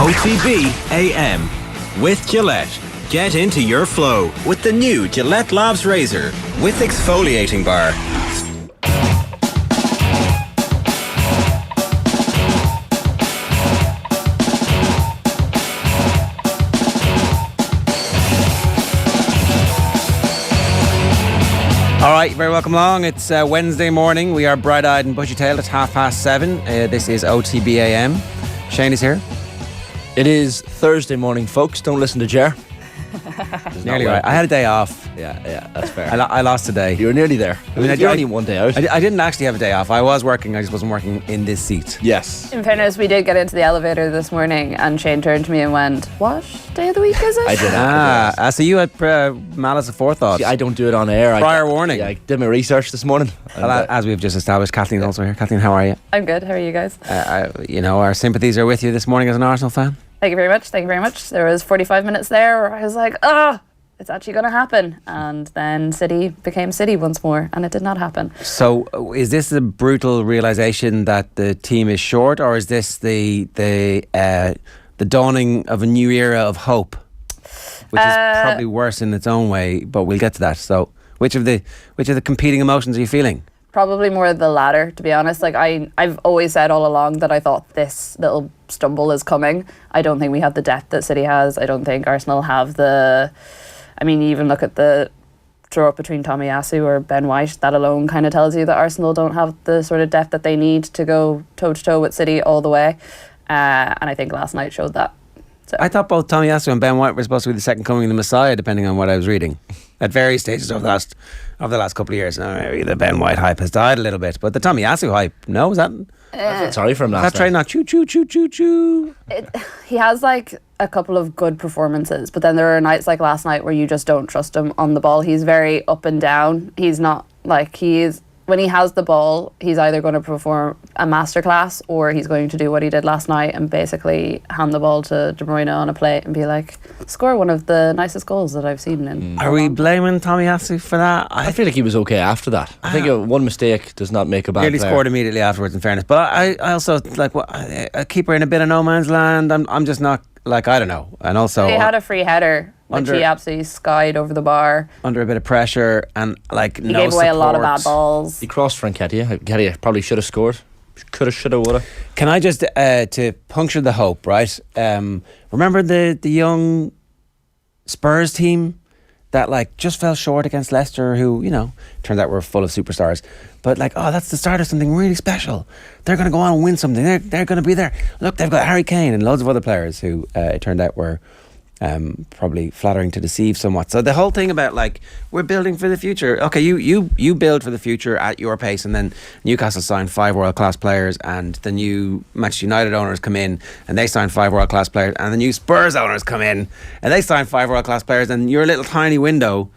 OTB AM with Gillette. Get into your flow with the new Gillette Labs Razor with exfoliating bar. All right, very welcome along. It's Wednesday morning. We are bright-eyed and bushy-tailed. It's 7:30. This is OTB AM. Shane is here. It is Thursday morning, folks. Don't listen to Ger. Nearly right. I had a day off. Yeah, that's fair. I lost a day. You were nearly there. I mean, you're only one day out. I didn't actually have a day off. I was working. I just wasn't working in this seat. Yes. In fairness, we did get into the elevator this morning and Shane turned to me and went, "What day of the week is it?" I did. So you had malice of forethought. See, I don't do it on air. Prior warning. I did my research this morning. Well, as we've just established, Kathleen's also here. Kathleen, how are you? I'm good. How are you guys? Our sympathies are with you this morning as an Arsenal fan. Thank you very much. Thank you very much. There was 45 minutes there where I was like, it's actually going to happen. And then City became City once more, and it did not happen. So is this a brutal realisation that the team is short, or is this the dawning of a new era of hope, which is probably worse in its own way, but we'll get to that. So which of the competing emotions are you feeling? Probably more the latter, to be honest. Like I've always said all along that I thought this little stumble is coming. I don't think we have the depth that City has. I don't think Arsenal have the... I mean, you even look at the draw up between Tomiyasu or Ben White. That alone kind of tells you that Arsenal don't have the sort of depth that they need to go toe-to-toe with City all the way. And I think last night showed that. So. I thought both Tomiyasu and Ben White were supposed to be the second coming of the Messiah, depending on what I was reading, at various stages of the last couple of years. Now, maybe the Ben White hype has died a little bit, but the Tomiyasu hype, no, is that... I felt sorry for him last night. That's right, not choo-choo. He has like a couple of good performances, but then there are nights like last night where you just don't trust him on the ball. He's very up and down. He's not like when he has the ball, he's either going to perform a masterclass or he's going to do what he did last night and basically hand the ball to De Bruyne on a plate and be like, score one of the nicest goals that I've seen in. Are we blaming Tomiyasu for that? I feel like he was okay after that. I think one mistake does not make a bad player. Nearly scored immediately afterwards, in fairness. But I also, a keeper in a bit of no man's land, I'm just not, I don't know. And also... He had a free header, which he absolutely skied over the bar. Under a bit of pressure and no support. He gave away a lot of bad balls. He crossed for Nketiah. Nketiah probably should have scored. Coulda, shoulda, woulda. Can I just, to puncture the hope, right? Remember the young Spurs team that just fell short against Leicester, who, turned out were full of superstars. But that's the start of something really special. They're going to go on and win something. They're going to be there. Look, they've got Harry Kane and loads of other players who it turned out were probably flattering to deceive somewhat. So the whole thing about we're building for the future. Okay, you build for the future at your pace, and then Newcastle signed 5 world-class players, and the new Manchester United owners come in and they sign 5 world-class players, and the new Spurs owners come in and they sign 5 world-class players, and your little tiny window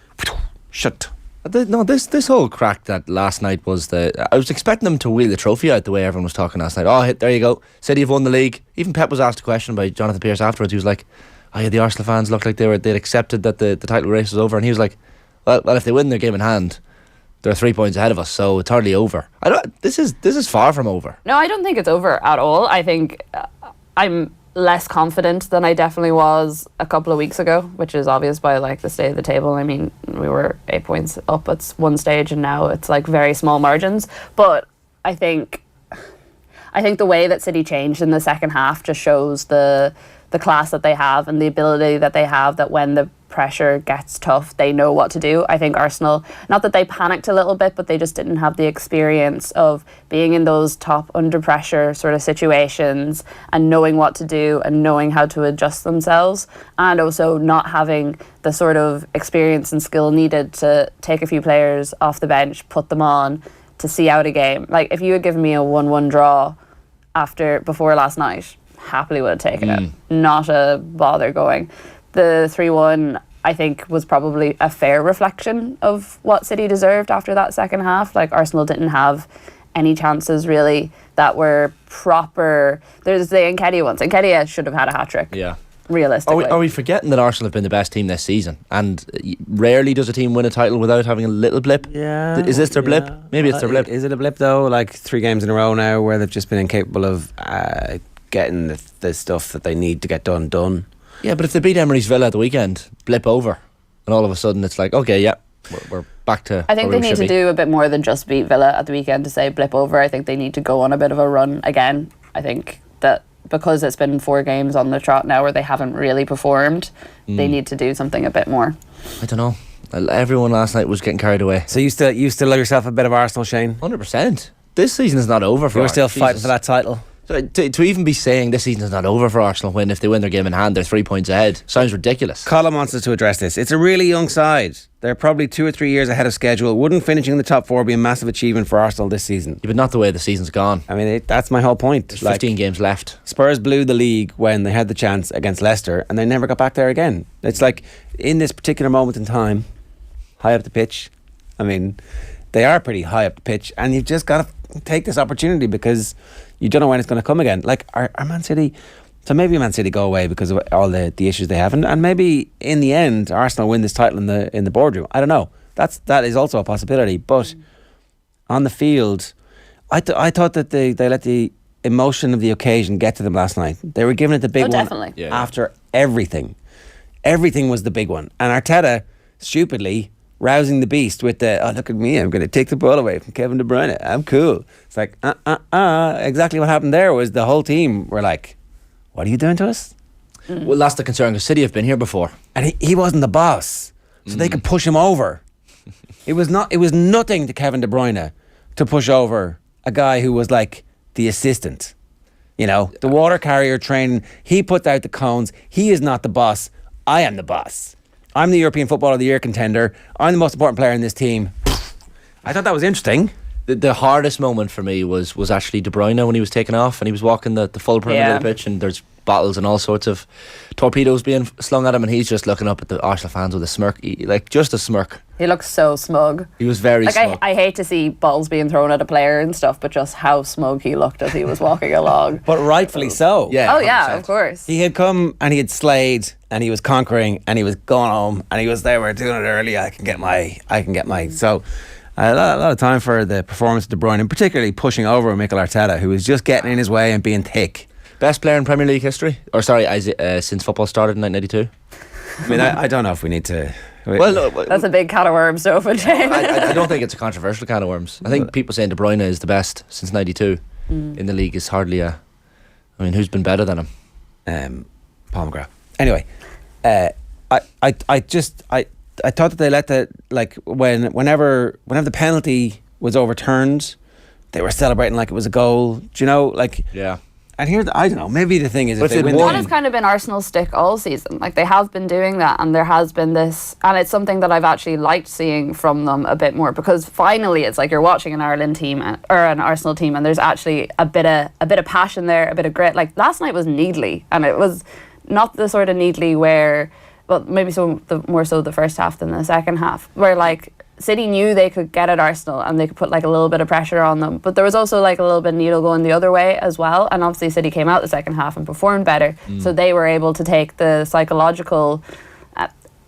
shut. No, this whole crack that last night was I was expecting them to wheel the trophy out the way everyone was talking last night. Oh, there you go. City have won the league. Even Pep was asked a question by Jonathan Pearce afterwards. He was like, "Oh yeah, the Arsenal fans looked like they'd accepted that the title race was over." And he was like, well, if they win their game in hand, they're 3 points ahead of us, so it's hardly over. This is far from over. No, I don't think it's over at all. I think I'm less confident than I definitely was a couple of weeks ago, which is obvious by the state of the table. I mean, we were 8 points up at one stage and now it's very small margins. But I think the way that City changed in the second half just shows the class that they have and the ability that they have, that when the pressure gets tough, they know what to do. I think Arsenal, not that they panicked a little bit, but they just didn't have the experience of being in those top under pressure sort of situations and knowing what to do and knowing how to adjust themselves, and also not having the sort of experience and skill needed to take a few players off the bench, put them on to see out a game. If you had given me a 1-1 draw before last night, happily would have taken it. Not a bother going. The 3-1, I think, was probably a fair reflection of what City deserved after that second half. Arsenal didn't have any chances really that were proper. There's the Nketiah ones. Nketiah should have had a hat-trick. Yeah. Realistically. Are we forgetting that Arsenal have been the best team this season? And rarely does a team win a title without having a little blip. Yeah. Is this their blip? Maybe it's their blip. Is it a blip though? 3 games in a row now where they've just been incapable of getting the stuff that they need to get done. Yeah, but if they beat Emery's Villa at the weekend, blip over, and all of a sudden it's like, okay, yeah, we're back to. I think where they we need should to be. do a bit more than just beat Villa at the weekend to say blip over. I think they need to go on a bit of a run again. I think that because it's been 4 games on the trot now where they haven't really performed, they need to do something a bit more. I don't know. Everyone last night was getting carried away. So you still love yourself a bit of Arsenal, Shane? 100%. This season is not over for You're Arsenal. still fighting for that title. So to even be saying this season is not over for Arsenal when if they win their game in hand they're 3 points ahead sounds ridiculous. Colin wants us to address this. It's a really young side. They're probably 2 or 3 years ahead of schedule. Wouldn't finishing in the top 4 be a massive achievement for Arsenal this season? Yeah, but not the way the season's gone. I mean, that's my whole point. There's 15 games left. Spurs blew the league when they had the chance against Leicester and they never got back there again. It's like, in this particular moment in time, high up the pitch, I mean, they are pretty high up the pitch and you've just got to take this opportunity because you don't know when it's going to come again. Like, are Man City... So maybe Man City go away because of all the issues they have, and maybe in the end Arsenal win this title in the boardroom. I don't know. That is also a possibility. But on the field, I thought that they let the emotion of the occasion get to them last night. They were giving it the big one Definitely. Yeah. after everything. Everything was the big one, and Arteta stupidly rousing the beast with the look at me, I'm going to take the ball away from Kevin De Bruyne. I'm cool. It's like exactly what happened there was the whole team were like, what are you doing to us? Well, that's the concern because City have been here before. And he wasn't the boss, so they could push him over. It was nothing to Kevin De Bruyne to push over a guy who was like the assistant. You know, the water carrier training. He puts out the cones. He is not the boss. I am the boss. I'm the European Footballer of the Year contender. I'm the most important player in this team. I thought that was interesting. The hardest moment for me was actually De Bruyne when he was taken off and he was walking the full perimeter of the pitch and there's bottles and all sorts of torpedoes being slung at him and he's just looking up at the Arsenal fans with a smirk, just a smirk. He looks so smug. He was very smug. I hate to see balls being thrown at a player and stuff, but just how smug he looked as he was walking along. But rightfully so. Yeah, Oh yeah, 100%. of course. He had come and he had slayed and he was conquering and he was going home and he was there. We're doing it early. I can get my. So a lot of time for the performance of De Bruyne, and particularly pushing over Mikel Arteta, who was just getting in his way and being thick. Best player in Premier League history? Or sorry, since football started in 1992? I mean, I don't know if we need to. Well, That's a big can of worms to open, Shane. I don't think it's a controversial can of worms. I think people saying De Bruyne is the best since 92 in the league is hardly a... I mean, who's been better than him? Paul McGrath. Anyway, I thought that they let the whenever the penalty was overturned, they were celebrating like it was a goal. Do you know, like? Yeah. And here, I don't know. Maybe the thing is, But if if they they'd win, won- That has kind of been Arsenal's stick all season. Like, they have been doing that, and there has been this, and it's something that I've actually liked seeing from them a bit more, because finally it's like you're watching an Ireland team or an Arsenal team, and there's actually a bit of passion there, a bit of grit. Like last night was needly, and it was not the sort of needly where, well, maybe more so the first half than the second half, where like City knew they could get at Arsenal and they could put like a little bit of pressure on them, but there was also like a little bit of needle going the other way as well, and obviously City came out the second half and performed better, so they were able to take the psychological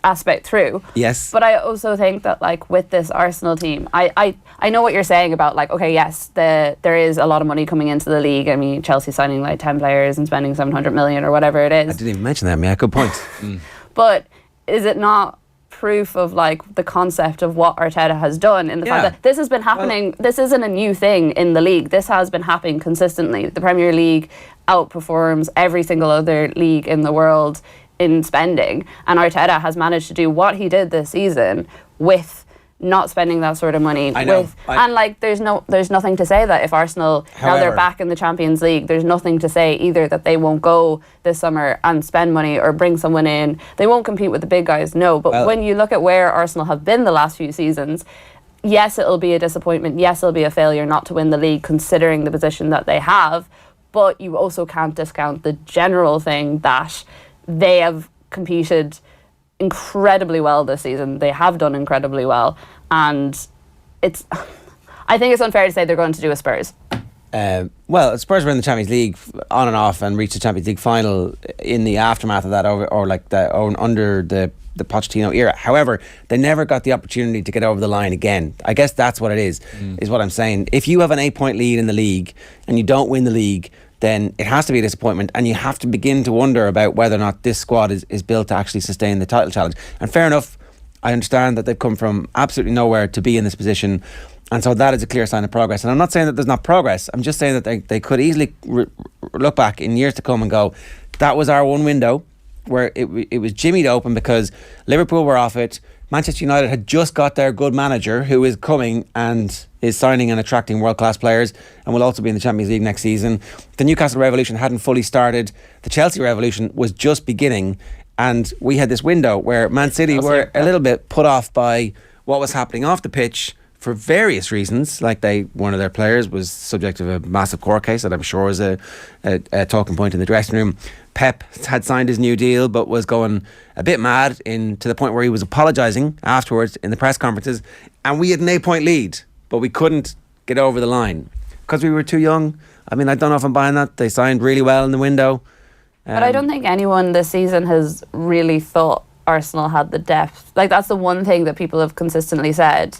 aspect through. Yes. But I also think that like with this Arsenal team, I know what you're saying about like, okay, yes, there is a lot of money coming into the league. I mean, Chelsea signing like 10 players and spending 700 million or whatever it I is. didn't even mention that. Yeah, good point. But is it not proof of like the concept of what Arteta has done in the Yeah. fact that this has been happening? This isn't a new thing in the league. This has been happening consistently. The Premier League outperforms every single other league in the world in spending, and Arteta has managed to do what he did this season with not spending that sort of money. I know. And like there's nothing to say that if Arsenal now However- they're back in the Champions League, there's nothing to say either that they won't go this summer and spend money or bring someone in. They won't compete with the big guys, no. But Well- when you look at where Arsenal have been the last few seasons, yes, it'll be a disappointment. Yes, it'll be a failure not to win the league considering the position that they have. But you also can't discount the general thing that they have competed incredibly well this season. They have done incredibly well, and I think it's unfair to say they're going to do a Spurs. Well, Spurs were in the Champions League on and off and reached the Champions League final in the aftermath of that, or under the Pochettino era. However, they never got the opportunity to get over the line again. I guess that's what it is what I'm saying. If you have an 8-point lead in the league and you don't win the league, then it has to be a disappointment, and you have to begin to wonder about whether or not this squad is built to actually sustain the title challenge. And fair enough, I understand that they've come from absolutely nowhere to be in this position, and so that is a clear sign of progress. And I'm not saying that there's not progress, I'm just saying that they could easily look back in years to come and go, that was our one window where it was jimmied open because Liverpool were off it. Manchester United had just got their good manager who is coming and is signing and attracting world-class players and will also be in the Champions League next season. The Newcastle revolution hadn't fully started. The Chelsea revolution was just beginning, and we had this window where Man City were a little bit put off by what was happening off the pitch for various reasons. Like one of their players was subject to a massive court case that I'm sure was a talking point in the dressing room. Pep had signed his new deal but was going a bit mad to the point where he was apologising afterwards in the press conferences, and we had an 8-point lead but we couldn't get over the line because we were too young. I mean, I don't know if I'm buying that. They signed really well in the window, but I don't think anyone this season has really thought Arsenal had the depth. Like, that's the one thing that people have consistently said.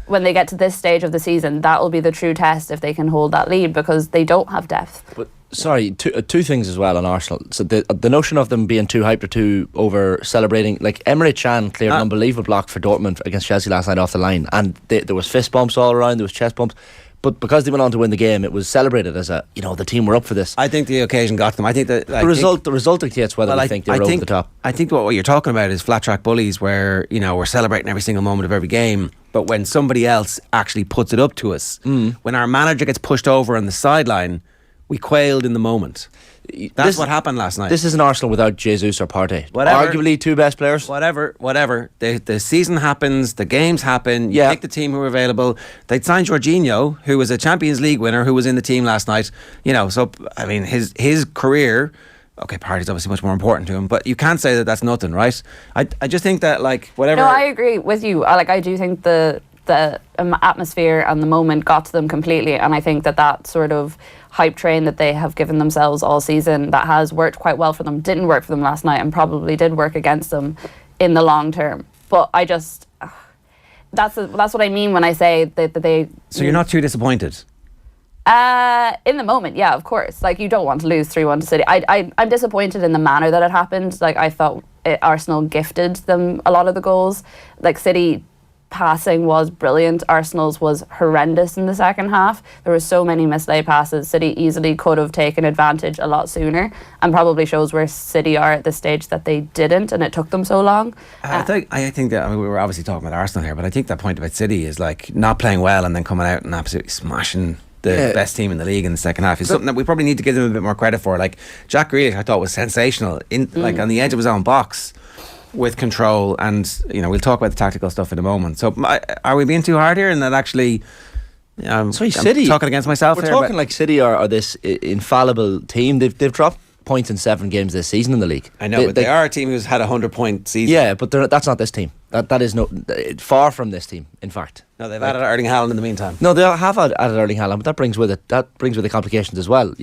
When they get to this stage of the season, that will be the true test if they can hold that lead, because they don't have depth. But sorry, two things as well on Arsenal. So the notion of them being too hyped or too over celebrating, like Emre Can cleared an unbelievable block for Dortmund against Chelsea last night off the line, and there was fist bumps all around, there was chest bumps. But because they went on to win the game, it was celebrated as the team were up for this. I think the occasion got them. I think that the result dictates whether I think they were over the top. I think what you're talking about is flat track bullies, where we're celebrating every single moment of every game. But when somebody else actually puts it up to us, when our manager gets pushed over on the sideline, we quailed in the moment. That's what happened last night. This is an Arsenal without Jesus or Partey. Whatever. Arguably two best players. Whatever. The season happens, the games happen, you pick the team who are available. They'd signed Jorginho, who was a Champions League winner, who was in the team last night. So, I mean, his career... Okay, Partey's obviously much more important to him, but you can't say that that's nothing, right? I just think that, whatever... No, I agree with you. I do think the atmosphere and the moment got to them completely, and I think that sort of hype train that they have given themselves all season, that has worked quite well for them, didn't work for them last night and probably did work against them in the long term. But I just... That's what I mean when I say that they... So you're not too disappointed? In the moment, yeah, of course. You don't want to lose 3-1 to City. I'm disappointed in the manner that it happened. I thought Arsenal gifted them a lot of the goals. City passing was brilliant. Arsenal's was horrendous in the second half. There were so many mislaid passes. City easily could have taken advantage a lot sooner, and probably shows where City are at this stage that they didn't, and it took them so long. I think that we were obviously talking about Arsenal here, but I think that point about City is not playing well and then coming out and absolutely smashing the best team in the league in the second half is something that we probably need to give them a bit more credit for. Jack Grealish, I thought was sensational on the edge of his own box with control, and we'll talk about the tactical stuff in a moment. So are we being too hard here? And that actually, City, I'm talking against myself. We're here, talking like City are this infallible team. They've dropped points in 7 games this season in the league. I know, but they are a team who's had a 100-point season. Yeah, but that's not this team. That is far from this team. In fact, no, they've added Erling Haaland in the meantime. No, they have added Erling Haaland, but that brings with it complications as well.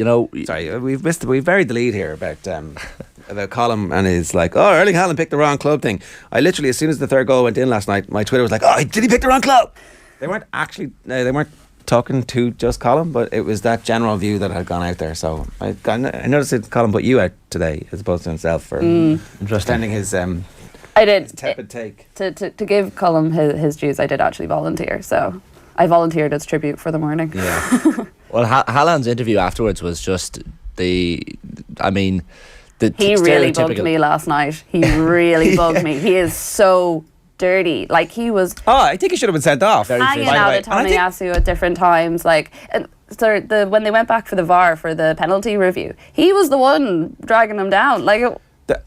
Sorry, we've buried the lead here about Colm and his Erling Haaland picked the wrong club thing. I literally, as soon as the third goal went in last night, my Twitter was did he pick the wrong club? They weren't actually. They weren't talking to just Colm, but it was that general view that had gone out there. So I noticed that Colm put you out today as opposed to himself for defending his. I did. His tepid take. To give Colm his dues, I did actually volunteer. So I volunteered as tribute for the morning. Yeah. Well, Haaland's interview afterwards was just he really bugged me last night. He really bugged me. He is so dirty. He was... Oh, I think he should have been sent off. Hanging out at Tomiyasu at different times. When they went back for the VAR for the penalty review, he was the one dragging him down.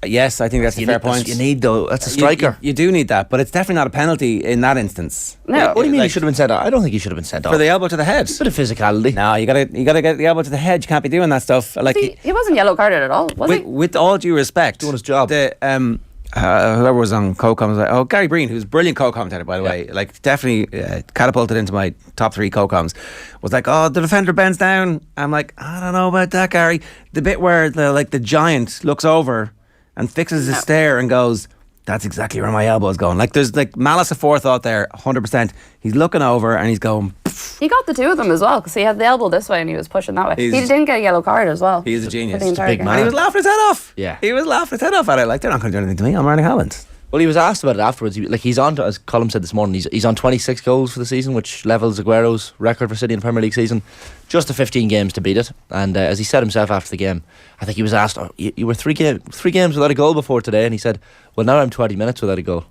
Yes, I think that's a fair point. You need, though. That's a striker. You do need that, but it's definitely not a penalty in that instance. No. What do you mean he should have been sent off? I don't think he should have been sent off. For the elbow to the head. A bit of physicality. No, you gotta get the elbow to the head. You can't be doing that stuff. He wasn't yellow carded at all, was he? With all due respect, doing his job. Whoever was on co-com was Gary Breen, who's a brilliant co-commentator, by the way, definitely catapulted into my top 3 co-coms, was the defender bends down. I'm I don't know about that, Gary. The bit where the giant looks over and fixes his stare and goes, that's exactly where my elbow is going. Like there's like malice aforethought there, 100%. He's looking over and he's going. Pff. He got the two of them as well because he had the elbow this way and he was pushing that way. He didn't get a yellow card as well. He's a genius. He's a big man. And he was laughing his head off. Yeah. He was laughing his head off at it. Like, they're not going to do anything to me. I'm Erling Haaland. Well, he was asked about it afterwards. He's on, as Colm said this morning, he's on 26 goals for the season, which levels Aguero's record for City in the Premier League season. Just the 15 games to beat it. And as he said himself after the game, I think he was asked, you were three games without a goal before today. And he said, well, now I'm 20 minutes without a goal.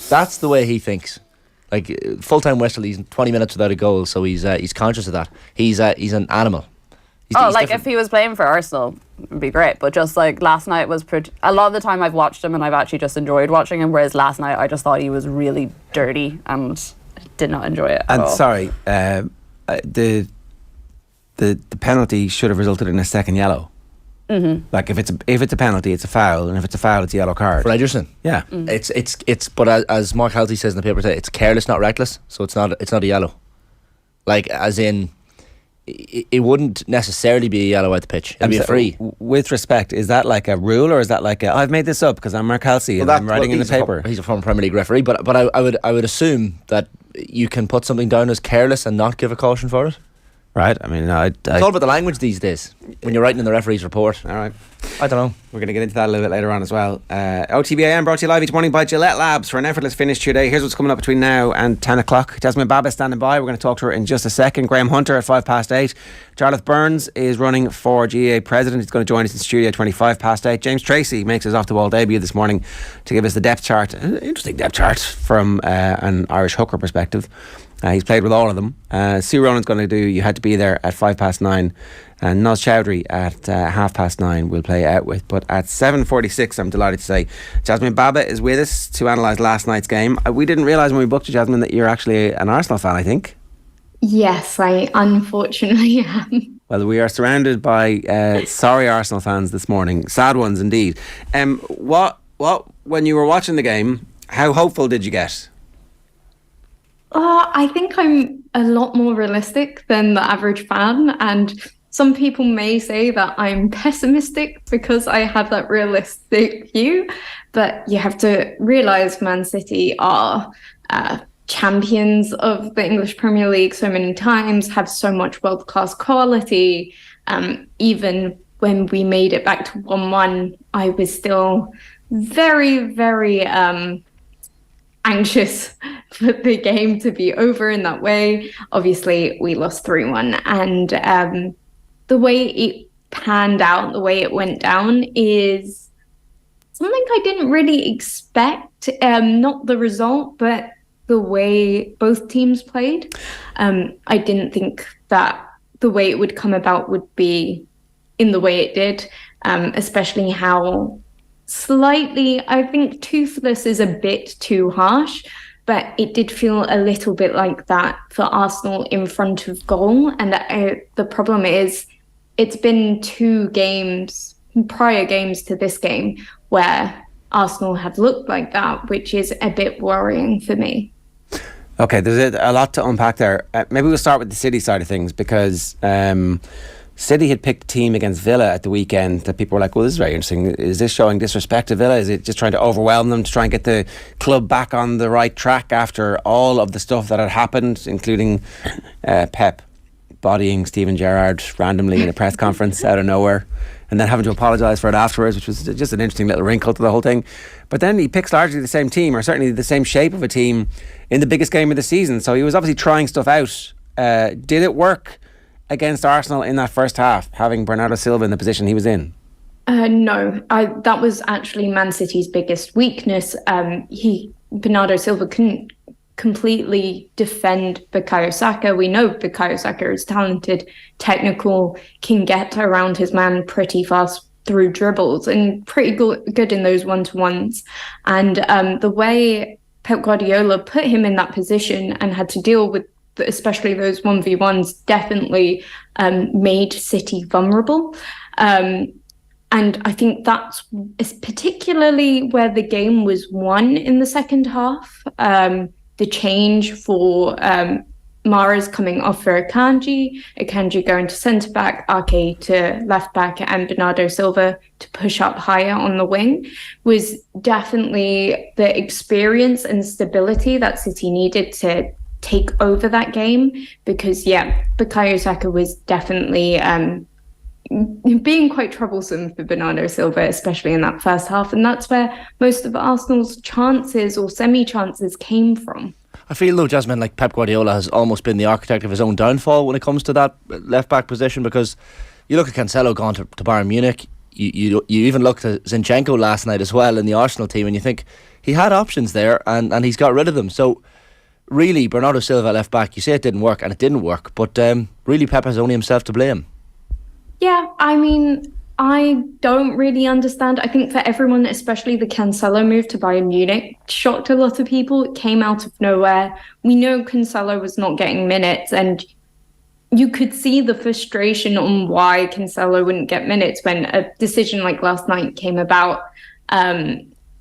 That's the way he thinks. Like, full-time whistle, he's 20 minutes without a goal, so he's conscious of that. He's an animal. He's like different. if he was playing for Arsenal, it'd be great. But just like last night was a lot of the time I've watched him and I've actually just enjoyed watching him. Whereas last night I just thought he was really dirty and did not enjoy it. At all. Sorry, the penalty should have resulted in a second yellow. Mm-hmm. Like if it's a penalty, it's a foul, and if it's a foul, it's a yellow card. For Ederson, yeah, it's. But as Mark Halsey says in the paper today, it's careless, not reckless. So it's not a yellow. Like as in. It wouldn't necessarily be a yellow at the pitch. It'd be a free. With respect, is that like a rule or is that like I've made this up because I'm Mark Halsey and I'm writing in the paper? He's a former Premier League referee, but I would assume that you can put something down as careless and not give a caution for it. Right. I mean, it's all about the language these days when you're writing in the referee's report. All right. I don't know. We're going to get into that a little bit later on as well. OTB AM brought to you live each morning by Gillette Labs for an effortless finish to your day. Here's what's coming up between now and 10 o'clock. Jasmine Baba standing by. We're going to talk to her in just a second. Graham Hunter at 8:05. Jarlath Burns is running for GAA President. He's going to join us in studio at 8:25. James Tracy makes his off-the-wall debut this morning to give us the depth chart. An interesting depth chart from an Irish hooker perspective. He's played with all of them. Sue Ronan's going to do You Had to Be There at 9:05. And Noz Choudry at 9:30 will play out with. But at 7:46, I'm delighted to say, Jasmine Baba is with us to analyse last night's game. We didn't realise when we booked you, Jasmine, that you're actually an Arsenal fan, I think. Yes, I unfortunately am. Well, we are surrounded by sorry Arsenal fans this morning. Sad ones indeed. What when you were watching the game, how hopeful did you get? I think I'm a lot more realistic than the average fan, and some people may say that I'm pessimistic because I have that realistic view, but you have to realise Man City are champions of the English Premier League so many times, have so much world-class quality. Even when we made it back to 1-1, I was still very, very anxious for the game to be over in that way. Obviously, we lost 3-1, and the way it panned out, the way it went down is something I didn't really expect. Not the result, but the way both teams played. I didn't think that the way it would come about would be in the way it did, especially how slightly, I think toothless is a bit too harsh, but it did feel a little bit like that for Arsenal in front of goal. And the problem is it's been 2 games, prior games to this game, where Arsenal have looked like that, which is a bit worrying for me. Okay, there's a lot to unpack there. Maybe we'll start with the City side of things, because City had picked a team against Villa at the weekend that people were like, well, this is very interesting. Is this showing disrespect to Villa? Is it just trying to overwhelm them to try and get the club back on the right track after all of the stuff that had happened, including Pep bodying Steven Gerrard randomly in a press conference out of nowhere, and then having to apologise for it afterwards, which was just an interesting little wrinkle to the whole thing. But then he picks largely the same team, or certainly the same shape of a team, in the biggest game of the season. So he was obviously trying stuff out. Did it work against Arsenal in that first half, having Bernardo Silva in the position he was in? No, that was actually Man City's biggest weakness. Bernardo Silva couldn't completely defend Bukayo Saka. We know Bukayo Saka is talented, technical, can get around his man pretty fast through dribbles, and pretty good in those one-to-ones. And the way Pep Guardiola put him in that position and had to deal with especially those 1v1s definitely made City vulnerable. And I think that's particularly where the game was won in the second half. The change for Mara's coming off for Akanji going to centre back, Ake to left back, and Bernardo Silva to push up higher on the wing was definitely the experience and stability that City needed to take over that game. Because Bukayo Saka was definitely being quite troublesome for Bernardo Silva, especially in that first half, and that's where most of Arsenal's chances or semi-chances came from. I feel though, Jasmine, like Pep Guardiola has almost been the architect of his own downfall when it comes to that left back position, because you look at Cancelo gone to Bayern Munich, you even looked at Zinchenko last night as well in the Arsenal team, and you think he had options there and he's got rid of them. So really, Bernardo Silva left back, you say it didn't work, and it didn't work, but really Pep has only himself to blame. Yeah, I mean, I don't really understand. I think for everyone, especially the Cancelo move to Bayern Munich, shocked a lot of people. It came out of nowhere. We know Cancelo was not getting minutes, and you could see the frustration on why Cancelo wouldn't get minutes when a decision like last night came about.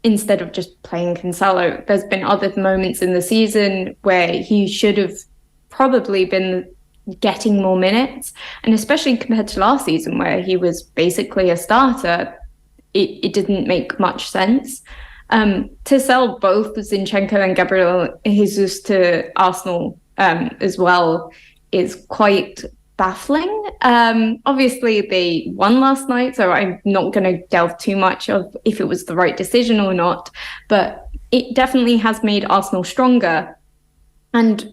Instead of just playing Cancelo, there's been other moments in the season where he should have probably been getting more minutes, and especially compared to last season where he was basically a starter, it didn't make much sense. To sell both Zinchenko and Gabriel Jesus to Arsenal as well is quite baffling. Obviously they won last night, so I'm not going to delve too much of if it was the right decision or not, but it definitely has made Arsenal stronger and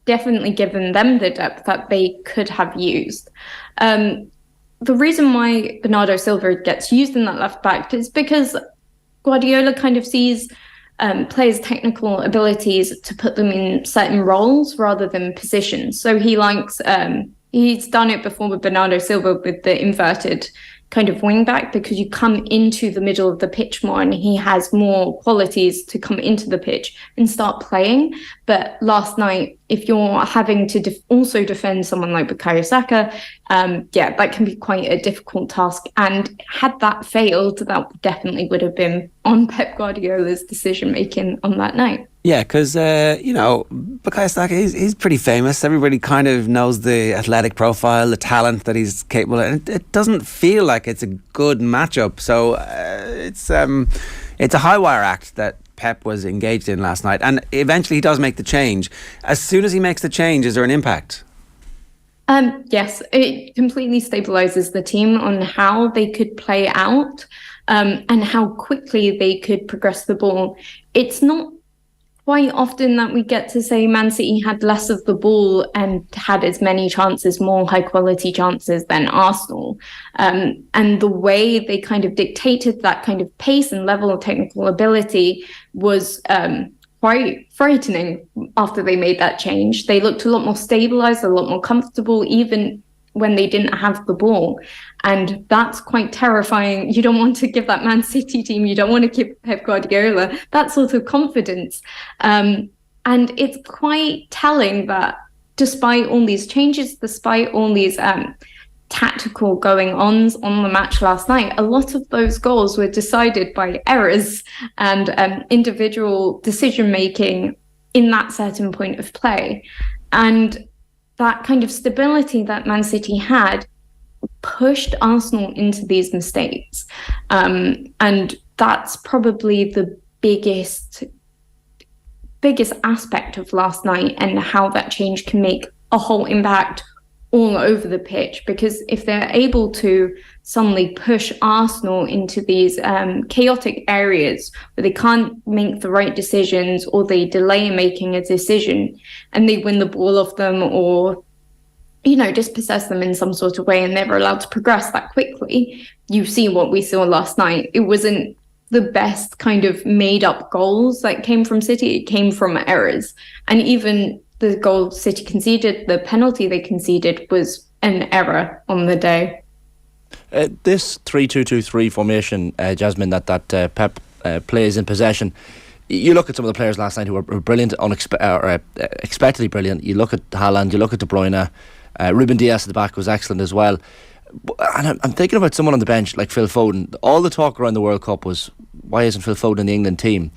definitely given them the depth that they could have used. The reason why Bernardo Silva gets used in that left back is because Guardiola kind of sees players' technical abilities to put them in certain roles rather than positions. So he likes, he's done it before with Bernardo Silva with the inverted kind of wing back, because you come into the middle of the pitch more and he has more qualities to come into the pitch and start playing. But last night, if you're having to also defend someone like Bukayo Saka, that can be quite a difficult task. And had that failed, that definitely would have been on Pep Guardiola's decision-making on that night. Yeah, because, Bukayo Saka, he's pretty famous. Everybody kind of knows the athletic profile, the talent that he's capable of. And it doesn't feel like it's a good matchup. So it's a high-wire act that Pep was engaged in last night. And eventually he does make the change. As soon as he makes the change, is there an impact? Yes, it completely stabilizes the team on how they could play out and how quickly they could progress the ball. It's not quite often that we get to say Man City had less of the ball and had as many chances, more high quality chances than Arsenal. And the way they kind of dictated that kind of pace and level of technical ability was quite frightening after they made that change. They looked a lot more stabilized, a lot more comfortable, even when they didn't have the ball. And that's quite terrifying. You don't want to give that Man City team, you don't want to give Pep Guardiola that sort of confidence. And it's quite telling that despite all these changes, despite all these tactical going-ons on the match last night, a lot of those goals were decided by errors and individual decision-making in that certain point of play. And that kind of stability that Man City had pushed Arsenal into these mistakes. And that's probably the biggest aspect of last night, and how that change can make a whole impact all over the pitch. Because if they're able to suddenly push Arsenal into these chaotic areas where they can't make the right decisions, or they delay in making a decision and they win the ball off them, or dispossess them in some sort of way, and never allowed to progress that quickly, you see what we saw last night. It wasn't the best kind of made up goals that came from City. It came from errors. And even the goal City conceded, the penalty they conceded, was an error on the day. This 3-2-2-3 formation, Jasmine, that Pep plays in possession, you look at some of the players last night who were brilliant, expectedly brilliant. You look at Haaland, you look at De Bruyne, Ruben Dias at the back was excellent as well. And I'm thinking about someone on the bench like Phil Foden. All the talk around the World Cup was, why isn't Phil Foden in the England team?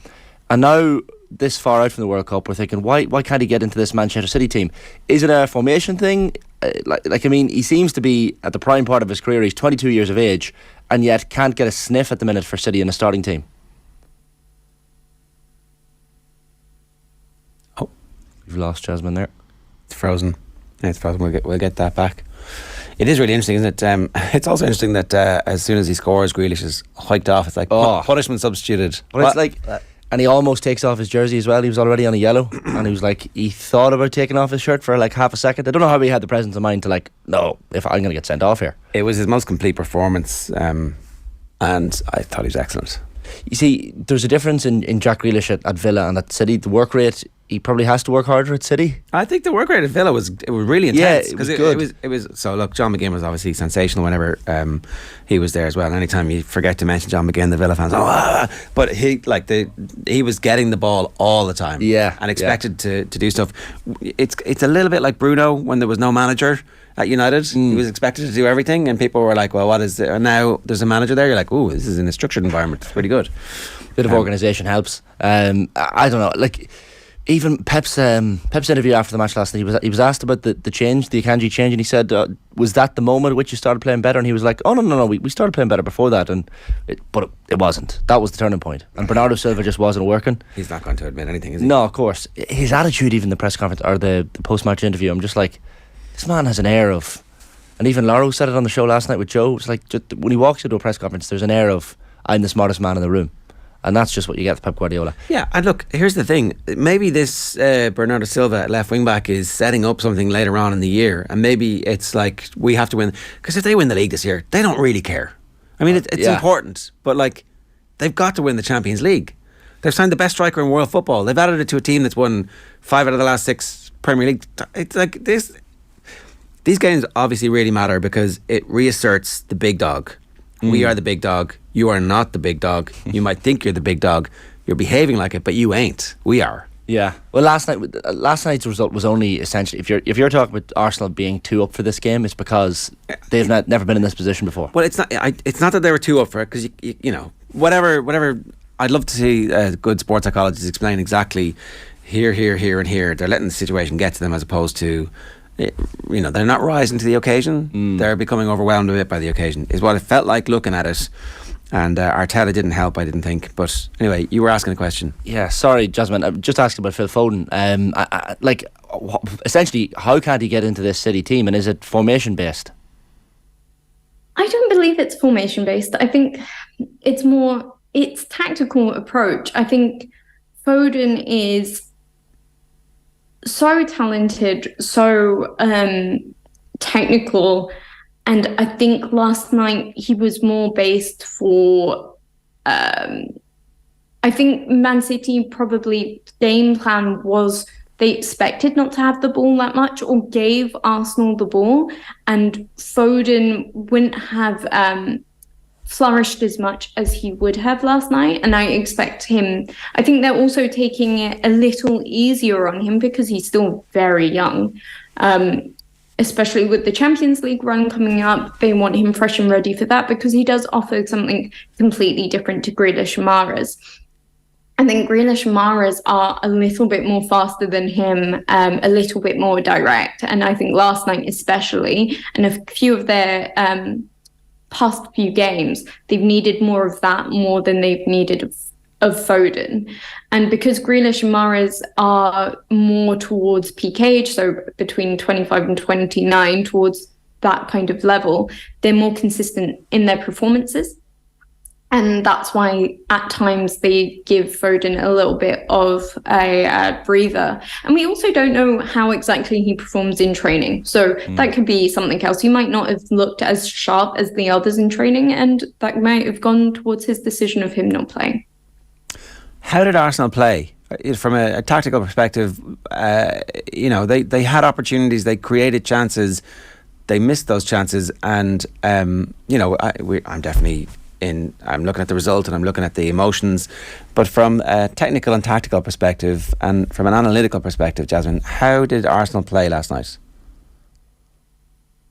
And now this far out from the World Cup, we're thinking, why can't he get into this Manchester City team? Is it a formation thing? I mean, he seems to be at the prime part of his career. He's 22 years of age, and yet can't get a sniff at the minute for City in a starting team. Oh, we've lost Jasmine there. It's frozen. Yeah, it's frozen. We'll get that back. It is really interesting, isn't it? It's also interesting that as soon as he scores, Grealish is hiked off. It's like punishment substituted. But it's like, and he almost takes off his jersey as well. He was already on a yellow, and he was like, he thought about taking off his shirt for like half a second. I don't know how he had the presence of mind to like, no, if I'm going to get sent off here. It was his most complete performance, and I thought he was excellent. You see, there's a difference in Jack Grealish at Villa and at City. The work rate, he probably has to work harder at City. I think the work rate at Villa was really intense. Yeah, it was good. It was so. Look, John McGinn was obviously sensational whenever he was there as well. And anytime you forget to mention John McGinn, the Villa fans, but he was getting the ball all the time. Yeah, and expected to do stuff. It's a little bit like Bruno when there was no manager at United. He was expected to do everything, and people were like, well, what is it? And now there's a manager there. You're like, oh, this is in a structured environment. It's pretty good. Bit of organisation helps. I don't know, like even Pep's interview after the match last night, he was asked about the change, the Akanji change, and he said, was that the moment at which you started playing better? And he was like, oh no, we started playing better before that, but it wasn't. That was the turning point, and Bernardo Silva just wasn't working. He's not going to admit anything, is he? No, of course. His attitude, even the press conference or the post-match interview, I'm just like, this man has an air of, and even Laro said it on the show last night with Joe, it's like, just, when he walks into a press conference, there's an air of, I'm the smartest man in the room. And that's just what you get with Pep Guardiola. Yeah, and look, here's the thing. Maybe this Bernardo Silva left wing back is setting up something later on in the year, and maybe it's like we have to win, because if they win the league this year, they don't really care. I mean, it's important, but like they've got to win the Champions League. They've signed the best striker in world football. They've added it to a team that's won 5 out of the last 6 Premier League. It's like this. These games obviously really matter because it reasserts the big dog. We are the big dog. You are not the big dog. You might think you're the big dog. You're behaving like it, but you ain't. We are. Yeah. Well, last night's result was only essentially, if you're talking about Arsenal being 2 up for this game, it's because they've never been in this position before. Well, it's not. It's not that they were 2 up for it, because you know whatever. I'd love to see good sports psychologists explain exactly here, and here. They're letting the situation get to them as opposed to, you know, they're not rising to the occasion. They're becoming overwhelmed a bit by the occasion, is what it felt like looking at it. And Arteta didn't help, I didn't think. But anyway, you were asking a question. Yeah, sorry, Jasmine. I'm just asking about Phil Foden. Essentially, how can't he get into this City team, and is it formation based? I don't believe it's formation based. I think it's tactical approach. I think Foden is so talented, so technical, and I think last night he was more based for I think Man City probably game plan was they expected not to have the ball that much or gave Arsenal the ball, and Foden wouldn't have flourished as much as he would have last night. And I expect him, I think they're also taking it a little easier on him because he's still very young, especially with the Champions League run coming up. They want him fresh and ready for that because he does offer something completely different to Grealish and Mahrez. I think Grealish and Mahrez are a little bit more faster than him, a little bit more direct. And I think last night especially, and a few of their past few games, they've needed more of that more than they've needed of Foden. And because Grealish and Mahrez are more towards peak age, so between 25 and 29, towards that kind of level, they're more consistent in their performances. And that's why at times they give Foden a little bit of a breather. And we also don't know how exactly he performs in training. So that could be something else. He might not have looked as sharp as the others in training, and that might have gone towards his decision of him not playing. How did Arsenal play? From a tactical perspective, they had opportunities, they created chances, they missed those chances. And, I'm definitely... I'm looking at the result and I'm looking at the emotions, but from a technical and tactical perspective and from an analytical perspective, Jasmine, how did Arsenal play last night?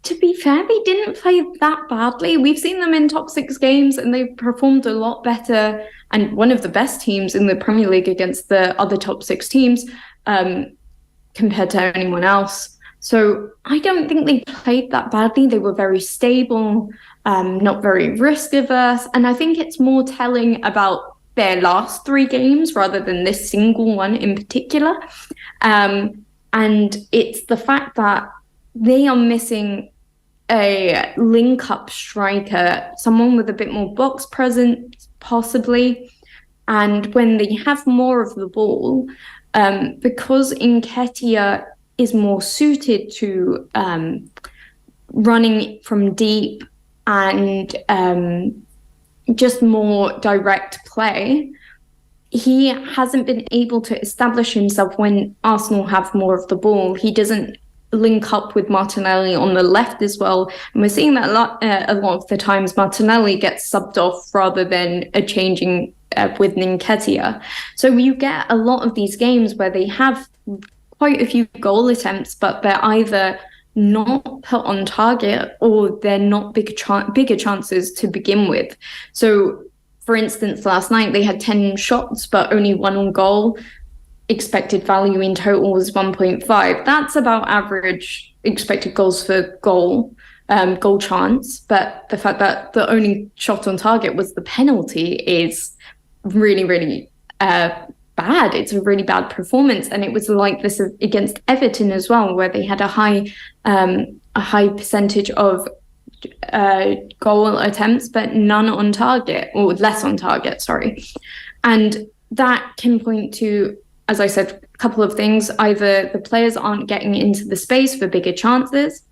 to be fair, they didn't play that badly. We've seen them in top 6 games and they've performed a lot better, and one of the best teams in the Premier League against the other top 6 teams compared to anyone else. So I don't think they played that badly. They were very stable, not very risk averse. And I think it's more telling about their last 3 games rather than this single one in particular. And it's the fact that they are missing a link-up striker, someone with a bit more box presence, possibly. And when they have more of the ball, because Nketiah is more suited to running from deep and just more direct play, he hasn't been able to establish himself when Arsenal have more of the ball. He doesn't link up with Martinelli on the left as well. And we're seeing that a lot of the times Martinelli gets subbed off rather than a changing with Nketiah. So you get a lot of these games where they have quite a few goal attempts, but they're either not put on target or they're not bigger chances to begin with. So, for instance, last night they had 10 shots, but only 1 on goal. Expected value in total was 1.5. That's about average expected goals for goal chance. But the fact that the only shot on target was the penalty is really, really bad. It's a really bad performance, and it was like this against Everton as well, where they had a high percentage of goal attempts, but none on target, or less on target. Sorry, and that can point to, as I said, a couple of things. Either the players aren't getting into the space for bigger chances,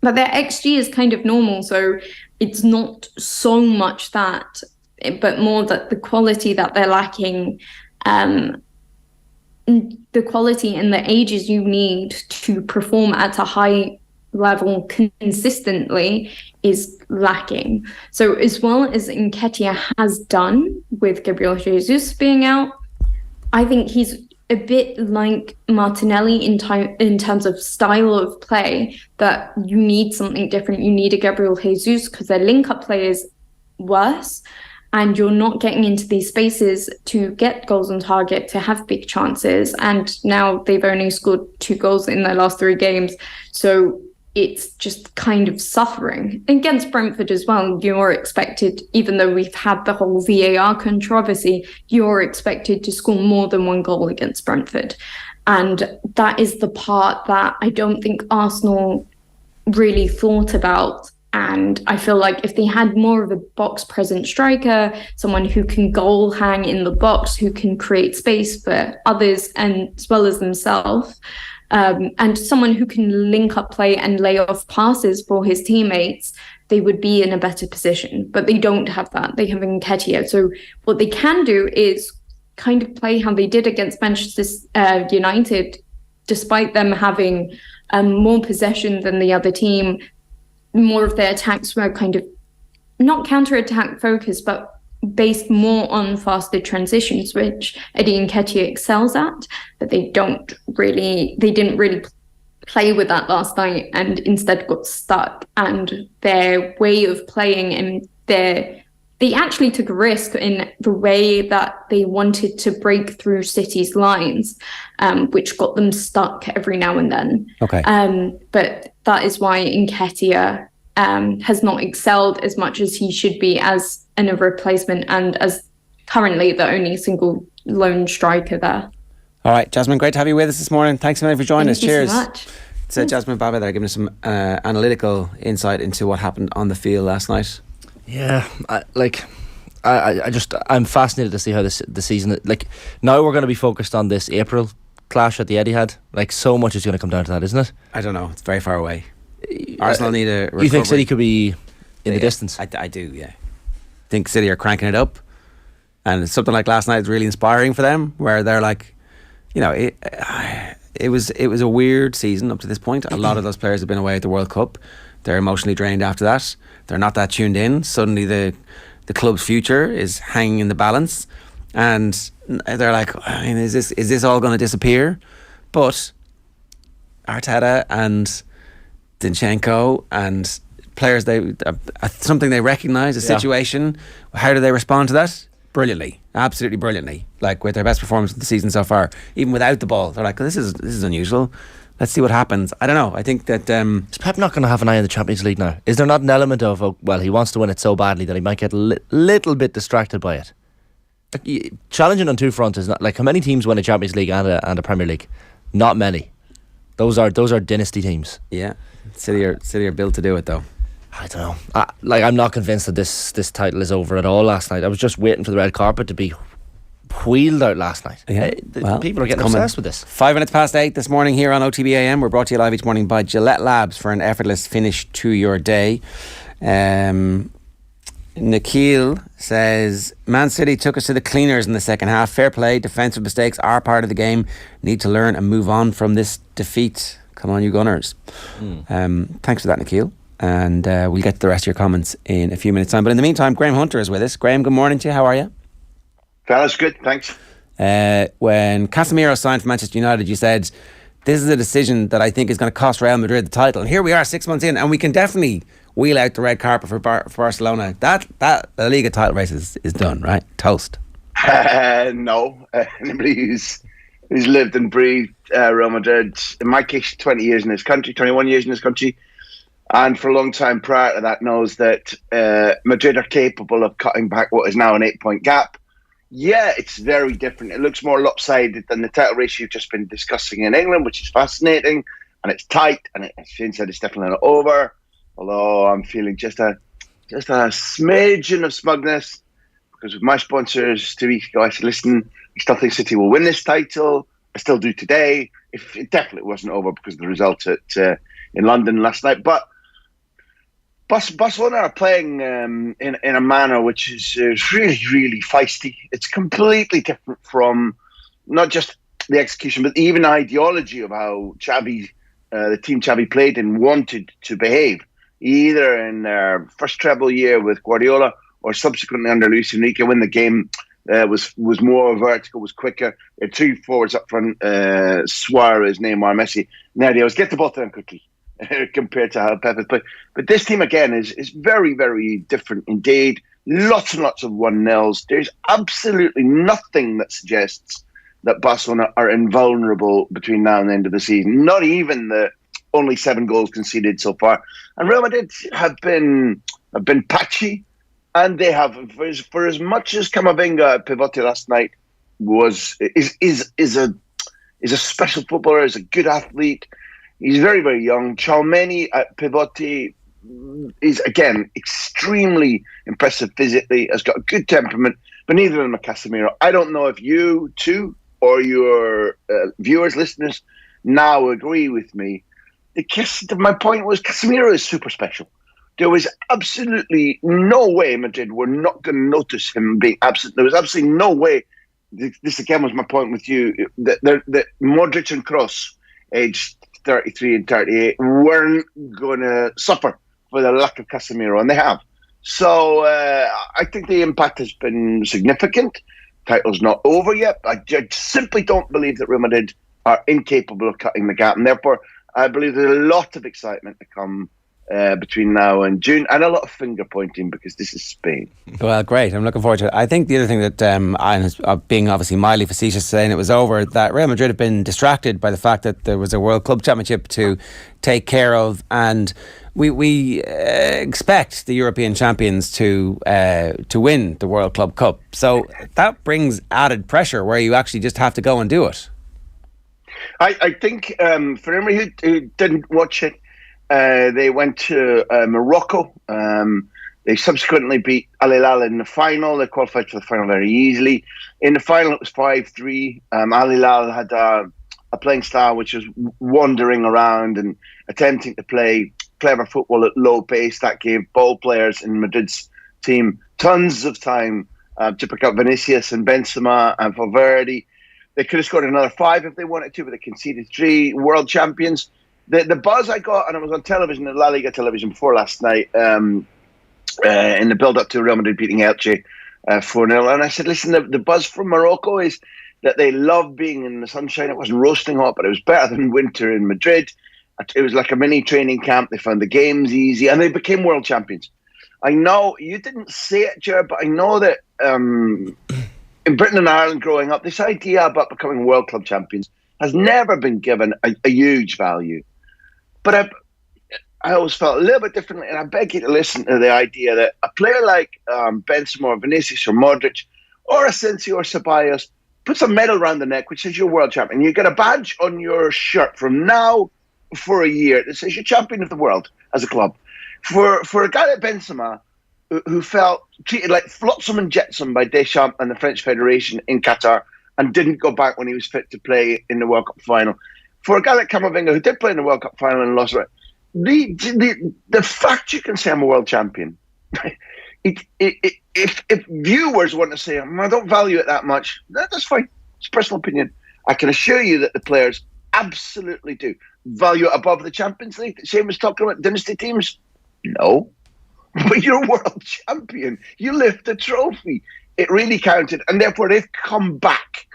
but their XG is kind of normal, so it's not so much that, but more that the quality that they're lacking, the quality and the ages you need to perform at a high level consistently is lacking. So as well as Nketiah has done with Gabriel Jesus being out, I think he's a bit like Martinelli in terms of style of play, that you need something different. You need a Gabriel Jesus because their link-up play is worse, and you're not getting into these spaces to get goals on target, to have big chances. And now they've only scored 2 goals in their last 3 games. So it's just kind of suffering. Against Brentford as well, you're expected, even though we've had the whole VAR controversy, you're expected to score more than 1 goal against Brentford. And that is the part that I don't think Arsenal really thought about. And I feel like if they had more of a box present striker, someone who can goal hang in the box, who can create space for others and as well as themselves, and someone who can link up play and lay off passes for his teammates, they would be in a better position. But they don't have that. They have Nketiah. So what they can do is kind of play how they did against Manchester United, despite them having more possession than the other team. More of their attacks were kind of not counter-attack focused, but based more on faster transitions, which Eddie Nketiah excels at, but they didn't really play with that last night, and instead got stuck. And their way of playing, and they actually took a risk in the way that they wanted to break through City's lines, which got them stuck every now and then. Okay. But that is why Nketiah has not excelled as much as he should be as a replacement, and as currently the only single lone striker there. All right, Jasmine, great to have you with us this morning. Thanks so much for joining us. Cheers. Thank you so much. It's Jasmine Baba there giving us some analytical insight into what happened on the field last night. Yeah, I'm fascinated to see how the season, like, now we're going to be focused on this April clash at the Etihad. Like, so much is going to come down to that, isn't it? I don't know. It's very far away. Arsenal need a recovery. You think City could be in the distance? I do, yeah. I think City are cranking it up, and something like last night is really inspiring for them, where they're like, you know, it was a weird season up to this point. A lot of those players have been away at the World Cup. They're emotionally drained after that. They're not that tuned in. Suddenly the club's future is hanging in the balance, and they're like, I mean, is this all going to disappear? But Arteta and Zinchenko and players, something they recognise, a situation. How do they respond to that? Brilliantly, absolutely brilliantly. Like with their best performance of the season so far, even without the ball, they're like, this is unusual. Let's see what happens. I don't know. I think that is Pep not going to have an eye on the Champions League now? Is there not an element of he wants to win it so badly that he might get a little bit distracted by it? Like, challenging on two fronts is not like how many teams win a Champions League and a Premier League. Not many. Those are dynasty teams. Yeah, City are built to do it though. I don't know. I'm not convinced that this title is over at all last night. I was just waiting for the red carpet to be wheeled out last night. Yeah. People are getting obsessed with this. 5 minutes past 8 this morning here on OTB AM. We're brought to you live each morning by Gillette Labs for an effortless finish to your day. Nikhil says, Man City took us to the cleaners in the second half. Fair play. Defensive mistakes are part of the game. Need to learn and move on from this defeat. Come on, you Gunners. Thanks for that, Nikhil. And we'll get to the rest of your comments in a few minutes' time. But in the meantime, Graham Hunter is with us. Graham, good morning to you. How are you? Fellas, good, thanks. When Casemiro signed for Manchester United, you said, this is a decision that I think is going to cost Real Madrid the title. And here we are 6 months in, and we can definitely wheel out the red carpet for Barcelona. That La Liga title race is done, right? Toast. No. Anybody who's lived and breathed Real Madrid, in my case, 20 years in this country, 21 years in this country, and for a long time prior to that, knows that Madrid are capable of cutting back what is now an 8-point gap. Yeah, it's very different. It looks more lopsided than the title race you've just been discussing in England, which is fascinating, and it's tight, and as Shane said, it's definitely not over. Although I'm feeling just a smidgen of smugness, because with my sponsors 2 weeks ago, I said, listen, I still think City will win this title. I still do today. If it definitely wasn't over because of the result in London last night. But Barcelona are playing in a manner which is really, really feisty. It's completely different from not just the execution, but even the ideology of how Xavi, the team Xavi played in, wanted to behave, either in their first treble year with Guardiola or subsequently under Luis Enrique, when the game was more vertical, was quicker. They had 2 forwards up front, Suarez, Neymar, Messi. And the idea was get the ball to them quickly, compared to how Pep has played. But this team, again, is very, very different indeed. Lots and lots of 1-0s. There's absolutely nothing that suggests that Barcelona are invulnerable between now and the end of the season. Not even the only 7 goals conceded so far. And Real Madrid have been patchy, and they have, for as much as Camavinga at Pivote last night is a special footballer, is a good athlete. He's very, very young. Tchouaméni at Pivote is, again, extremely impressive physically, has got a good temperament, but neither of them are Casemiro. I don't know if you two or your viewers, listeners, now agree with me. My point was Casemiro is super special. There was absolutely no way Madrid were not going to notice him being absent. There was absolutely no way. This again was my point with you. That Modric and Kroos, aged 33 and 38, weren't going to suffer for the lack of Casemiro, and they have. So I think the impact has been significant. Title's not over yet. I simply don't believe that Real Madrid are incapable of cutting the gap, and therefore I believe there's a lot of excitement to come between now and June, and a lot of finger pointing, because this is Spain. Well, great. I'm looking forward to it. I think the other thing that I'm being obviously mildly facetious saying it was over, that Real Madrid have been distracted by the fact that there was a World Club Championship to take care of, and we expect the European champions to win the World Club Cup. So that brings added pressure where you actually just have to go and do it. I think for anybody who didn't watch it, they went to Morocco. They subsequently beat Al Hilal in the final. They qualified for the final very easily. In the final, it was 5-3. Al Hilal had a playing style which was wandering around and attempting to play clever football at low pace. That gave ball players in Madrid's team tons of time to pick up Vinicius and Benzema and Valverde. They could have scored another 5 if they wanted to, but they conceded 3. World champions. The buzz I got, and I was on television, La Liga television before last night, in the build-up to Real Madrid beating Elche 4-0, and I said, listen, the buzz from Morocco is that they love being in the sunshine. It wasn't roasting hot, but it was better than winter in Madrid. It was like a mini training camp. They found the games easy, and they became world champions. I know you didn't say it, Ger, but I know that in Britain and Ireland growing up, this idea about becoming world club champions has never been given a huge value. But I always felt a little bit differently, and I beg you to listen to the idea that a player like Benzema or Vinicius or Modric or Asensio or Ceballos puts a medal around the neck which says you're world champion. You get a badge on your shirt from now for a year that says you're champion of the world as a club. For a guy like Benzema, who felt treated like flotsam and jetsam by Deschamps and the French Federation in Qatar and didn't go back when he was fit to play in the World Cup final. For a guy like Camavinga, who did play in the World Cup final and lost it, the fact you can say I'm a world champion, if viewers want to say, I don't value it that much, that's fine. It's personal opinion. I can assure you that the players absolutely do value it above the Champions League. Shane was talking about dynasty teams. No. But you're world champion. You lift a trophy. It really counted. And therefore, they've come back.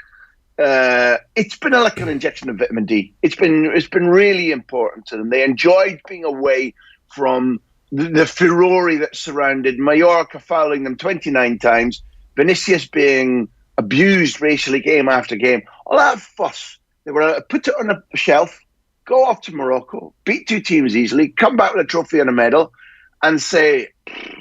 It's been like an injection of vitamin D. It's been really important to them. They enjoyed being away from the furore that surrounded Mallorca fouling them 29 times, Vinicius being abused racially game after game. All that fuss. They were put it on a shelf, go off to Morocco, beat 2 teams easily, come back with a trophy and a medal, and say,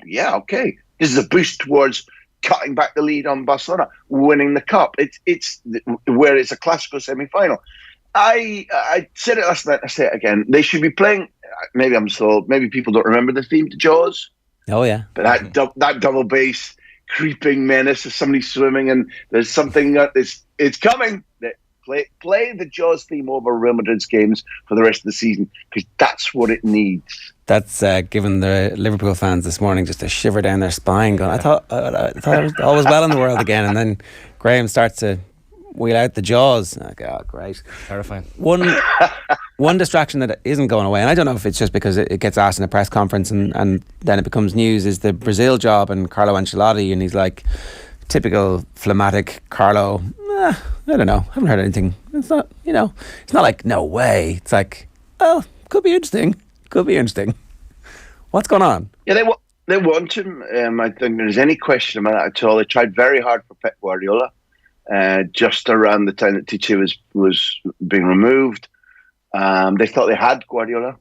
yeah, okay, this is a boost towards cutting back the lead on Barcelona, winning the cup. It's where it's a Clasico semi-final. I said it last night, I say it again. They should be playing, maybe I'm sold, maybe people don't remember the theme to Jaws. Oh, yeah. But that double bass, creeping menace of somebody swimming, and there's something that it's coming. Play the Jaws theme over Real Madrid's games for the rest of the season, because that's what it needs. That's given the Liverpool fans this morning just a shiver down their spine. Going, I thought it was all was well in the world again, and then Graham starts to wheel out the Jaws. Oh, God, great, terrifying. One distraction that isn't going away, and I don't know if it's just because it gets asked in a press conference and then it becomes news, is the Brazil job and Carlo Ancelotti, and he's like, typical phlegmatic Carlo. I don't know. I haven't heard anything. It's not, it's not like no way. It's like, oh, could be interesting. Could be interesting. What's going on? Yeah, they want him. I think there's any question about that at all. They tried very hard for Pep Guardiola. Just around the time that Tite was being removed, they thought they had Guardiola.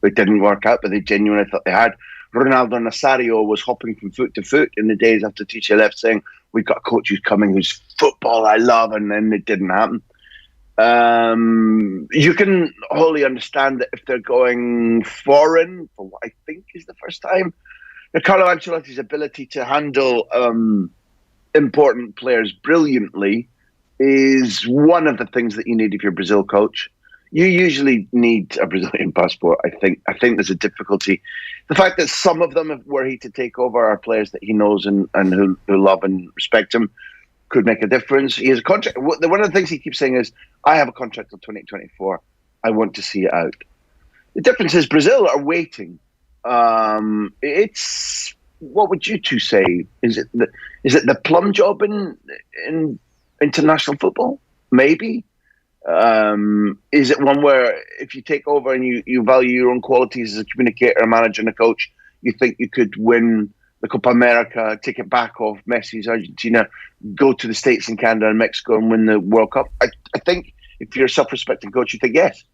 It didn't work out, but they genuinely thought they had. Ronaldo Nazario was hopping from foot to foot in the days after Tite left, saying, we've got a coach who's coming, who's football I love, and then it didn't happen. You can wholly understand that if they're going foreign, for what I think is the first time, Carlo Ancelotti's ability to handle important players brilliantly is one of the things that you need if you're a Brazil coach. You usually need a Brazilian passport, I think. I think there's a difficulty. The fact that some of them, were he to take over, are players that he knows and who love and respect him, could make a difference. He has a contract. One of the things he keeps saying is, I have a contract till 2024. I want to see it out. The difference is Brazil are waiting. It's, what would you two say? Is it the plum job in international football? Maybe. Is it one where if you take over and you value your own qualities as a communicator, a manager and a coach, you think you could win the Copa America, take it back off Messi's Argentina, go to the States and Canada and Mexico and win the World Cup? I think if you're a self-respecting coach, you think yes.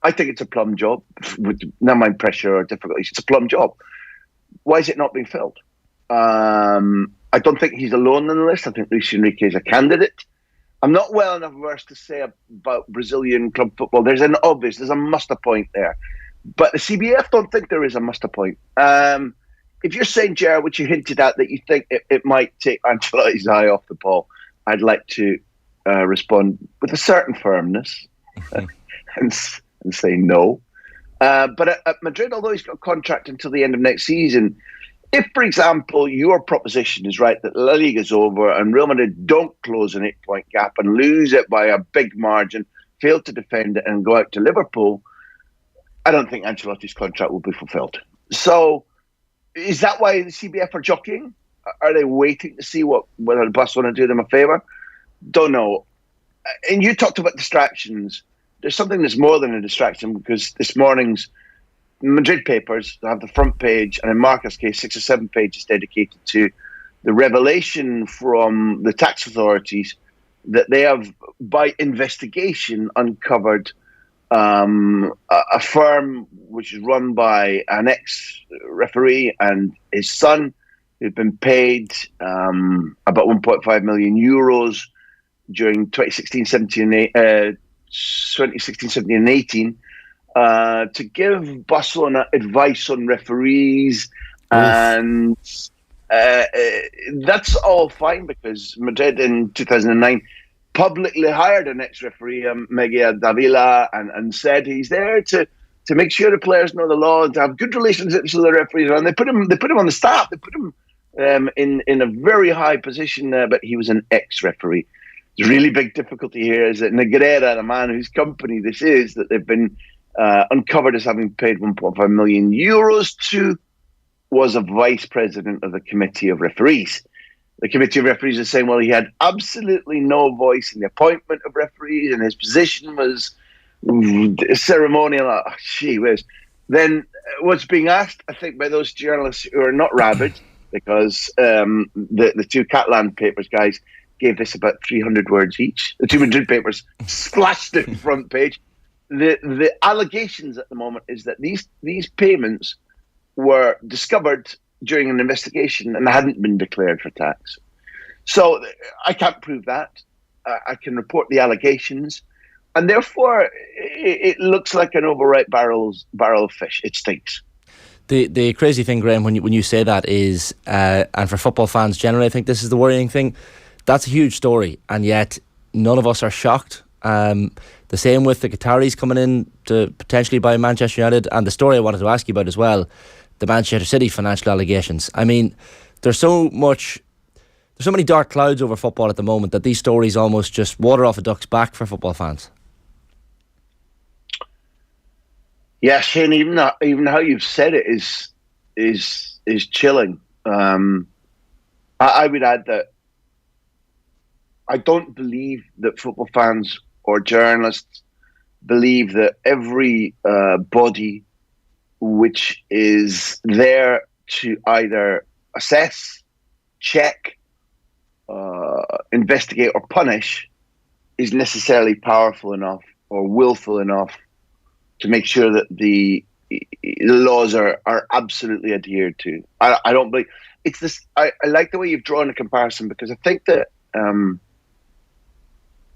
I think it's a plum job, with no mind pressure or difficulties. It's a plum job. Why is it not being filled? I don't think he's alone on the list. I think Luis Enrique is a candidate. I'm not well enough versed to say about Brazilian club football. There's a muster point there. But the CBF don't think there is a muster point. If you're saying, Ger, which you hinted at, that you think it might take Ancelotti's eye off the ball, I'd like to respond with a certain firmness and say no. But at Madrid, although he's got a contract until the end of next season, if, for example, your proposition is right that La Liga's over and Real Madrid don't close an 8-point gap and lose it by a big margin, fail to defend it and go out to Liverpool, I don't think Ancelotti's contract will be fulfilled. So is that why the CBF are jockeying? Are they waiting to see whether Barcelona do them a favour? Don't know. And you talked about distractions. there's something that's more than a distraction, because this morning's Madrid papers have the front page, and in Marca's case, 6 or 7 pages dedicated to the revelation from the tax authorities that they have, by investigation, uncovered a firm which is run by an ex-referee and his son, who've been paid about 1.5 million euros during 2016-17 and 18 to give Barcelona advice on referees. And that's all fine, because Madrid in 2009 publicly hired an ex-referee, Miguel Davila, and said he's there to make sure the players know the law, to have good relationships with the referees. And they put him on the staff. They put him in a very high position there, but he was an ex-referee. The really big difficulty here is that Negreira, the man whose company this is, that they've been uncovered as having paid 1.5 million euros to, was a vice president of the Committee of Referees. The Committee of Referees is saying, well, he had absolutely no voice in the appointment of referees, and his position was ceremonial. Oh, gee whiz. Then what's being asked, I think, by those journalists who are not rabid, because the two Catalan papers guys gave this about 300 words each. The two Madrid papers splashed it front page. The allegations at the moment is that these payments were discovered during an investigation and hadn't been declared for tax. So I can't prove that. I can report the allegations, and therefore it looks like an overripe barrel of fish. It stinks. The crazy thing, Graham, when you say that is, and for football fans generally, I think this is the worrying thing. That's a huge story, and yet none of us are shocked. The same with the Qataris coming in to potentially buy Manchester United, and the story I wanted to ask you about as well, the Manchester City financial allegations. I mean, there's so many dark clouds over football at the moment that these stories almost just water off a duck's back for football fans. Yeah, Shane, even how you've said it is chilling. I would add that I don't believe that football fans or journalists believe that every body which is there to either assess, check, investigate or punish is necessarily powerful enough or willful enough to make sure that the laws are absolutely adhered to. I don't believe it's this. I like the way you've drawn a comparison, because I think that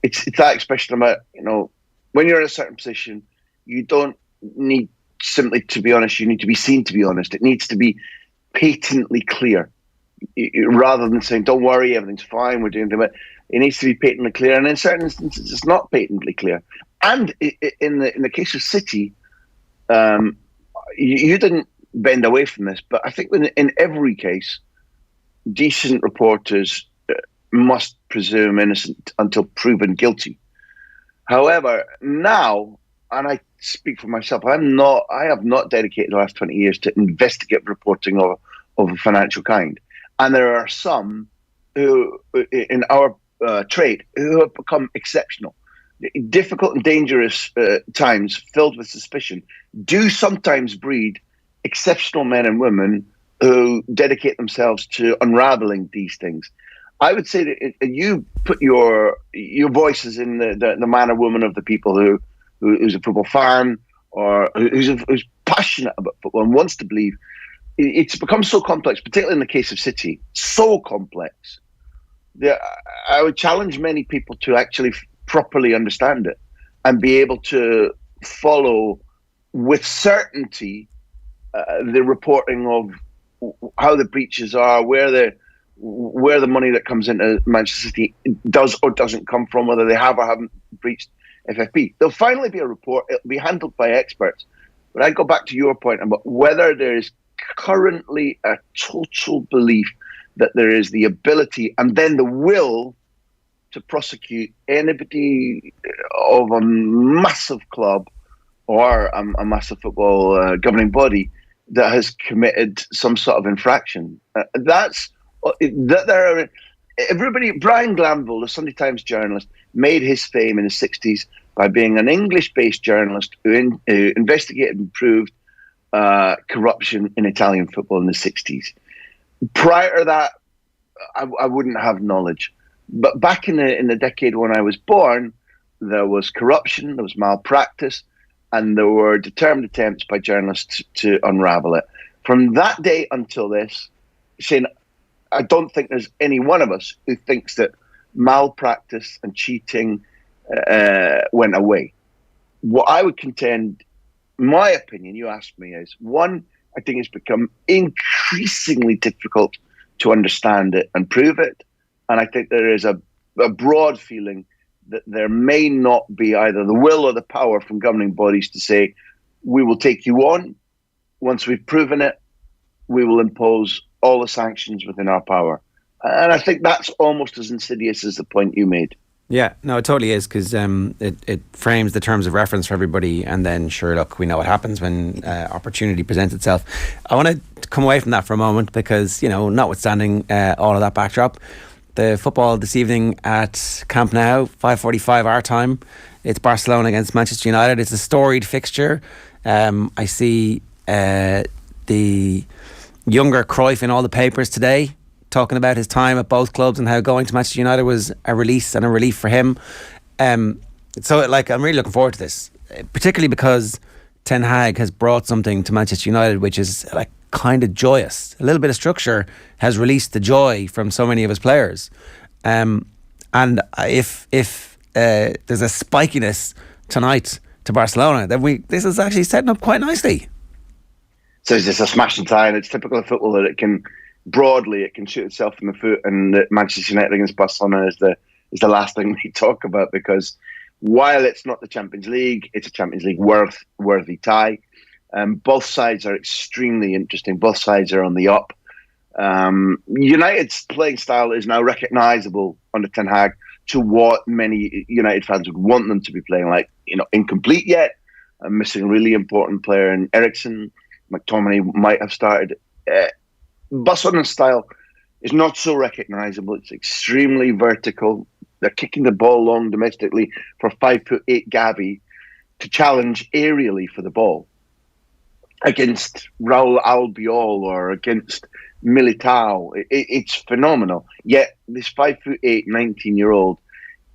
it's that expression about, when you're in a certain position, you don't need simply to be honest, you need to be seen to be honest. It needs to be patently clear, rather than saying, don't worry, everything's fine, we're doing it. It needs to be patently clear, and in certain instances it's not patently clear. And in the case of City, you didn't bend away from this, but I think in every case, decent reporters must presume innocent until proven guilty. However, now, and I speak for myself, I have not dedicated the last 20 years to investigative reporting of a financial kind. And there are some who, in our trade, who have become exceptional. Difficult and dangerous times filled with suspicion do sometimes breed exceptional men and women who dedicate themselves to unraveling these things. I would say that you put your voices in the man or woman of the people who's a football fan or who's passionate about football and wants to believe. It's become so complex, particularly in the case of City, so complex. I would challenge many people to actually properly understand it and be able to follow with certainty the reporting of how the breaches are, where the money that comes into Manchester City does or doesn't come from, whether they have or haven't breached FFP. There'll finally be a report. It'll be handled by experts. But I go back to your point about whether there is currently a total belief that there is the ability and then the will to prosecute anybody of a massive club or a massive football governing body that has committed some sort of infraction. Everybody. Brian Glanville, the Sunday Times journalist, made his fame in the 60s by being an English-based journalist who investigated and proved corruption in Italian football in the 60s. Prior to that, I wouldn't have knowledge. But back in the decade when I was born, there was corruption, there was malpractice, and there were determined attempts by journalists to unravel it. From that day until this, Shane, I don't think there's any one of us who thinks that malpractice and cheating went away. What I would contend, my opinion, you asked me, is one, I think it's become increasingly difficult to understand it and prove it. And I think there is a broad feeling that there may not be either the will or the power from governing bodies to say, we will take you on. Once we've proven it, we will impose all the sanctions within our power. And I think that's almost as insidious as the point you made. Yeah, no, it totally is, because it frames the terms of reference for everybody, and then sure, look, we know what happens when opportunity presents itself. I want to come away from that for a moment because, notwithstanding all of that backdrop, the football this evening at Camp Nou, 5:45 our time. It's Barcelona against Manchester United. It's a storied fixture. I see the younger Cruyff in all the papers today, talking about his time at both clubs and how going to Manchester United was a release and a relief for him. I'm really looking forward to this, particularly because Ten Hag has brought something to Manchester United which is kind of joyous. A little bit of structure has released the joy from so many of his players. And if there's a spikiness tonight to Barcelona, then this is actually setting up quite nicely. So it's just a smash and tie, and it's typical of football that it can shoot itself in the foot, and that Manchester United against Barcelona is the last thing we talk about, because while it's not the Champions League, it's a Champions League worthy tie. Both sides are extremely interesting. Both sides are on the up. United's playing style is now recognisable under Ten Hag to what many United fans would want them to be playing like. Incomplete yet. Missing a really important player in Eriksen. McTominay might have started. Barcelona's style is not so recognisable. It's extremely vertical. They're kicking the ball long domestically for 5'8" Gavi to challenge aerially for the ball against Raul Albiol or against Militao. It's phenomenal. Yet this 5'8", 19-year-old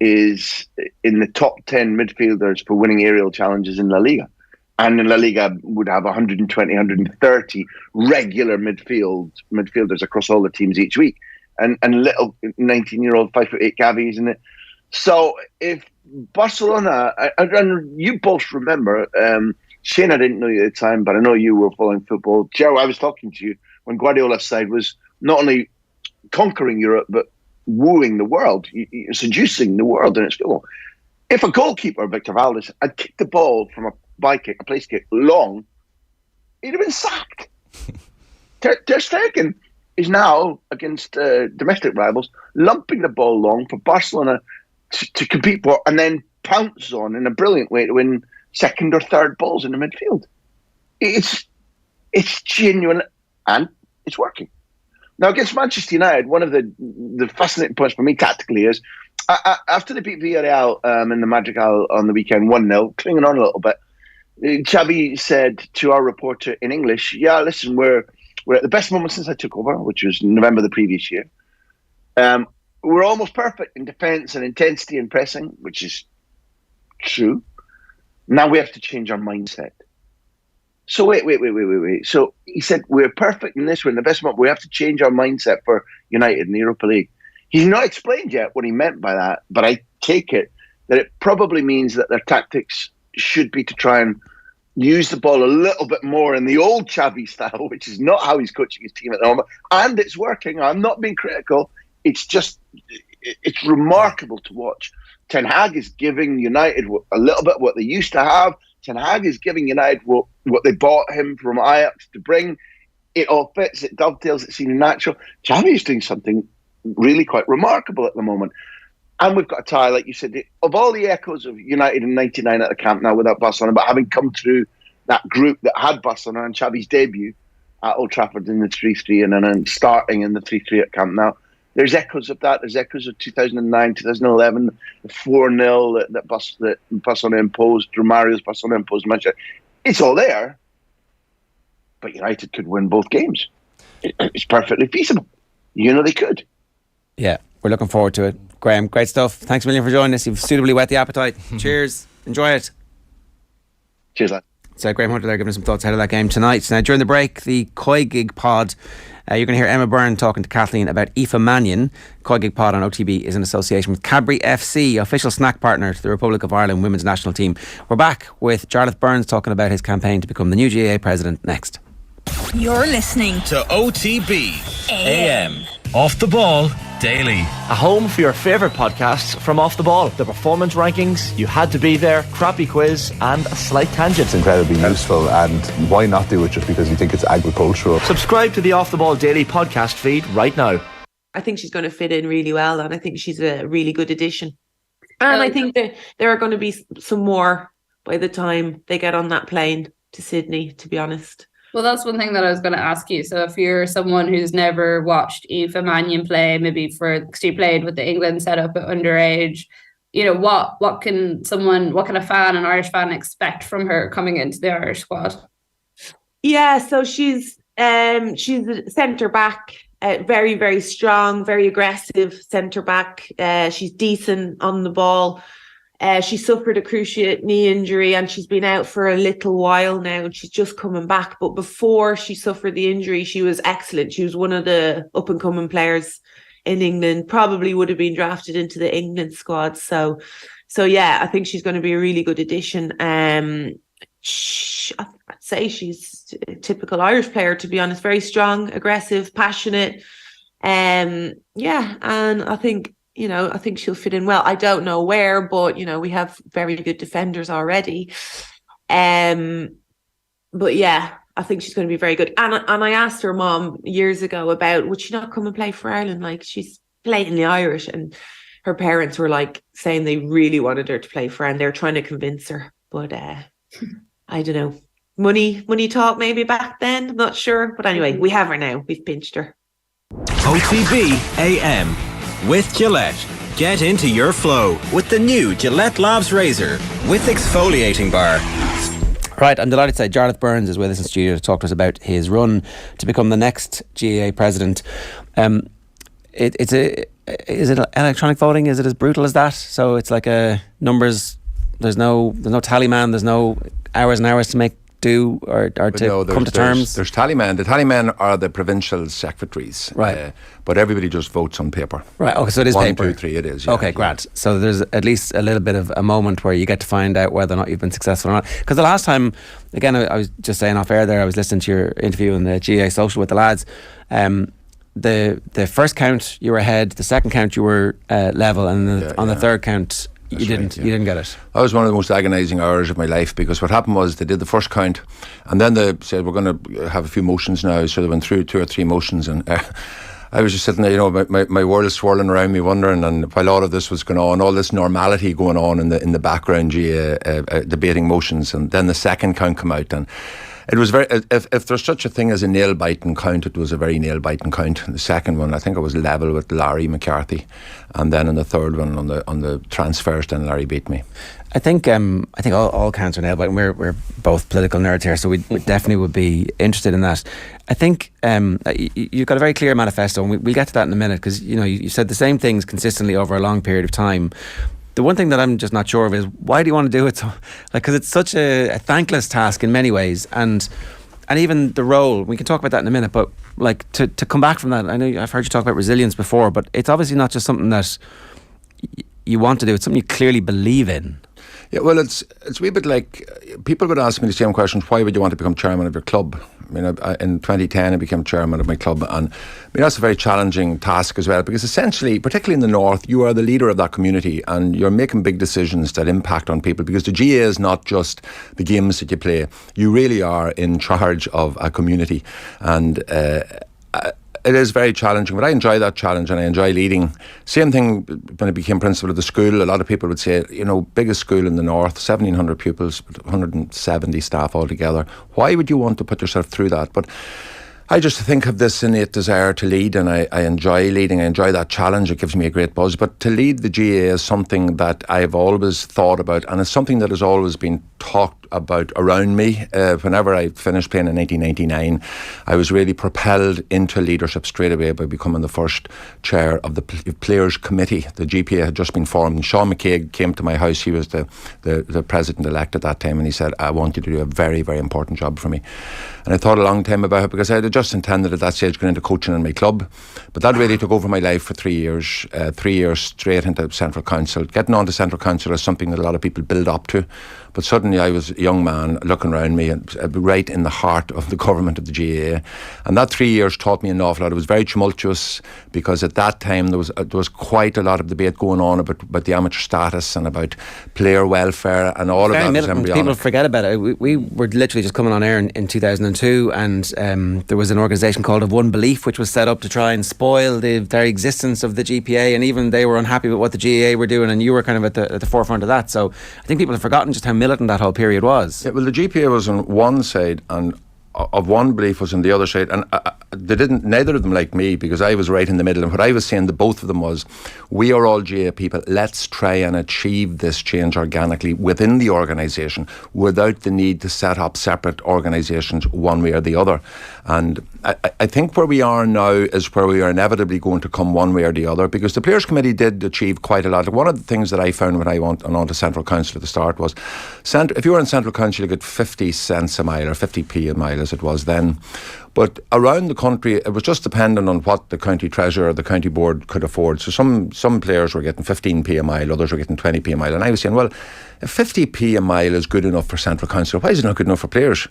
is in the top 10 midfielders for winning aerial challenges in La Liga. And in La Liga would have 120, 130 regular midfielders across all the teams each week. And little 19-year-old 5'8" Gavi is in it. So if Barcelona, and you both remember, Shane, I didn't know you at the time, but I know you were following football. Joe, I was talking to you when Guardiola's side was not only conquering Europe, but wooing the world, seducing the world in its football. If a goalkeeper, Victor Valdez, had kicked the ball from a place kick long, he'd have been sacked. Ter Stegen is now, against domestic rivals, lumping the ball long for Barcelona to compete for, and then pounces on in a brilliant way to win second or third balls in the midfield. It's genuine, and it's working. Now, against Manchester United, one of the fascinating points for me tactically is, after they beat Villarreal in the Madrigal on the weekend 1-0, clinging on a little bit, Xavi said to our reporter in English, yeah, listen, we're at the best moment since I took over, which was November the previous year. We're almost perfect in defence and intensity and pressing, which is true. Now we have to change our mindset. So wait. So he said, we're perfect in this, we're in the best moment, we have to change our mindset for United in the Europa League. He's not explained yet what he meant by that, but I take it that it probably means that their tactics should be to try and use the ball a little bit more in the old Xavi style, which is not how he's coaching his team at the moment. And it's working. I'm not being critical. It's remarkable to watch. Ten Hag is giving United a little bit what they used to have. Ten Hag is giving United what they bought him from Ajax to bring. It all fits, it dovetails, it seems natural. Xavi is doing something really quite remarkable at the moment. And we've got a tie, like you said, of all the echoes of United in 99 at the Camp Nou without Barcelona, but having come through that group that had Barcelona and Xavi's debut at Old Trafford in the 3-3 and then starting in the 3-3 at Camp Nou, There's echoes of that. There's echoes of 2009, 2011, the 4-0 that Barcelona imposed, Romario's Barcelona imposed Manchester. It's all there, but United could win both games. It's perfectly feasible. They could. Yeah, we're looking forward to it. Graham, great stuff. Thanks a million for joining us. You've suitably whet the appetite. Cheers. Enjoy it. Cheers, lad. So Graham Hunter there giving us some thoughts ahead of that game tonight. Now, during the break, the Koi Gig Pod, you're going to hear Emma Byrne talking to Kathleen about Aoife Mannion. Koi Gig Pod on OTB is in association with Cadbury FC, official snack partner to the Republic of Ireland women's national team. We're back with Jarlath Burns talking about his campaign to become the new GAA president next. You're listening to OTB AM. Off the Ball Daily. A home for your favourite podcasts from Off the Ball. The performance rankings, You Had to Be There, Crappy Quiz and A Slight Tangent. It's incredibly useful, and why not do it just because you think it's agricultural? Subscribe to the Off the Ball Daily podcast feed right now. I think she's going to fit in really well, and I think she's a really good addition. And I think that there are going to be some more by the time they get on that plane to Sydney, to be honest. Well, that's one thing that I was going to ask you. So if you're someone who's never watched Aoife Mannion play, maybe she played with the England setup at underage, what can a fan, an Irish fan, expect from her coming into the Irish squad? Yeah, so she's a centre back, very, very strong, very aggressive centre back. She's decent on the ball. She suffered a cruciate knee injury and she's been out for a little while now and she's just coming back. But before she suffered the injury, she was excellent. She was one of the up-and-coming players in England, probably would have been drafted into the England squad. So yeah, I think she's going to be a really good addition. I'd say she's a typical Irish player, to be honest. Very strong, aggressive, passionate. And I think she'll fit in well. I don't know where, but we have very good defenders already. But yeah, I think she's going to be very good. And I asked her mom years ago about, would she not come and play for Ireland? Like, she's blatantly Irish, and her parents were like saying they really wanted her to play for Ireland. They're trying to convince her, but I don't know. Money talk maybe back then. I'm not sure, but anyway, we have her now. We've pinched her. OTB AM. With Gillette. Get into your flow with the new Gillette Labs Razor with exfoliating bar. Right, I'm delighted to say Jarlath Burns is with us in studio to talk to us about his run to become the next GAA president. Is it electronic voting? Is it as brutal as that? So it's like numbers. There's no tally man. There's no hours and hours to make do or to come to terms. There's tallyman. The tallymen are the provincial secretaries, right? But everybody just votes on paper, right? Okay, so it is 1, paper. 2, 3. It is. Yeah, okay, grand. So there's at least a little bit of a moment where you get to find out whether or not you've been successful or not. Because the last time, again, I was just saying off air there, I was listening to your interview in the GAA social with the lads. The first count you were ahead, the second count you were level, and on the third count. You didn't get it. That was one of the most agonising hours of my life, because what happened was they did the first count and then they said we're going to have a few motions now, so they went through 2 or 3 motions, and I was just sitting there, my world swirling around me, wondering, and while all of this was going on, all this normality going on in the background, debating motions, and then the second count came out, and it was very, if there's such a thing as a nail-biting count, it was a very nail-biting count. The second one, I think I was level with Larry McCarthy, and then in the third one on the transfers, then Larry beat me. I think all counts are nail-biting. We're both political nerds here, so we definitely would be interested in that. I think you've got a very clear manifesto, and we'll get to that in a minute, because you said the same things consistently over a long period of time. The one thing that I'm just not sure of is, why do you want to do it? So, because it's such a thankless task in many ways, and even the role, we can talk about that in a minute, but like to come back from that, I know I've heard you talk about resilience before, but it's obviously not just something that you want to do, it's something you clearly believe in. Yeah, well, it's a wee bit like, people would ask me the same questions, why would you want to become chairman of your club? I mean, in 2010 I became chairman of my club, and that's a very challenging task as well, because essentially, particularly in the north, you are the leader of that community and you're making big decisions that impact on people, because the GAA is not just the games that you play. You really are in charge of a community, and it is very challenging, but I enjoy that challenge and I enjoy leading. Same thing when I became principal of the school. A lot of people would say, biggest school in the north, 1,700 pupils, 170 staff altogether. Why would you want to put yourself through that? But I just think of this innate desire to lead, and I enjoy leading. I enjoy that challenge. It gives me a great buzz. But to lead the GAA is something that I've always thought about, and it's something that has always been talked about around me. Whenever I finished playing in 1999, I was really propelled into leadership straight away by becoming the first chair of the Players Committee. The GPA had just been formed, and Sean McCaig came to my house. He was the president-elect at that time, and he said, I want you to do a very, very important job for me. And I thought a long time about it, because I had just intended at that stage going into coaching in my club. But that really took over my life for 3 years. 3 years straight into Central Council. Getting on to Central Council is something that a lot of people build up to. But suddenly I was a young man looking around me and right in the heart of the government of the GAA. And that 3 years taught me an awful lot. It was very tumultuous, because at that time there was quite a lot of debate going on about the amateur status and about player welfare and all of that. Was embryonic. People forget about it. We were literally just coming on air in 2002, and there was an organisation called Of One Belief, which was set up to try and spoil the very existence of the GPA, and even they were unhappy with what the GAA were doing, and you were kind of at the forefront of that. So I think people have forgotten just how militant that whole period was. Yeah, well, the GPA was on one side, and Of One Belief was on the other side, and neither of them liked me, because I was right in the middle. And what I was saying to both of them was, we are all GAA people, let's try and achieve this change organically within the organisation without the need to set up separate organisations one way or the other. And I think where we are now is where we are inevitably going to come one way or the other, because the Players Committee did achieve quite a lot. One of the things that I found when I went on to Central Council at the start was, if you were in Central Council, you got 50 cents a mile, or 50p a mile as it was then. But around the country, it was just dependent on what the county treasurer or the county board could afford. So some players were getting 15p a mile, others were getting 20p a mile. And I was saying, well, if 50p a mile is good enough for Central Council, why is it not good enough for players?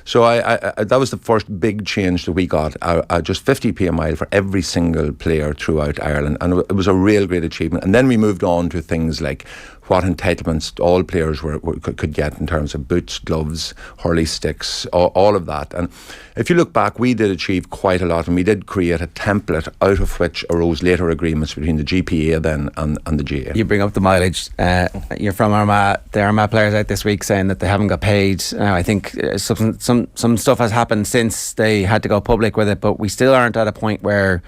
So I that was the first big change that we got, just 50p a mile for every single player throughout Ireland. And it was a real great achievement. And then we moved on to things like what entitlements all players could get in terms of boots, gloves, hurley sticks, all of that. And if you look back, we did achieve quite a lot, and we did create a template out of which arose later agreements between the GPA then and the GAA. You bring up the mileage. You're from Armagh. The Armagh players out this week saying that they haven't got paid. I think some stuff has happened since they had to go public with it, but we still aren't at a point where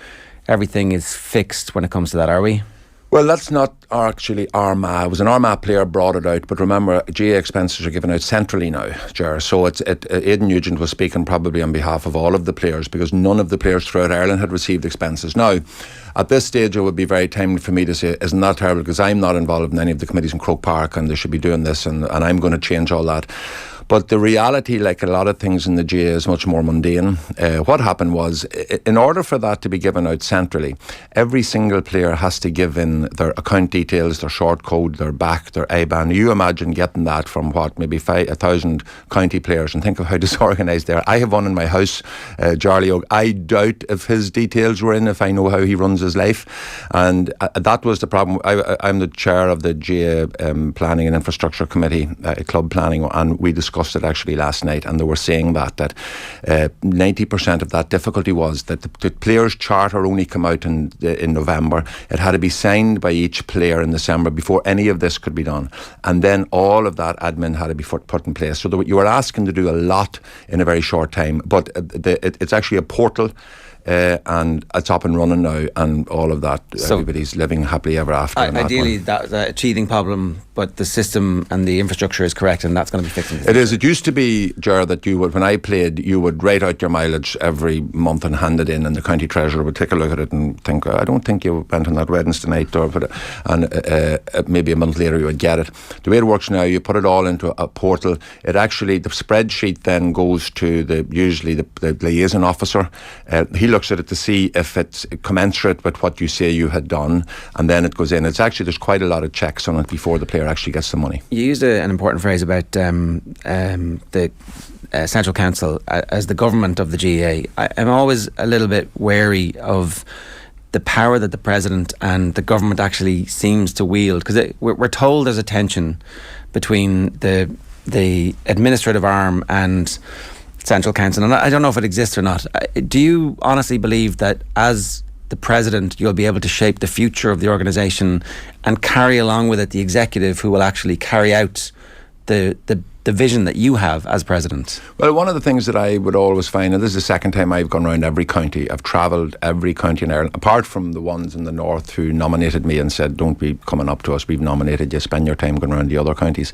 everything is fixed when it comes to that, are we? Well, that's not actually Armagh. It was an Armagh player brought it out, but remember, GAA expenses are given out centrally now, Ger. So Aidan Nugent was speaking probably on behalf of all of the players, because none of the players throughout Ireland had received expenses. Now, at this stage, it would be very timely for me to say, isn't that terrible? Because I'm not involved in any of the committees in Croke Park, and they should be doing this, and I'm going to change all that. But the reality, like a lot of things in the GAA, is much more mundane. What happened was, in order for that to be given out centrally, every single player has to give in their account details, their short code, their back, their IBAN. You imagine getting that from maybe 1,000 county players, and think of how disorganised they are. I have one in my house, Jarlath. I doubt if his details were in, if I know how he runs his life. And that was the problem. I'm the chair of the GAA Planning and Infrastructure Committee, Club Planning, and we discussed it actually last night, and they were saying that 90% of that difficulty was that the players' charter only came out in November. It had to be signed by each player in December before any of this could be done, and then all of that admin had to be put in place. So you were asking to do a lot in a very short time, but it's actually a portal. And it's up and running now, and all of that. So everybody's living happily ever after. Ideally, that's a teething problem, but the system and the infrastructure is correct, and that's going to be fixing. It is. It used to be, Ger, that when I played, you would write out your mileage every month and hand it in, and the county treasurer would take a look at it and think, I don't think you went on that Wednesday night, and maybe a month later you would get it. The way it works now, you put it all into a portal. It actually, the spreadsheet then goes to usually the liaison officer. He looks at it to see if it's commensurate with what you say you had done, and then it goes in. There's quite a lot of checks on it before the player actually gets the money. You used an important phrase about the Central Council as the government of the GAA. I'm always a little bit wary of the power that the president and the government actually seems to wield, because we're told there's a tension between the administrative arm and Central Council, and I don't know if it exists or not. Do you honestly believe that as the president you'll be able to shape the future of the organisation and carry along with it the executive who will actually carry out the the vision that you have as president? Well, one of the things that I would always find, and this is the second time I've gone around every county, I've travelled every county in Ireland, apart from the ones in the north who nominated me and said, don't be coming up to us, we've nominated you, spend your time going around the other counties.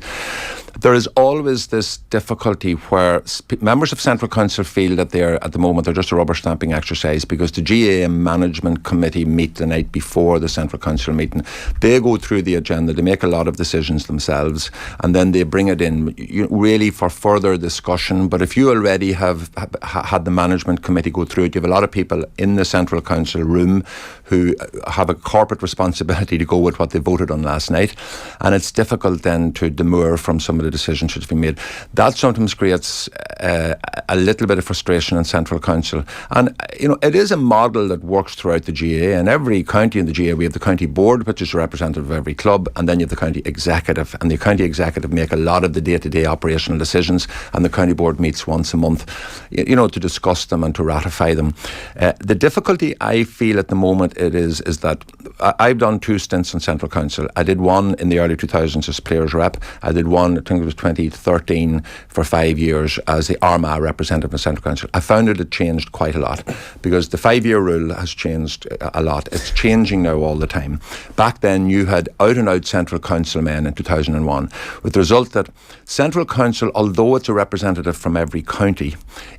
There is always this difficulty where members of Central Council feel that at the moment, they're just a rubber stamping exercise, because the GAA Management Committee meet the night before the Central Council meeting. They go through the agenda, they make a lot of decisions themselves, and then they bring it in really for further discussion. But if you already have had the Management Committee go through it, you have a lot of people in the Central Council room who have a corporate responsibility to go with what they voted on last night, and it's difficult then to demur from some of the decisions which have been made. That sometimes creates a little bit of frustration in Central Council, and it is a model that works throughout the GAA. In every county in the GAA, we have the county board, which is representative of every club, and then you have the county executive, and the county executive make a lot of the day-to-day operational decisions, and the county board meets once a month, to discuss them and to ratify them. The difficulty I feel at the moment is that I've done 2 stints in Central Council. I did one in the early 2000s as players rep. I did one, I think it was 2013, for 5 years as the Armagh representative in Central Council. I found it changed quite a lot, because the 5-year rule has changed a lot. It's changing now all the time. Back then you had out and out Central Council men in 2001, with the result that Central Council, although it's a representative from every county,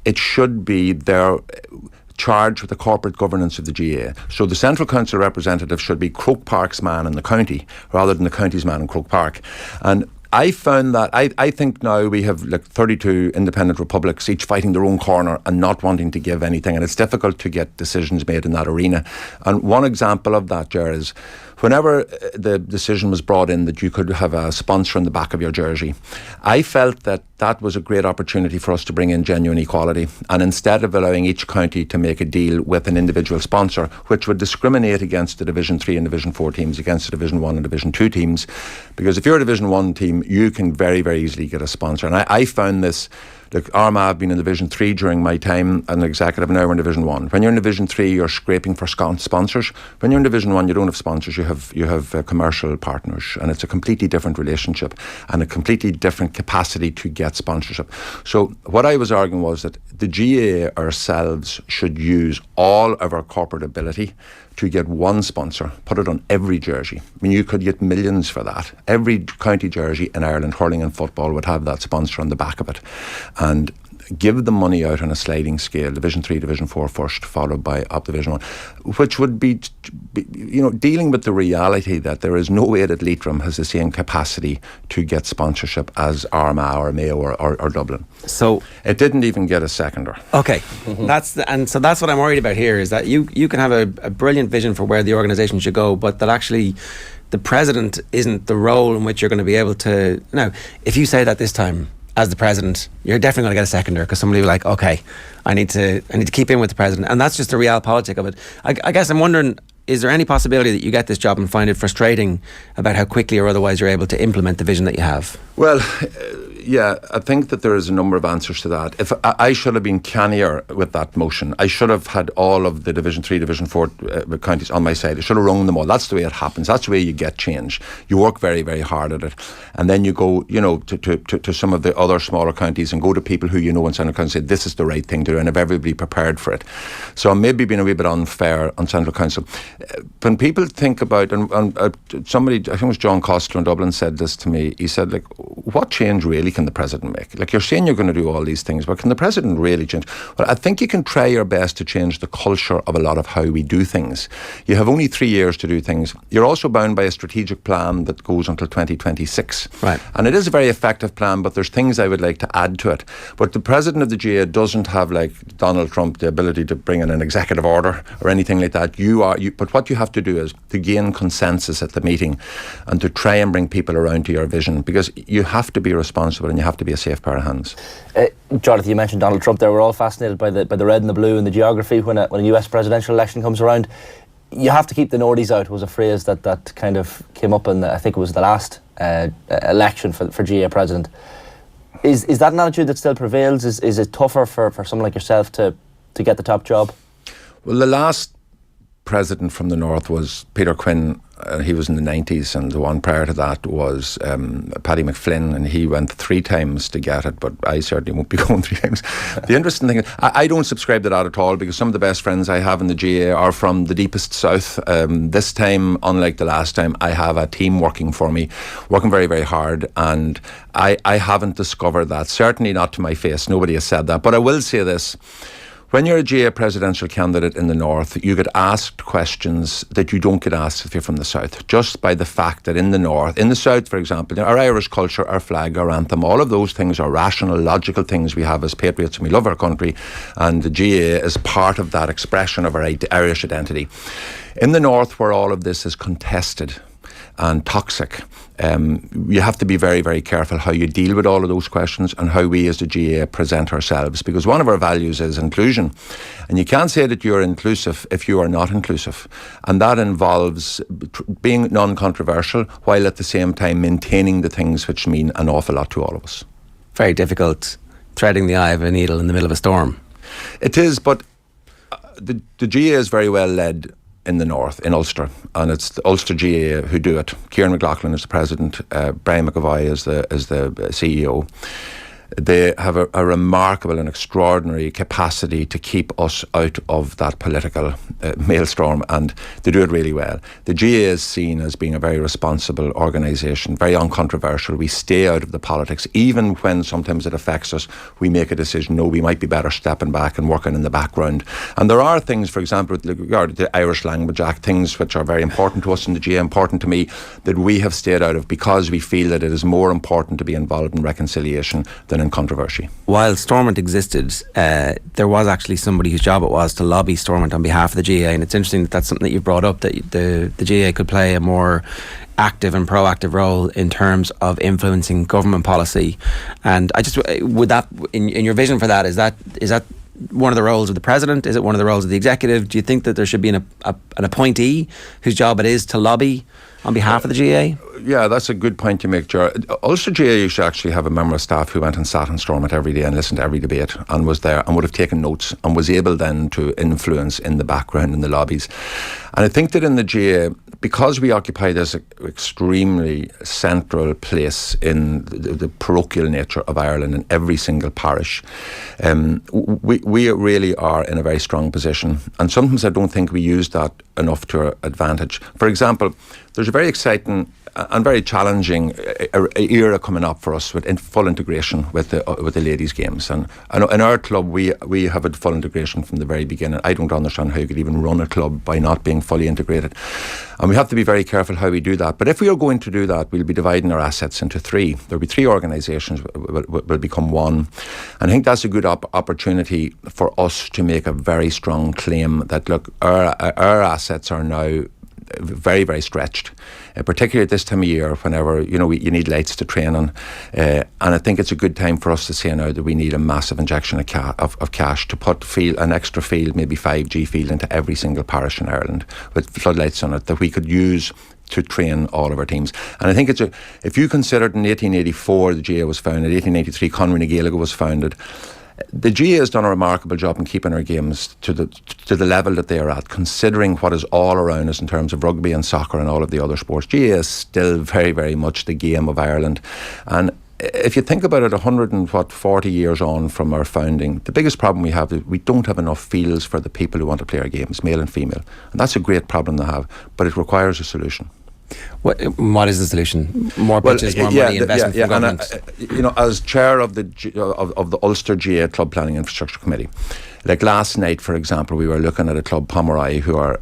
it should be their charged with the corporate governance of the GAA. So the Central Council representative should be Croke Park's man in the county rather than the county's man in Croke Park. And I found that, I think now we have 32 independent republics, each fighting their own corner and not wanting to give anything, and it's difficult to get decisions made in that arena. And one example of that, Ger, is whenever the decision was brought in that you could have a sponsor in the back of your jersey, I felt that that was a great opportunity for us to bring in genuine equality. And instead of allowing each county to make a deal with an individual sponsor, which would discriminate against the Division 3 and Division 4 teams, against the Division 1 and Division 2 teams, because if you're a Division 1 team, you can very, very easily get a sponsor. And I found this. Look, Armagh have been in Division 3 during my time as an executive, and now we're in Division 1. When you're in Division 3, you're scraping for sponsors. When you're in Division 1, you don't have sponsors, you have commercial partners, and it's a completely different relationship and a completely different capacity to get sponsorship. So what I was arguing was that the GAA ourselves should use all of our corporate ability to get one sponsor, put it on every jersey. I mean, you could get millions for that. Every county jersey in Ireland, hurling and football, would have that sponsor on the back of it. And give the money out on a sliding scale, Division 3, Division 4 first, followed by up Division 1, which would be dealing with the reality that there is no way that Leitrim has the same capacity to get sponsorship as Armagh or Mayo or Dublin. So it didn't even get a seconder. Okay, that's what I'm worried about here, is that you can have a brilliant vision for where the organisation should go, but that actually the president isn't the role in which you're going to be able to. Now, if you say that this time as the president, you're definitely going to get a seconder, because somebody will be like, okay, I need to keep in with the president, and that's just the realpolitik of it. I guess I'm wondering, is there any possibility that you get this job and find it frustrating about how quickly or otherwise you're able to implement the vision that you have? Well, yeah, I think that there is a number of answers to that. If I should have been cannier with that motion, I should have had all of the Division 3, Division 4 counties on my side. I should have rung them all. That's the way it happens. That's the way you get change. You work very, very hard at it, and then you go, to some of the other smaller counties and go to people who you know in Central Council and say, this is the right thing to do, and have everybody prepared for it. So I'm maybe being a wee bit unfair on Central Council. When people think about, and somebody, I think it was John Coster in Dublin, said this to me. He said, what change really can the president make? You're saying you're going to do all these things, but can the president really change? Well, I think you can try your best to change the culture of a lot of how we do things. You have only 3 years to do things. You're also bound by a strategic plan that goes until 2026. Right. And it is a very effective plan, but there's things I would like to add to it. But the president of the GAA doesn't have, like Donald Trump, the ability to bring in an executive order or anything like that. But what you have to do is to gain consensus at the meeting and to try and bring people around to your vision, because you have to be responsible and you have to be a safe pair of hands. Jarlath, you mentioned Donald Trump there. We're all fascinated by the red and the blue and the geography when a US presidential election comes around. You have to keep the Nordies out was a phrase that kind of came up in I think it was the last election for GAA president. Is that an attitude that still prevails? Is it tougher for someone like yourself to get the top job? Well, the last president from the North was Peter Quinn. He was in the 90s, and the one prior to that was Paddy McFlynn, and he went 3 times to get it, but I certainly won't be going 3 times. The interesting thing is, I don't subscribe to that at all, because some of the best friends I have in the GA are from the deepest south. This time, unlike the last time, I have a team working for me, working very, very hard, and I haven't discovered that, certainly not to my face. Nobody has said that, but I will say this. When you're a GA presidential candidate in the North, you get asked questions that you don't get asked if you're from the South, just by the fact that in the North, in the South, for example, our Irish culture, our flag, our anthem, all of those things are rational, logical things we have as patriots, and we love our country, and the GA is part of that expression of our Irish identity. In the North, where all of this is contested and toxic, you have to be very, very careful how you deal with all of those questions and how we as the GA present ourselves, because one of our values is inclusion, and you can't say that you're inclusive if you are not inclusive, and that involves being non-controversial while at the same time maintaining the things which mean an awful lot to all of us. Very difficult, threading the eye of a needle in the middle of a storm. It is, but the GA is very well led in the North, in Ulster, and it's the Ulster GA who do it. Kieran McLaughlin is the president, Brian McAvoy is the CEO. They have a remarkable and extraordinary capacity to keep us out of that political maelstrom, and they do it really well. The GA is seen as being a very responsible organisation, very uncontroversial. We stay out of the politics, even when sometimes it affects us. We make a decision, no, we might be better stepping back and working in the background. And there are things, for example, with regard to the Irish Language Act, things which are very important to us in the GA, important to me, that we have stayed out of because we feel that it is more important to be involved in reconciliation than in controversy. While Stormont existed, there was actually somebody whose job it was to lobby Stormont on behalf of the GA, and it's interesting that that's something that you've brought up, that the GA could play a more active and proactive role in terms of influencing government policy. And I just would that in your vision for that, is that one of the roles of the president? Is it one of the roles of the executive? Do you think that there should be an appointee whose job it is to lobby on behalf of the GA? Yeah, that's a good point you make, Ger. Ulster GA used to actually have a member of staff who went and sat in Stormont every day and listened to every debate and was there and would have taken notes and was able then to influence in the background in the lobbies. And I think that in the GA, because we occupy this extremely central place in the parochial nature of Ireland in every single parish, we really are in a very strong position. And sometimes I don't think we use that enough to our advantage. For example, there's a very exciting and very challenging era coming up for us with full integration with the ladies' games. And in our club, we have a full integration from the very beginning. I don't understand how you could even run a club by not being fully integrated. And we have to be very careful how we do that. But if we are going to do that, we'll be dividing our assets into 3. There'll be 3 organisations will become one. And I think that's a good opportunity for us to make a very strong claim that, look, our assets are now very, very stretched, particularly at this time of year, whenever you need lights to train on, and I think it's a good time for us to say now that we need a massive injection of cash to put an extra field, maybe 5G field, into every single parish in Ireland with floodlights on it that we could use to train all of our teams. And I think if you considered in 1884 the GA was founded, 1883 Conwy na Gaeilge was founded, the GA has done a remarkable job in keeping our games to the level that they are at, considering what is all around us in terms of rugby and soccer and all of the other sports. GA is still very, very much the game of Ireland. And if you think about it, 40 years on from our founding, the biggest problem we have is we don't have enough fields for the people who want to play our games, male and female. And that's a great problem to have, but it requires a solution. What is the solution? More pitches, more money, investment from government? And as chair of the Ulster GA Club Planning Infrastructure Committee, like last night, for example, we were looking at a club, Pomeroy, who are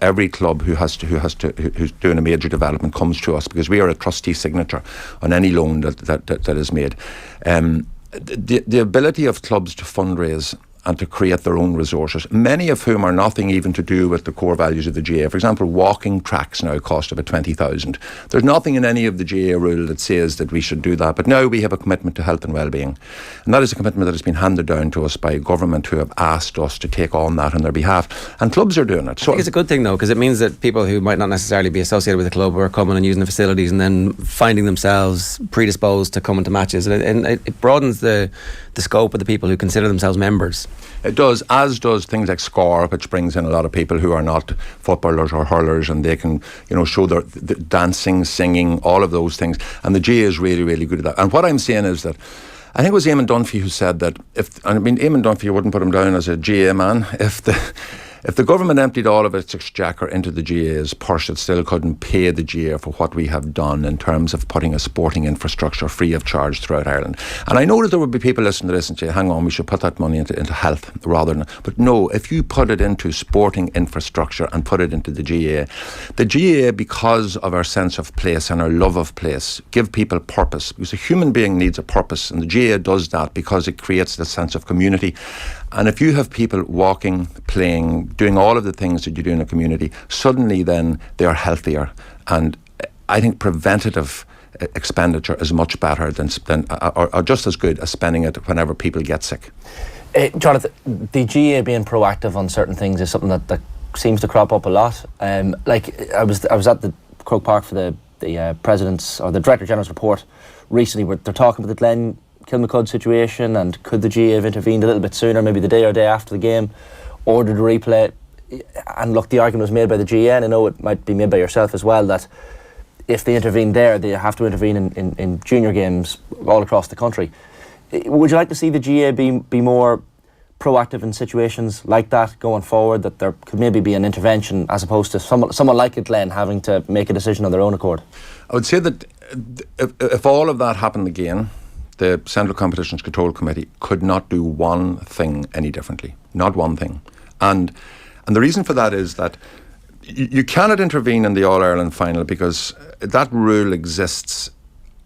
every club who's doing a major development comes to us because we are a trustee signature on any loan that is made. The ability of clubs to fundraise and to create their own resources, many of whom are nothing even to do with the core values of the GA. For example, walking tracks now cost about 20,000. There's nothing in any of the GA rule that says that we should do that, but now we have a commitment to health and well-being. And that is a commitment that has been handed down to us by a government who have asked us to take on that on their behalf. And clubs are doing it. So I think it's a good thing, though, because it means that people who might not necessarily be associated with the club are coming and using the facilities and then finding themselves predisposed to coming to matches. And it broadens the scope of the people who consider themselves members. It does, as does things like Score, which brings in a lot of people who are not footballers or hurlers, and they can, show their dancing, singing, all of those things. And the GA is really, really good at that. And what I'm saying is that I think it was Eamon Dunphy who said that Eamon Dunphy, you wouldn't put him down as a GA man. If the government emptied all of its exchequer into the GA's purse, it still couldn't pay the GA for what we have done in terms of putting a sporting infrastructure free of charge throughout Ireland. And I know that there would be people listening to this and say, hang on, we should put that money into health rather than... But no, if you put it into sporting infrastructure and put it into the GA, because of our sense of place and our love of place, give people purpose. Because a human being needs a purpose, and the GA does that because it creates the sense of community. And if you have people walking, playing, doing all of the things that you do in a community, suddenly then they are healthier. And I think preventative expenditure is much better than or just as good as spending it whenever people get sick. Jarlath, the GA being proactive on certain things is something that seems to crop up a lot. I was at the Croke Park for the President's or the Director General's report recently, where they're talking about the Glen Kilmacud situation, and could the GA have intervened a little bit sooner, maybe the day or day after the game, ordered a replay. And look, the argument was made by the GA, and I know it might be made by yourself as well, that if they intervene there, they have to intervene in junior games all across the country. Would you like to see the GA be more proactive in situations like that going forward, that there could maybe be an intervention as opposed to someone like a Glen having to make a decision on their own accord? I would say that if all of that happened again, the Central Competitions Control Committee could not do one thing any differently. Not one thing. And the reason for that is that you cannot intervene in the All-Ireland final because that rule exists,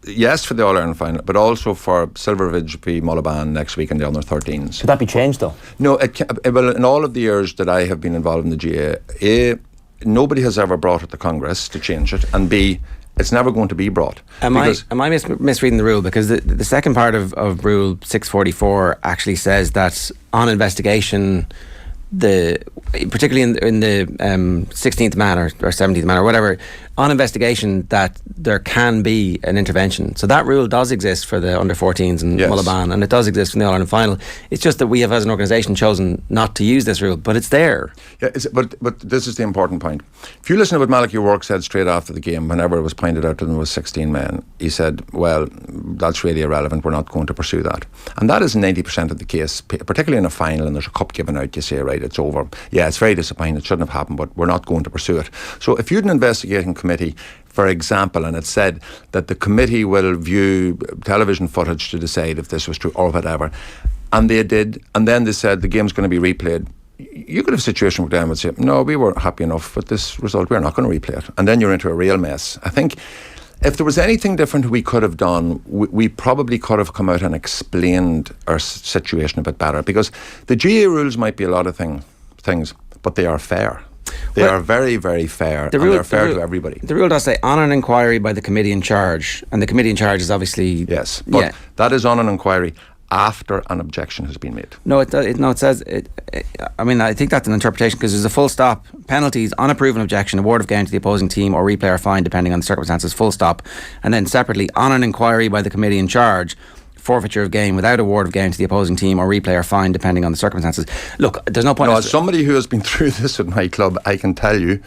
yes, for the All-Ireland final, but also for Silvervidge v Mullaban next week in the under-13s. Could that be changed, though? No, well, in all of the years that I have been involved in the GA, nobody has ever brought it to Congress to change it, and B, it's never going to be brought. Am I misreading the rule? Because the second part of Rule 644 actually says that on investigation, particularly in the 16th man or 17th man or whatever, on investigation, that there can be an intervention. So that rule does exist for the under-14s and Mullaban, and it does exist in the All-Ireland final. It's just that we have, as an organisation, chosen not to use this rule, but it's there. Yeah, but this is the important point. If you listen to what Malachy O'Rourke said straight after the game, whenever it was pointed out to them was 16 men, he said, well, that's really irrelevant, we're not going to pursue that. And that is 90% of the case, particularly in a final and there's a cup given out, you say, right, it's over. Yeah, it's very disappointing, it shouldn't have happened, but we're not going to pursue it. So if you had an investigating committee, for example, and it said that the committee will view television footage to decide if this was true or whatever, and they did, and then they said the game's going to be replayed, you could have a situation where Dan would say, no, we were happy enough with this result, we're not going to replay it. And then you're into a real mess. I think if there was anything different we could have done, we probably could have come out and explained our situation a bit better, because the GA rules might be a lot of things, but they are fair. They are very, very fair, and they're fair to everybody. The rule does say on an inquiry by the committee in charge, and the committee in charge is obviously... Yes, but that is on an inquiry after an objection has been made. No, it says... I mean, I think that's an interpretation, because there's a full stop. Penalties, unproven objection, award of game to the opposing team or replay or fine, depending on the circumstances, full stop. And then separately, on an inquiry by the committee in charge, forfeiture of game without award of game to the opposing team or replay or fine, depending on the circumstances. Look, there's no point... No, as somebody who has been through this at my club, I can tell you,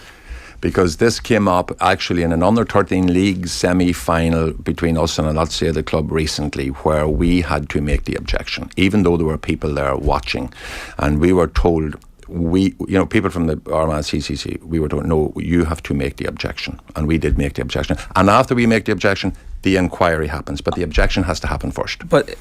because this came up actually in an under-13 league semi-final between us and, let's say, the club recently, where we had to make the objection, even though there were people there watching, and we were told... people from the Armagh CCC, we were told, no, you have to make the objection. And we did make the objection. And after we make the objection, the inquiry happens. But the objection has to happen first. But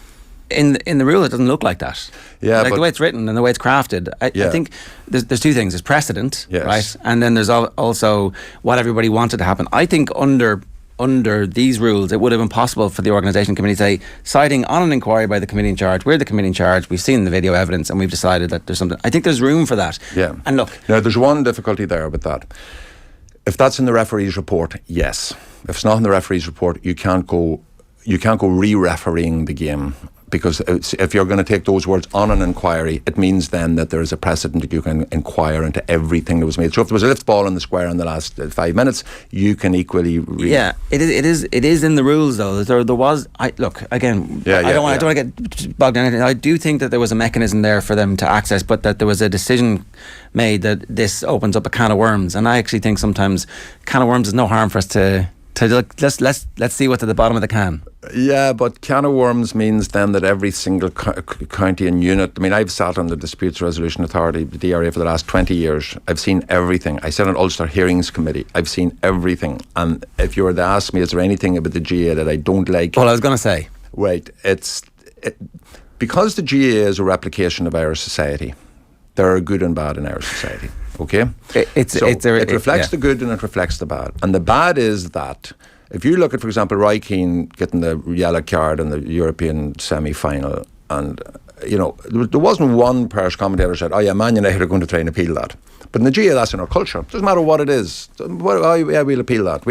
in the rule, it doesn't look like that. Yeah, like the way it's written and the way it's crafted. I think there's two things. There's precedent, right? And then there's also what everybody wanted to happen. I think under these rules, it would have been possible for the organisation committee to say, citing on an inquiry by the committee in charge, we're the committee in charge, we've seen the video evidence and we've decided that there's something. I think there's room for that. Yeah. And look... Now, there's one difficulty there with that. If that's in the referee's report, yes. If it's not in the referee's report, you can't go re-refereeing the game because if you're going to take those words on an inquiry, it means then that there is a precedent that you can inquire into everything that was made. So if there was a lift ball in the square in the last 5 minutes, you can equally yeah, it is in the rules though. There was, I don't want to get bogged down. I do think that there was a mechanism there for them to access, but that there was a decision made that this opens up a can of worms, and I actually think sometimes can of worms is no harm for us to look, let's see what's at the bottom of the can. Yeah, but can of worms means then that every single county and unit, I mean, I've sat on the Disputes Resolution Authority, the DRA, for the last 20 years. I've seen everything. I sat on Ulster Hearings Committee. I've seen everything. And if you were to ask me, is there anything about the GA that I don't like? Well, I was going to say. Right, because the GA is a replication of Irish society. There are good and bad in Irish society. Okay? It reflects the good and it reflects the bad. And the bad is that if you look at, for example, Roy Keane getting the yellow card in the European semi-final, and, you know, there wasn't one Parish commentator said, oh yeah, Man United are going to try and appeal that. But in the GA, that's in our culture. It doesn't matter what it is. We'll appeal that.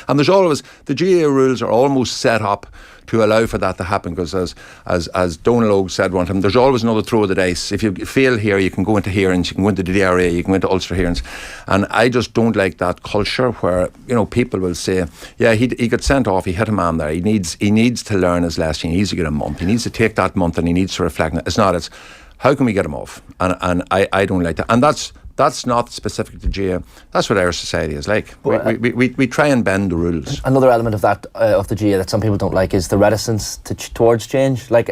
And there's always, the GA rules are almost set up to allow for that to happen, because as Donal Óg said one time, there's always another throw of the dice. If you fail here, you can go into hearings, you can go into the DRA, you can go into Ulster hearings. And I just don't like that culture where, you know, people will say, yeah, he got sent off, he hit a man there, he needs to learn his lesson, he needs to get a month, he needs to take that month and he needs to reflect. It's how can we get him off? And I don't like that. And that's not specific to GA. That's what our society is like. We try and bend the rules. Another element of that of the GA that some people don't like is the reticence towards change. Like,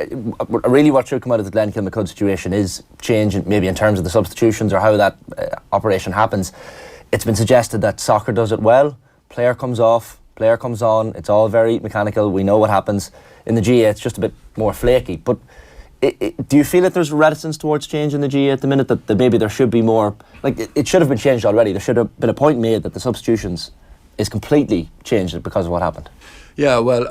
really, what should come out of the Glenkilmacud situation is change, maybe in terms of the substitutions or how that operation happens. It's been suggested that soccer does it well. Player comes off, player comes on. It's all very mechanical. We know what happens. In the GA, it's just a bit more flaky. But do you feel that there's reticence towards change in the GA at the minute, that maybe there should be more, like it should have been changed already? There should have been a point made that the substitutions is completely changed because of what happened. Yeah, well,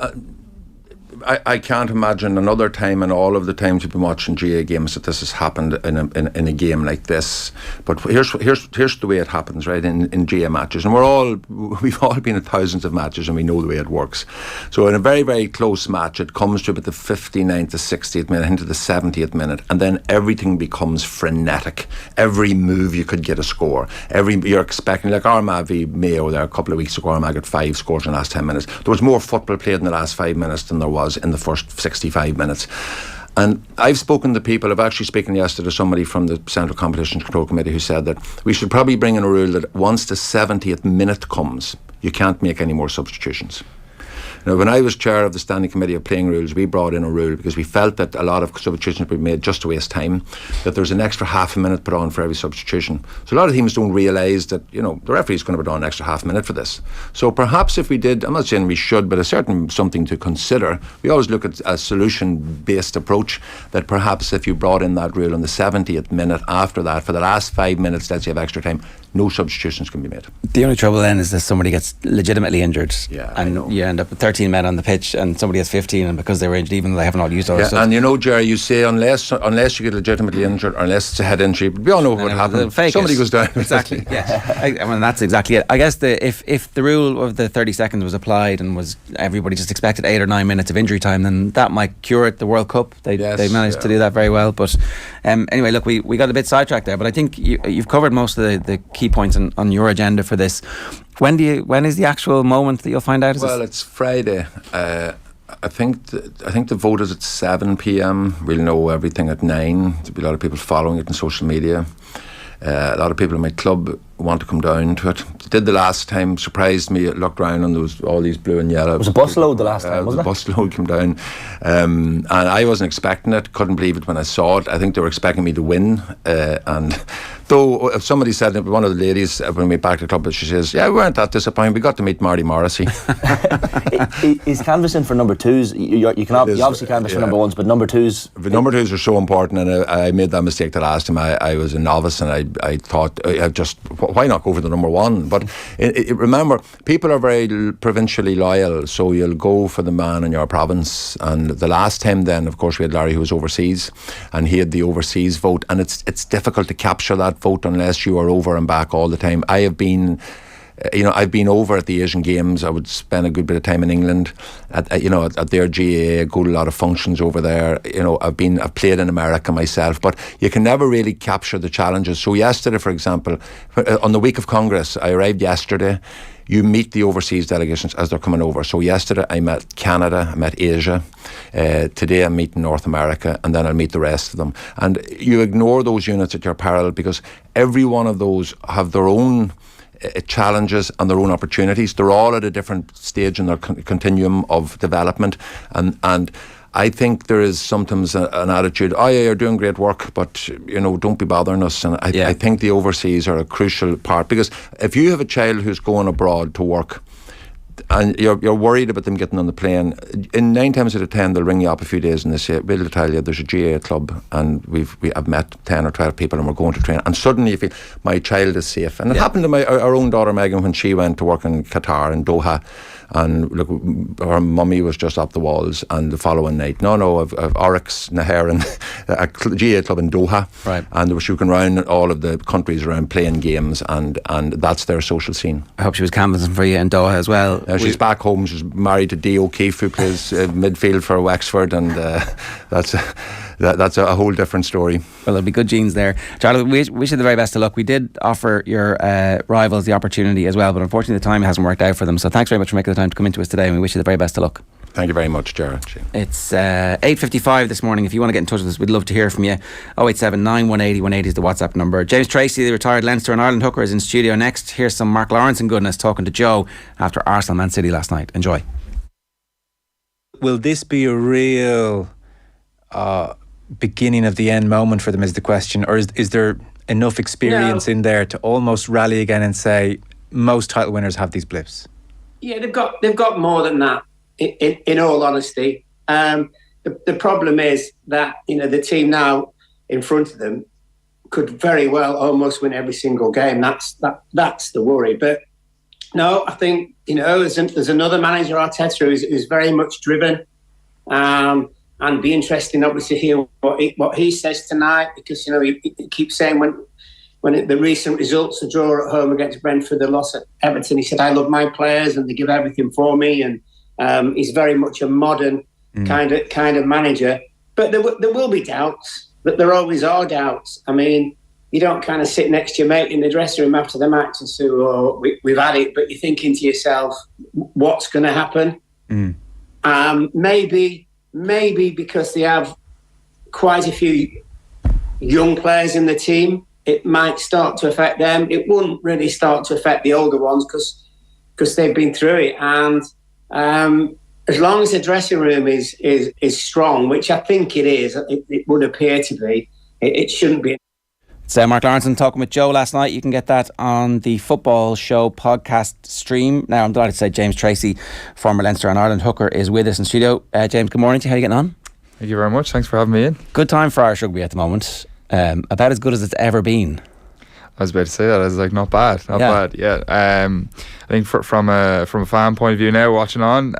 I can't imagine another time in all of the times we've been watching GA games that this has happened in a game like this. But here's the way it happens, right, in GA matches. And we've all been at thousands of matches and we know the way it works. So in a very, very close match, it comes to about the 59th to 60th minute, into the 70th minute, and then everything becomes frenetic. Every move you could get a score. You're expecting, like Armagh v Mayo there a couple of weeks ago, Armagh got 5 scores in the last 10 minutes. There was more football played in the last 5 minutes than there was in the first 65 minutes. And I've spoken to people, I've actually spoken yesterday to somebody from the Central Competition Control Committee who said that we should probably bring in a rule that once the 70th minute comes, you can't make any more substitutions. Now, when I was chair of the Standing Committee of Playing Rules, we brought in a rule because we felt that a lot of substitutions were made just to waste time, that there's an extra half a minute put on for every substitution. So a lot of teams don't realise that, you know, the referee's going to put on an extra half a minute for this. So perhaps if we did, I'm not saying we should, but a certain something to consider, we always look at a solution-based approach, that perhaps if you brought in that rule on the 70th minute after that, for the last 5 minutes, let's say, of extra time, no substitutions can be made. The only trouble then is that somebody gets legitimately injured, and you end up with 13 men on the pitch and somebody has 15, and because they were injured, even though they haven't all used all stuff. And you know, Ger, you say unless you get legitimately injured, or unless it's a head injury, but we all know what would happen. Somebody goes down. Exactly. Yeah. I mean, that's exactly it. I guess if the rule of the 30 seconds was applied and was everybody just expected 8 or 9 minutes of injury time, then that might cure it. The World Cup, they managed to do that very well. But anyway, look, we got a bit sidetracked there, but I think you've covered most of the key points on your agenda for this. When is the actual moment that you'll find out? It's Friday. I think the vote is at 7 p.m. We'll know everything at 9. There'll be a lot of people following it on social media. A lot of people in my club want to come down to it. They did the last time, surprised me. I looked around and there was all these blue and yellow. It was a bus load the last time, wasn't it? A bus load came down. And I wasn't expecting it, couldn't believe it when I saw it. I think they were expecting me to win. And though, if somebody said, one of the ladies, when we back to the club, she says, yeah, we weren't that disappointed. We got to meet Marty Morrissey. He's canvassing for number 2s. You obviously canvass for number 1s, but number 2s... The number 2s are so important, and I made that mistake the last time. I was a novice, and I thought, why not go for the number 1? But remember, people are very provincially loyal, so you'll go for the man in your province. And the last time then, of course, we had Larry, who was overseas, and he had the overseas vote, and it's difficult to capture that vote unless you are over and back all the time. I have been I've been over at the Asian Games. I would spend a good bit of time in England at their GAA. Go to a lot of functions over there. I've played in America myself, but you can never really capture the challenges. So yesterday, for example, on the week of Congress, I arrived yesterday. You meet the overseas delegations as they're coming over. So yesterday I met Canada, I met Asia. Today I'm meeting North America, and then I'll meet the rest of them. And you ignore those units at your peril, because every one of those have their own challenges and their own opportunities. They're all at a different stage in their continuum of development, and I think there is sometimes an attitude, oh yeah, you're doing great work, but don't be bothering us. And I think the overseas are a crucial part, because if you have a child who's going abroad to work and you're worried about them getting on the plane, in 9 times out of 10 they'll ring you up a few days and they say, we'll tell you there's a GAA club and I've met 10 or 12 people and we're going to train, and suddenly you feel my child is safe. And it happened to our own daughter Megan when she went to work in Qatar, in Doha, and look, her mummy was just up the walls, and the following night, I've Oryx Naher and a GAA club in Doha, right, and she was going around all of the countries around playing games, and that's their social scene. I hope she was canvassing for you in Doha as well. She's back home. She's married to Dee O'Keefe, who plays midfield for Wexford, and that's a whole different story. Well, there'll be good genes there. Jarlath, we wish you the very best of luck. We did offer your rivals the opportunity as well, but unfortunately the time hasn't worked out for them. So thanks very much for making the time to come into us today, and we wish you the very best of luck. Thank you very much, Ger Shane. It's 8:55 this morning. If you want to get in touch with us, we'd love to hear from you. 087 9180 180 is the WhatsApp number. James Tracy, the retired Leinster and Ireland hooker, is in studio next. Here's some Mark Lawrence and goodness talking to Joe after Arsenal Man City last night. Enjoy. Will this be a real beginning of the end moment for them, is the question, or is there enough experience in there to almost rally again and say most title winners have these blips? Yeah, they've got more than that. In all honesty, the problem is that the team now in front of them could very well almost win every single game. That's the worry. But no, I think there's another manager, Arteta, who's very much driven, and be interesting obviously to hear what he says tonight, because he keeps saying when the recent results, the draw at home against Brentford, the loss at Everton, he said, I love my players and they give everything for me, and he's very much a modern kind of manager. But there will be doubts, but there always are doubts. I mean, you don't kind of sit next to your mate in the dressing room after the match and say, oh, we've had it, but you're thinking to yourself, what's going to happen? Maybe because they have quite a few young players in the team, it might start to affect them. It wouldn't really start to affect the older ones because they've been through it. And as long as the dressing room is strong, which I think it is, it would appear to be, it shouldn't be. It's Mark Lawrence talking with Joe last night. You can get that on the Football Show podcast stream. Now, I'm delighted to say James Tracy, former Leinster and Ireland hooker, is with us in studio. James, good morning to you. How are you getting on? Thank you very much. Thanks for having me in. Good time for Irish rugby at the moment. About as good as it's ever been. I was about to say that. I was like, not bad. Yeah. I think from a fan point of view now, watching on,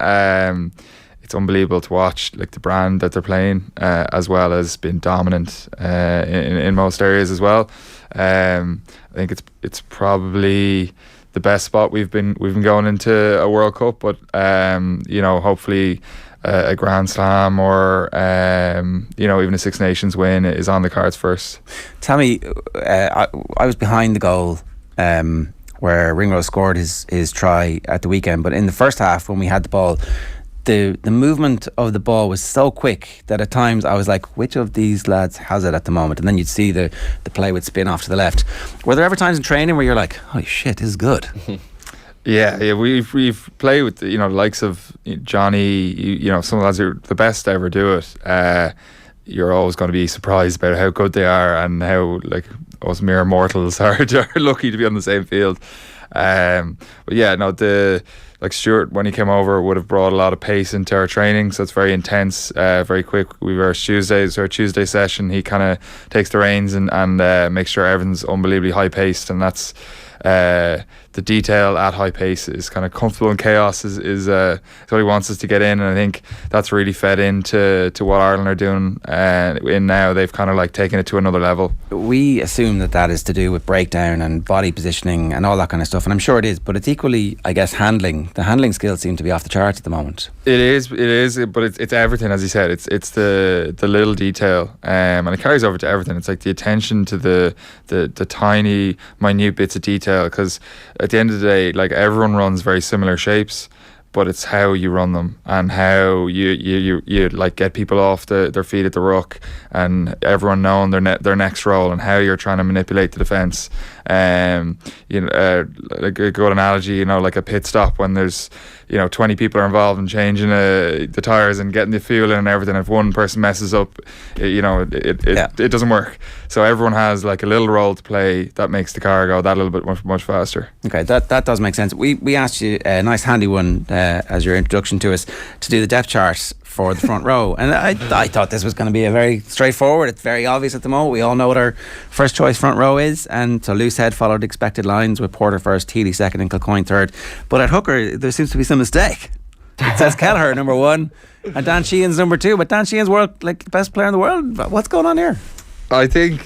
it's unbelievable to watch, like the brand that they're playing, as well as being dominant in most areas as well. I think it's probably the best spot we've been going into a World Cup, but hopefully a Grand Slam or even a Six Nations win is on the cards first. Tell me, I was behind the goal where Ringrose scored his try at the weekend, but in the first half when we had the ball, the movement of the ball was so quick that at times I was like, which of these lads has it at the moment? And then you'd see the play would spin off to the left. Were there ever times in training where you're like, holy shit, this is good? Yeah, we've played with the likes of Johnny. Some of the lads who are the best to ever do it. You're always going to be surprised about how good they are and how us mere mortals are lucky to be on the same field. But yeah, no, Stuart, when he came over, would have brought a lot of pace into our training, so it's very intense, very quick. Our Tuesday session, he kind of takes the reins and makes sure everything's unbelievably high paced, and that's the detail at high pace is kind of comfortable in chaos is what he wants us to get in, and I think that's really fed into what Ireland are doing in now. They've kind of like taken it to another level. We assume that is to do with breakdown and body positioning and all that kind of stuff, and I'm sure it is, but it's equally, I guess, handling. The handling skills seem to be off the charts at the moment. It is, but it's everything, as you said. It's the little detail, and it carries over to everything. It's like the attention to the tiny, minute bits of detail, because at the end of the day, like, everyone runs very similar shapes, but it's how you run them and how you like get people off their feet at the ruck, and everyone knowing their next role, and how you're trying to manipulate the defence. Like a good analogy, like a pit stop when there's 20 people are involved in changing the tyres and getting the fuel in and everything. If one person messes up, it doesn't work. So everyone has like a little role to play that makes the car go that little bit much faster. Okay, that does make sense. We asked you a nice handy one as your introduction to us, to do the depth chart for the front row, and I thought this was going to be a very straightforward. It's very obvious at the moment. We all know what our first choice front row is, and so Loosehead followed expected lines with Porter first, Healy second and Kilcoyne third. But at hooker there seems to be some mistake. It says Kelleher number 1 and Dan Sheehan's number 2, but Dan Sheehan's the best player in the world. What's going on here? I think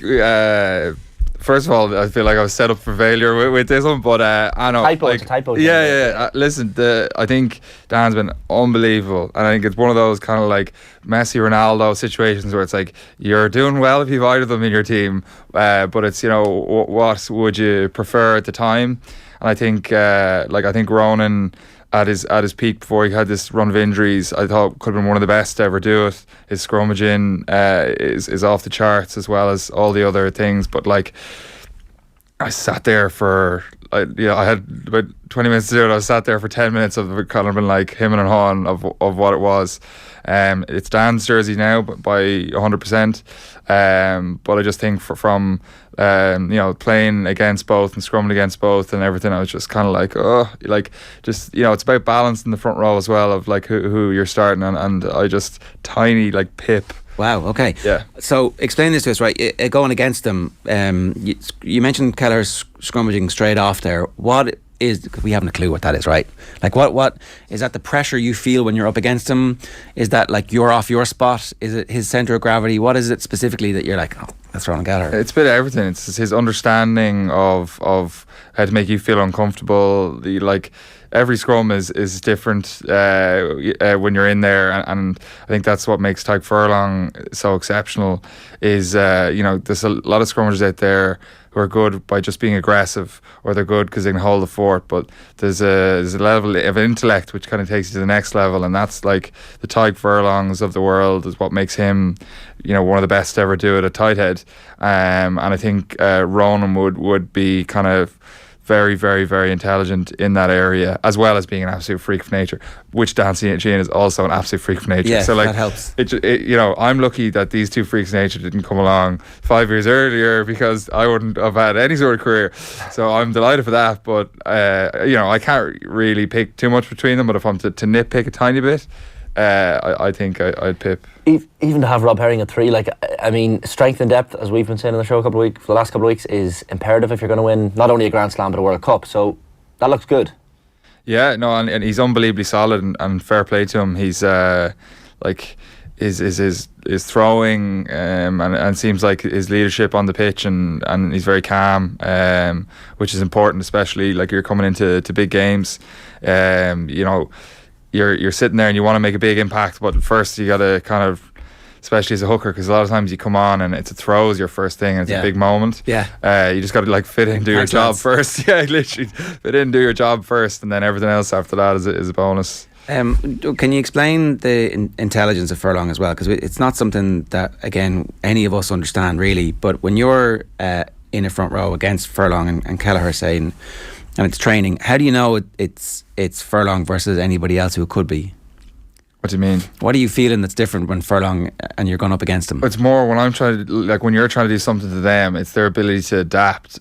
first of all, I feel like I was set up for failure with this one, but I know typo. Yeah. Listen, I think Dan's been unbelievable, and I think it's one of those kind of like Messi, Ronaldo situations where it's like you're doing well if you've either of them in your team, but it's what would you prefer at the time? And I think I think Ronan, at his peak before he had this run of injuries, I thought could have been one of the best to ever do it. His scrummaging is off the charts, as well as all the other things. But like, I sat there for I had about 20 minutes to do it. I sat there for 10 minutes of kind of been like him and hawing of what it was. It's Dan's jersey now, but by 100%. But I just think from playing against both and scrumming against both and everything, I was just kind of like, it's about balance in the front row as well, of like who you're starting, and I just tiny like Pip. Wow, okay. Yeah. So explain this to us, right? Going against them, you mentioned Kelleher's scrummaging straight off there. What is, we haven't a clue what that is, right? Like what is that, the pressure you feel when you're up against him? Is that like you're off your spot? Is it his centre of gravity? What is it specifically that you're like, oh, that's Ronan Kelleher? It's a bit of everything. It's his understanding of how to make you feel uncomfortable. Every scrum is different when you're in there, and I think that's what makes Tadhg Furlong so exceptional. Is there's a lot of scrummagers out there who are good by just being aggressive, or they're good because they can hold the fort, but there's a level of intellect which kind of takes you to the next level, and that's like the Tadhg Furlongs of the world is what makes him one of the best to ever do it at tight head. And I think Ronan would be kind of very, very, very intelligent in that area, as well as being an absolute freak of nature, which Dan Sheehan is also an absolute freak of nature. Yeah, so that helps. I'm lucky that these two freaks of nature didn't come along 5 years earlier, because I wouldn't have had any sort of career. So I'm delighted for that. But I can't really pick too much between them. But if I'm to nitpick a tiny bit, I think I'd Pip. Even to have Rob Herring at 3, strength and depth, as we've been saying on the show for the last couple of weeks, is imperative if you're going to win not only a Grand Slam but a World Cup. So that looks good. Yeah, no, and he's unbelievably solid, and fair play to him. He's his throwing and seems like his leadership on the pitch, and he's very calm, which is important, especially like you're coming into big games. You're sitting there and you want to make a big impact, but first you got to kind of, especially as a hooker, because a lot of times you come on and it's a throw is your first thing, and it's a big moment. Yeah. You just got to fit in, do your job first. Yeah, literally fit in, do your job first, and then everything else after that is a bonus. Can you explain the intelligence of Furlong as well? Because it's not something that, again, any of us understand really, but when you're in a front row against Furlong and Kelleher, saying, and it's training, how do you know it's Furlong versus anybody else who it could be? What do you mean? What are you feeling that's different when Furlong and you're going up against him? It's more when I'm trying to, when you're trying to do something to them, it's their ability to adapt,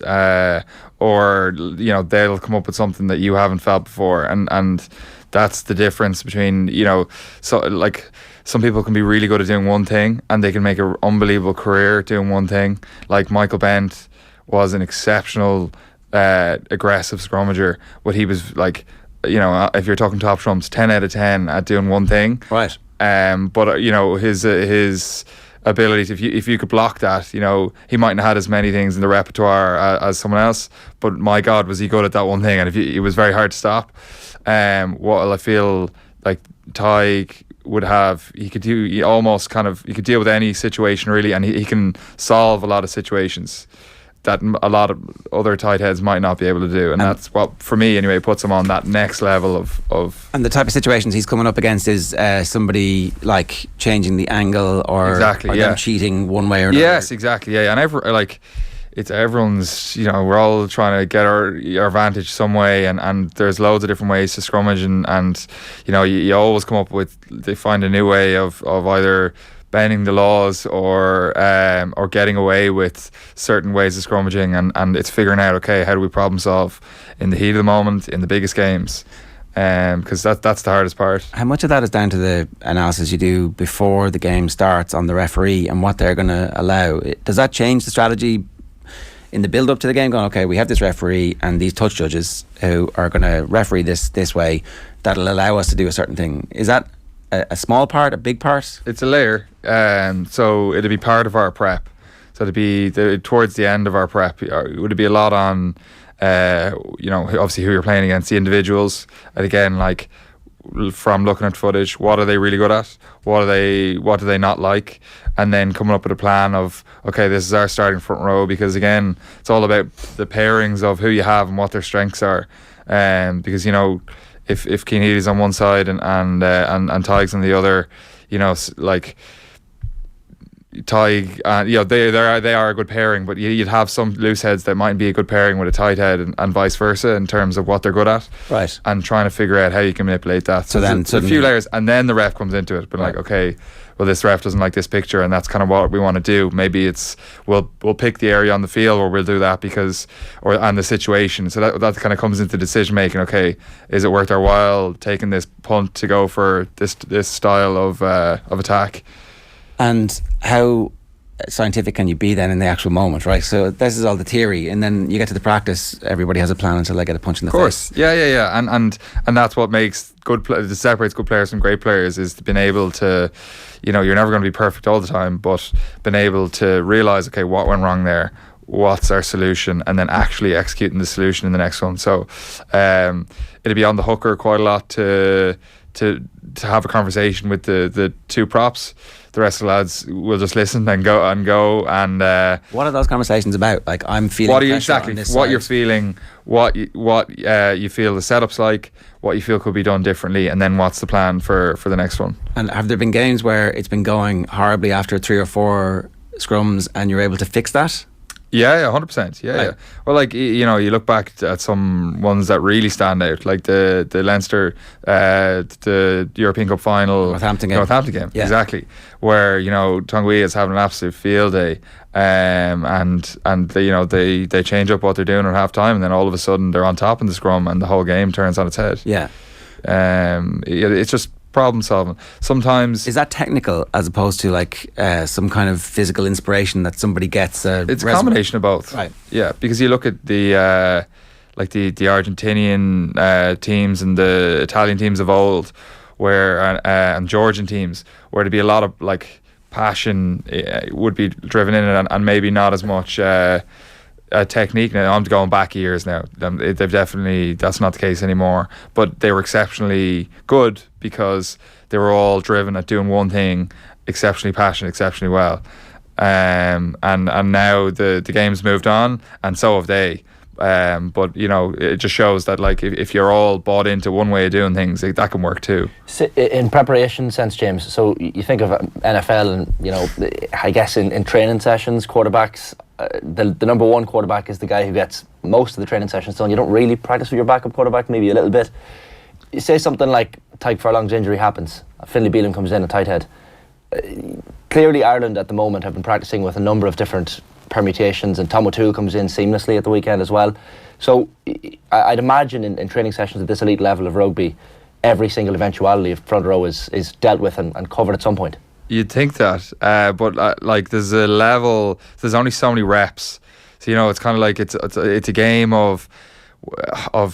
or they'll come up with something that you haven't felt before, and that's the difference between some people can be really good at doing one thing and they can make an unbelievable career doing one thing. Like Michael Bent was an exceptional aggressive scrummager, but he was like, you know, if you're talking top trumps, 10 out of 10 at doing one thing. Right. But you know, his ability to, if you could block that, you know, he mightn't have had as many things in the repertoire as someone else, but my God, was he good at that one thing, and it was very hard to stop. What I feel like Tig would have, he could deal with any situation really, and he can solve a lot of situations that a lot of other tight heads might not be able to do, and that's what, for me anyway, puts him on that next level of And the type of situations he's coming up against is somebody like changing the angle or them cheating one way or another. Yes, exactly, yeah. And it's everyone's, you know, we're all trying to get our advantage some way, and there's loads of different ways to scrummage, and you know, you always come up with, they find a new way of either bending the laws or getting away with certain ways of scrummaging, and it's figuring out, okay, how do we problem solve in the heat of the moment in the biggest games, because that's the hardest part. How much of that is down to the analysis you do before the game starts on the referee and what they're going to allow? Does that change the strategy in the build up to the game, going, okay, we have this referee and these touch judges who are going to referee this way, that'll allow us to do a certain thing? Is that a small part, a big part? It's a layer, so it'll be part of our prep. So it'll be towards the end of our prep. It would be a lot on, you know, obviously who you're playing against, the individuals, and again, like, from looking at footage, what are they really good at? What do they not like? And then coming up with a plan of, okay, this is our starting front row, because again, it's all about the pairings of who you have and what their strengths are. Because, you know, if Cian Healy's on one side and Tig's on the other, you know, like Tig, you know, they are a good pairing, but you'd have some loose heads that might be a good pairing with a tight head, and vice versa in terms of what they're good at, right? And trying to figure out how you can manipulate that. So then a few layers, and then the ref comes into it, but like, okay, well, this ref doesn't like this picture, and that's kind of what we want to do. Maybe it's we'll pick the area on the field where we'll do that because, and the situation. So that kind of comes into decision making. Okay, is it worth our while taking this punt to go for this style of attack? And how scientific can you be then in the actual moment, right? So this is all the theory, and then you get to the practice, everybody has a plan until they get a punch in the face. Of course, yeah. And that's what makes that separates good players from great players, is being able to, you know, you're never going to be perfect all the time, but being able to realise, okay, what went wrong there, what's our solution, and then actually executing the solution in the next one. So it'll be on the hooker quite a lot to have a conversation with the two props. The rest of the lads will just listen and go. And what are those conversations about? Like, I'm feeling what you're feeling, what you feel the setup's like, what you feel could be done differently, and then what's the plan for the next one. And have there been games where it's been going horribly after 3 or 4 scrums and you're able to fix that? Yeah, 100%. Yeah. Well, like, you know, you look back at some ones that really stand out, like the Leinster, the European Cup final, Northampton game. Yeah. Exactly, where, you know, Tonguia is having an absolute field day, and they, you know, they change up what they're doing at half time, and then all of a sudden they're on top in the scrum, and the whole game turns on its head. Yeah. It's just problem solving. Sometimes is that technical as opposed to like some kind of physical inspiration that somebody gets? It's a combination of both, right? Yeah, because you look at the like the Argentinian teams and the Italian teams of old, where and Georgian teams, where there'd be a lot of like passion would be driven in it, and maybe not as much technique. Now I'm going back years now. They've definitely, that's not the case anymore. But they were exceptionally good because they were all driven at doing one thing, exceptionally passionate, exceptionally well. And now the game's moved on, and so have they. But you know, it just shows that like if you're all bought into one way of doing things, that can work too. So in preparation sense, James, so you think of NFL, and you know, I guess in training sessions, quarterbacks, the number one quarterback is the guy who gets most of the training sessions done. You don't really practice with your backup quarterback, maybe a little bit. You say something like Tadhg Furlong's injury happens, Finlay Bealham comes in, a tight head. Clearly Ireland at the moment have been practicing with a number of different permutations, and Tom O'Toole comes in seamlessly at the weekend as well. So I'd imagine in training sessions at this elite level of rugby, every single eventuality of front row is dealt with and covered at some point. You'd think that, but like there's a level, there's only so many reps. So it's kind of like it's a game of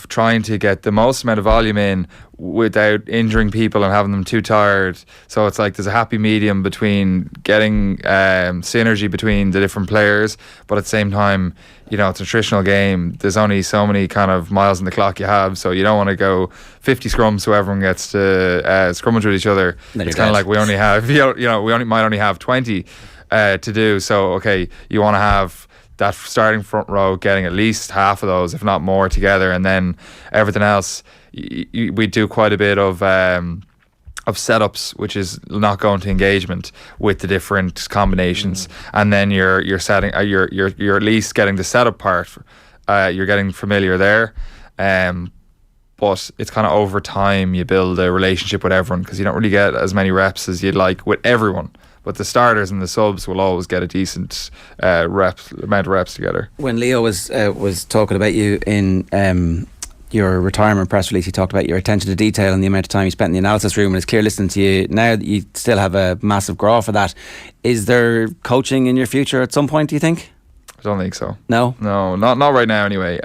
trying to get the most amount of volume in without injuring people and having them too tired. So it's like there's a happy medium between getting synergy between the different players, but at the same time, it's a traditional game. There's only so many kind of miles on the clock you have, so you don't want to go 50 scrums so everyone gets to scrummage with each other. It's kind of like we only have might only have 20 to do. So okay, you want to have that starting front row getting at least half of those, if not more, together, and then everything else. We do quite a bit of setups, which is not going to engagement with the different combinations, and then you're setting you're at least getting the setup part. You're getting familiar there, but it's kind of over time you build a relationship with everyone, because you don't really get as many reps as you'd like with everyone. But the starters and the subs will always get a decent amount of reps together. When Leo was talking about you in your retirement press release, he talked about your attention to detail and the amount of time you spent in the analysis room, and it's clear listening to you now that you still have a massive grow for that. Is there coaching in your future at some point, do you think? I don't think so. No, not right now anyway.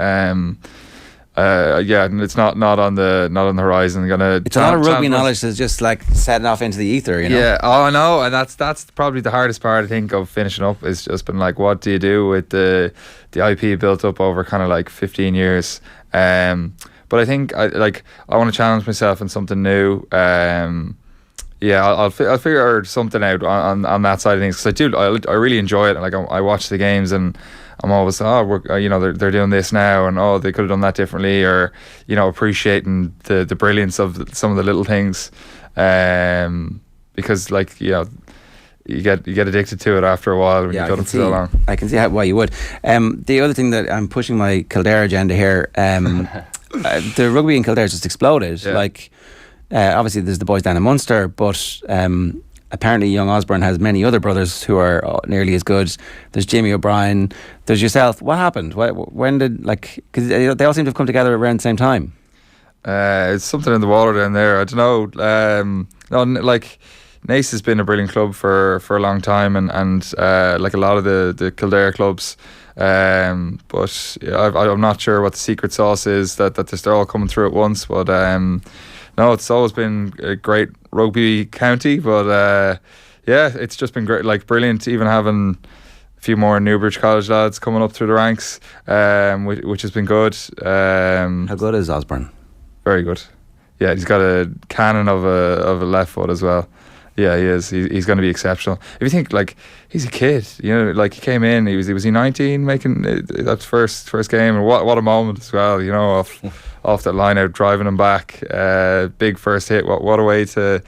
It's not on the horizon. It's a lot of rugby knowledge that's just like setting off into the ether, Yeah, I know, and that's probably the hardest part, I think, of finishing up. Is just been like, what do you do with the IP built up over kind of like 15 years? But I think I want to challenge myself in something new. I'll figure something out on that side of things, because I really enjoy it. Like I watch the games and I'm always they're doing this now, and they could have done that differently, or appreciating the brilliance of some of the little things, because you get addicted to it after a while when you've done it for so long. I can see why you would. The other thing that I'm pushing my Kildare agenda here, the rugby in Kildare just exploded. Yeah. Obviously there's the boys down in Munster, but apparently young Osborne has many other brothers who are nearly as good. There's Jimmy O'Brien, there's yourself. What happened? When did, because they all seem to have come together around the same time? It's something in the water down there. I don't know. Naas has been a brilliant club for a long time, and like a lot of the Kildare clubs, but I'm not sure what the secret sauce is that they're all coming through at once. But no, it's always been a great rugby county. But it's just been great, brilliant. Even having a few more Newbridge College lads coming up through the ranks, which has been good. How good is Osborne? Very good. Yeah, he's got a cannon of a left foot as well. Yeah, he is. He's going to be exceptional. If you think, he's a kid, he came in, was he 19 making that first game, and what a moment as well, off that line out, driving him back, big first hit. What a way to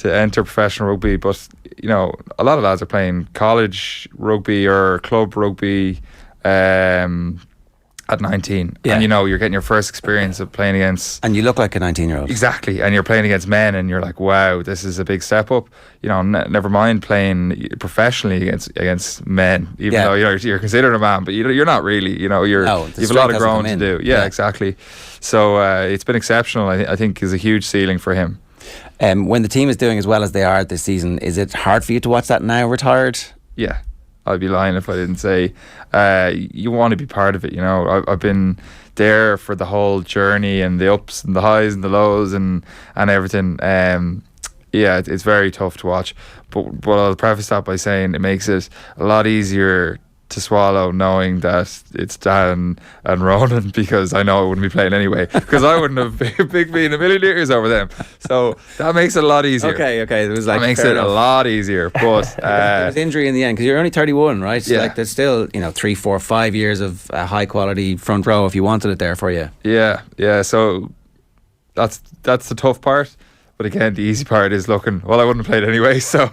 enter professional rugby. But a lot of lads are playing college rugby or club rugby at 19, and you're getting your first experience of playing against, and you look like a 19-year-old. Exactly, and you're playing against men, and you're like, wow, this is a big step up. Never mind playing professionally against men, even though you're considered a man, but you're not really. You've a lot of growing to do. Yeah, exactly. So it's been exceptional. I think is a huge ceiling for him. When the team is doing as well as they are this season, is it hard for you to watch that now retired? Yeah. I'd be lying if I didn't say you want to be part of it. I've been there for the whole journey and the ups and the highs and the lows and everything. It's very tough to watch, but I'll preface that by saying it makes it a lot easier to swallow knowing that it's Dan and Ronan, because I know I wouldn't be playing anyway, because I wouldn't have been a million years over them. So that makes it a lot easier. Okay. It was that makes it a lot easier. But there was injury in the end, because you're only 31, right? Yeah. There's still 3, 4, 5 years of high quality front row if you wanted it there for you. Yeah. So that's the tough part. But again, the easy part is looking, I wouldn't have played anyway, so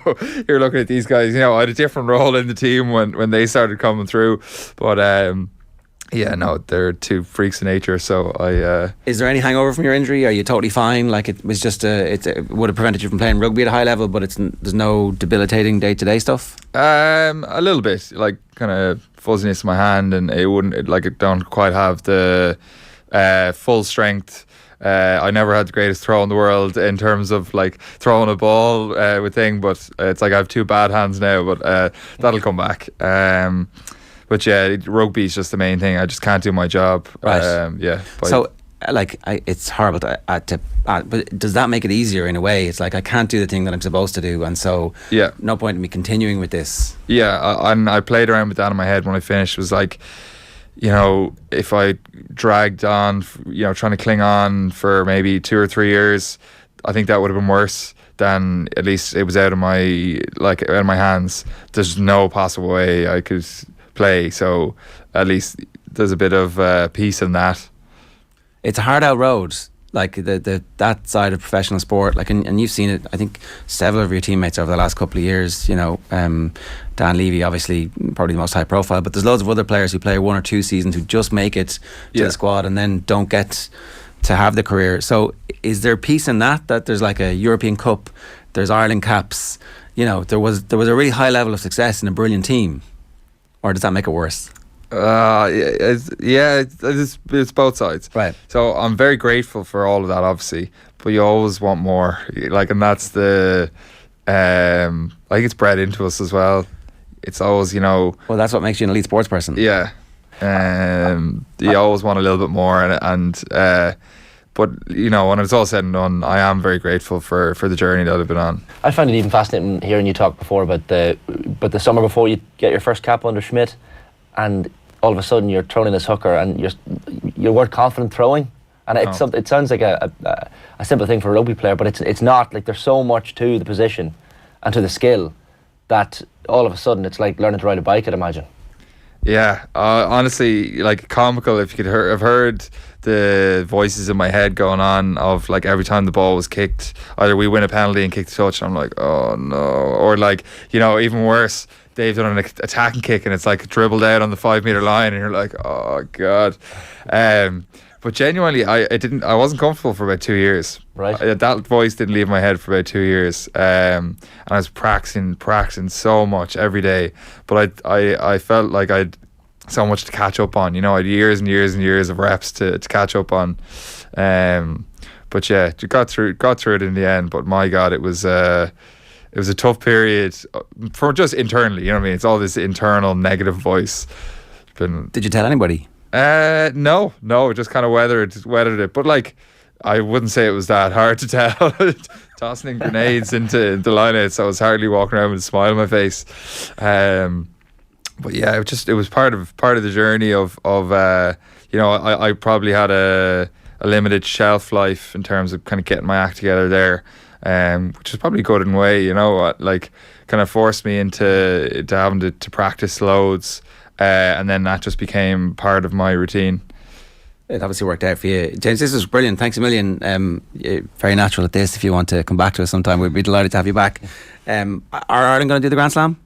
you're looking at these guys, I had a different role in the team when they started coming through, but they're two freaks of nature, so Is there any hangover from your injury? Are you totally fine? It was just it would have prevented you from playing rugby at a high level, but there's no debilitating day-to-day stuff? A little bit, kind of fuzziness in my hand, and it don't quite have the full strength. I never had the greatest throw in the world in terms of throwing a ball with thing, but it's I have two bad hands now, but that'll come back. But yeah, rugby is just the main thing. I just can't do my job. Right. Yeah. So, it's horrible but does that make it easier in a way? It's like I can't do the thing that I'm supposed to do, and so no point in me continuing with this. Yeah, and I played around with that in my head when I finished. It was like, if I dragged on, trying to cling on for maybe 2 or 3 years, I think that would have been worse than at least it was out of my hands. There's no possible way I could play, so at least there's a bit of peace in that. It's a hard out road, like that side of professional sport. Like, and you've seen it. I think several of your teammates over the last couple of years. Dan Levy, obviously, probably the most high profile. But there's loads of other players who play 1 or 2 seasons who just make it to the squad and then don't get to have the career. So, is there peace in that there's like a European Cup, there's Ireland caps? There was a really high level of success in a brilliant team, or does that make it worse? It's both sides, right? So I'm very grateful for all of that, obviously, but you always want more, and that's the it's bred into us as well. It's always, well, that's what makes you an elite sports person. You always want a little bit more, but when it's all said and done, I am very grateful for the journey that I've been on. I find it even fascinating hearing you talk before about the summer before you get your first cap under Schmidt, and all of a sudden you're throwing this hooker and you weren't confident throwing, and it sounds like a simple thing for a rugby player, but it's not. Like, there's so much to the position and to the skill that all of a sudden it's like learning to ride a bike, I'd imagine. Yeah, honestly, comical if you could have heard the voices in my head going on of every time the ball was kicked, either we win a penalty and kick the touch, and I'm like, oh no, or even worse, they've done an attacking kick and it's dribbled out on the 5 metre line, and you're like, oh god. But genuinely, I wasn't comfortable for about 2 years. Right. That voice didn't leave my head for about 2 years, and I was practicing so much every day. But I felt like I'd so much to catch up on. I had years and years and years of reps to catch up on. But yeah, got through it in the end. But my God, it was a tough period for just internally. You know what I mean? It's all this internal negative voice. Did you tell anybody? No, just kind of weathered it. But I wouldn't say it was that hard to tell. Tossing in grenades into the line-out, so I was hardly walking around with a smile on my face. But yeah, it was part of the journey of I probably had a limited shelf life in terms of kind of getting my act together there, which is probably good in a way. Kind of forced me into having to practice loads. And then that just became part of my routine. It obviously worked out for you. James, this was brilliant. Thanks a million. Very natural at this. If you want to come back to us sometime, we'd be delighted to have you back. Are Ireland going to do the Grand Slam?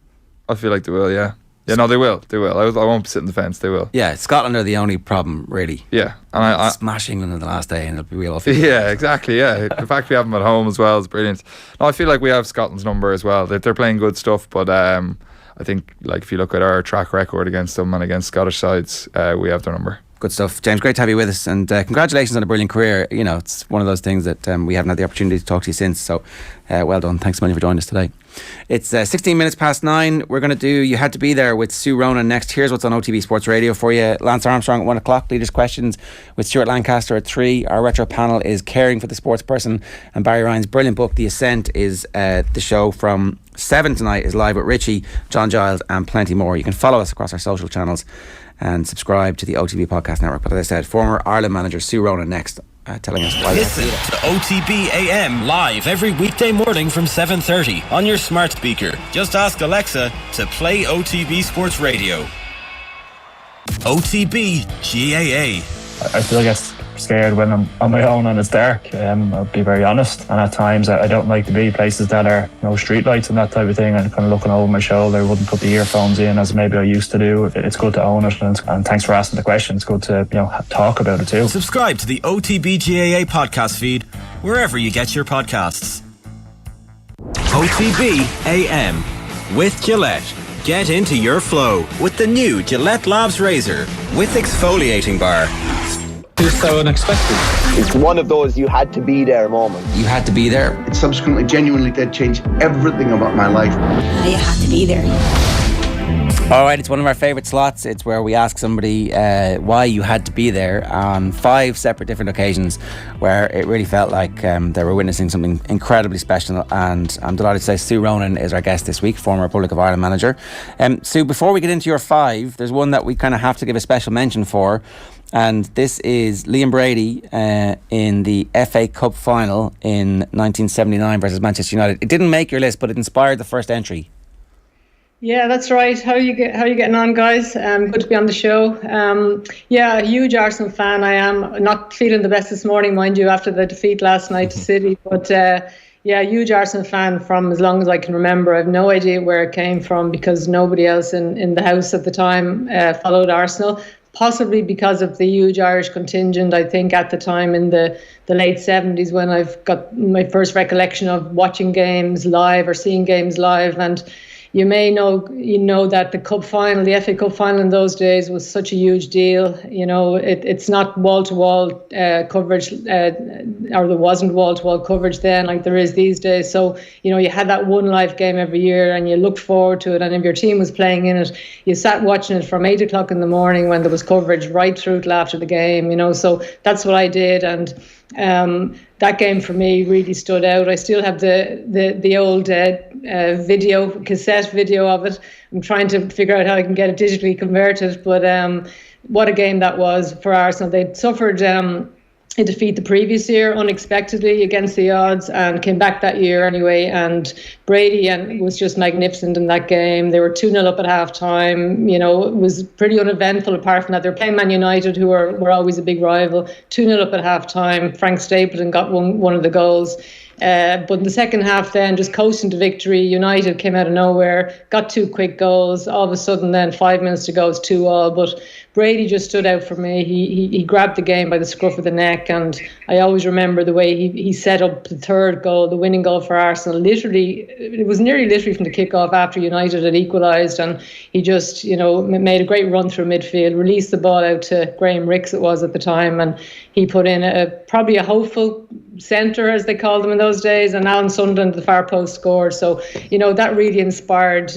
I feel like they will, yeah. Yeah, no, they will. I won't be sitting the fence, they will. Yeah, Scotland are the only problem, really. Yeah. And I smash England in the last day and it'll be real off. Yeah, exactly, yeah. The fact we have them at home as well is brilliant. No, I feel like we have Scotland's number as well. They're playing good stuff, but I think if you look at our track record against them and against Scottish sides, we have their number. Good stuff. James, great to have you with us, and congratulations on a brilliant career. It's one of those things that we haven't had the opportunity to talk to you since, so well done. Thanks so much for joining us today. It's 16 minutes past 9. We're going to do You Had to Be There with Sue Ronan next. Here's what's on OTB Sports Radio for you. Lance Armstrong at 1 o'clock, Leaders Questions with Stuart Lancaster at 3. Our retro panel is Caring for the Sports Person, and Barry Ryan's brilliant book The Ascent is the show from 7 tonight is live with Richie, John Giles and plenty more. You can follow us across our social channels and subscribe to the OTB Podcast Network. But as I said, former Ireland manager Sue Ronan next, telling us why. Listen to OTB AM live every weekday morning from 7:30 on your smart speaker. Just ask Alexa to play OTB Sports Radio. OTB GAA. I still get scared when I'm on my own and it's dark. I'll be very honest, and at times I don't like to be places that are no street lights and that type of thing, and kind of looking over my shoulder. Wouldn't put the earphones in as maybe I used to do. It's good to own it, and thanks for asking the question. It's good to talk about it too. Subscribe to the OTB GAA podcast feed wherever you get your podcasts. OTB AM with Gillette. Get into your flow with the new Gillette Labs Razor with exfoliating bar. It's so unexpected. It's one of those you had to be there moments. You had to be there. It subsequently genuinely did change everything about my life. You had to be there. All right, it's one of our favourite slots. It's where we ask somebody why you had to be there on 5 separate different occasions where it really felt like they were witnessing something incredibly special. And I'm delighted to say Sue Ronan is our guest this week, former Republic of Ireland manager. Sue, before we get into your 5, there's one that we kind of have to give a special mention for. And this is Liam Brady in the FA Cup final in 1979 versus Manchester United. It didn't make your list, but it inspired the first entry. Yeah, that's right. How you getting on, guys? Good to be on the show. Yeah, a huge Arsenal fan. I am not feeling the best this morning, mind you, after the defeat last night to City. But yeah, huge Arsenal fan from as long as I can remember. I have no idea where it came from because nobody else in the house at the time followed Arsenal. Possibly because of the huge Irish contingent, I think, at the time in the late 70s when I've got my first recollection of watching games live or seeing games live. And you may know, that the cup final, the FA Cup final in those days was such a huge deal. It's not wall-to-wall coverage, or there wasn't wall-to-wall coverage then like there is these days. So, you had that one live game every year and you looked forward to it. And if your team was playing in it, you sat watching it from 8 o'clock in the morning when there was coverage right through till after the game, So that's what I did. And that game for me really stood out. I still have the old cassette video of it. I'm trying to figure out how I can get it digitally converted. But what a game that was for Arsenal. They'd suffered a defeat the previous year unexpectedly against the odds and came back that year anyway. And Brady was just magnificent in that game. They were 2-0 up at half time. It was pretty uneventful apart from that. They were playing Man United, who were always a big rival. 2-0 up at half time. Frank Stapleton got one of the goals. But in the second half then, just coasting to victory, United came out of nowhere, got 2 quick goals. All of a sudden then, 5 minutes to go, it's 2-2. But Brady just stood out for me. He grabbed the game by the scruff of the neck, and I always remember the way he set up the third goal, the winning goal for Arsenal. It was nearly literally from the kickoff after United had equalised, and he just, made a great run through midfield, released the ball out to Graham Ricks, it was at the time, and he put in probably a hopeful centre, as they called them in those days, and Alan Sunderland, the far post, scored. So, that really inspired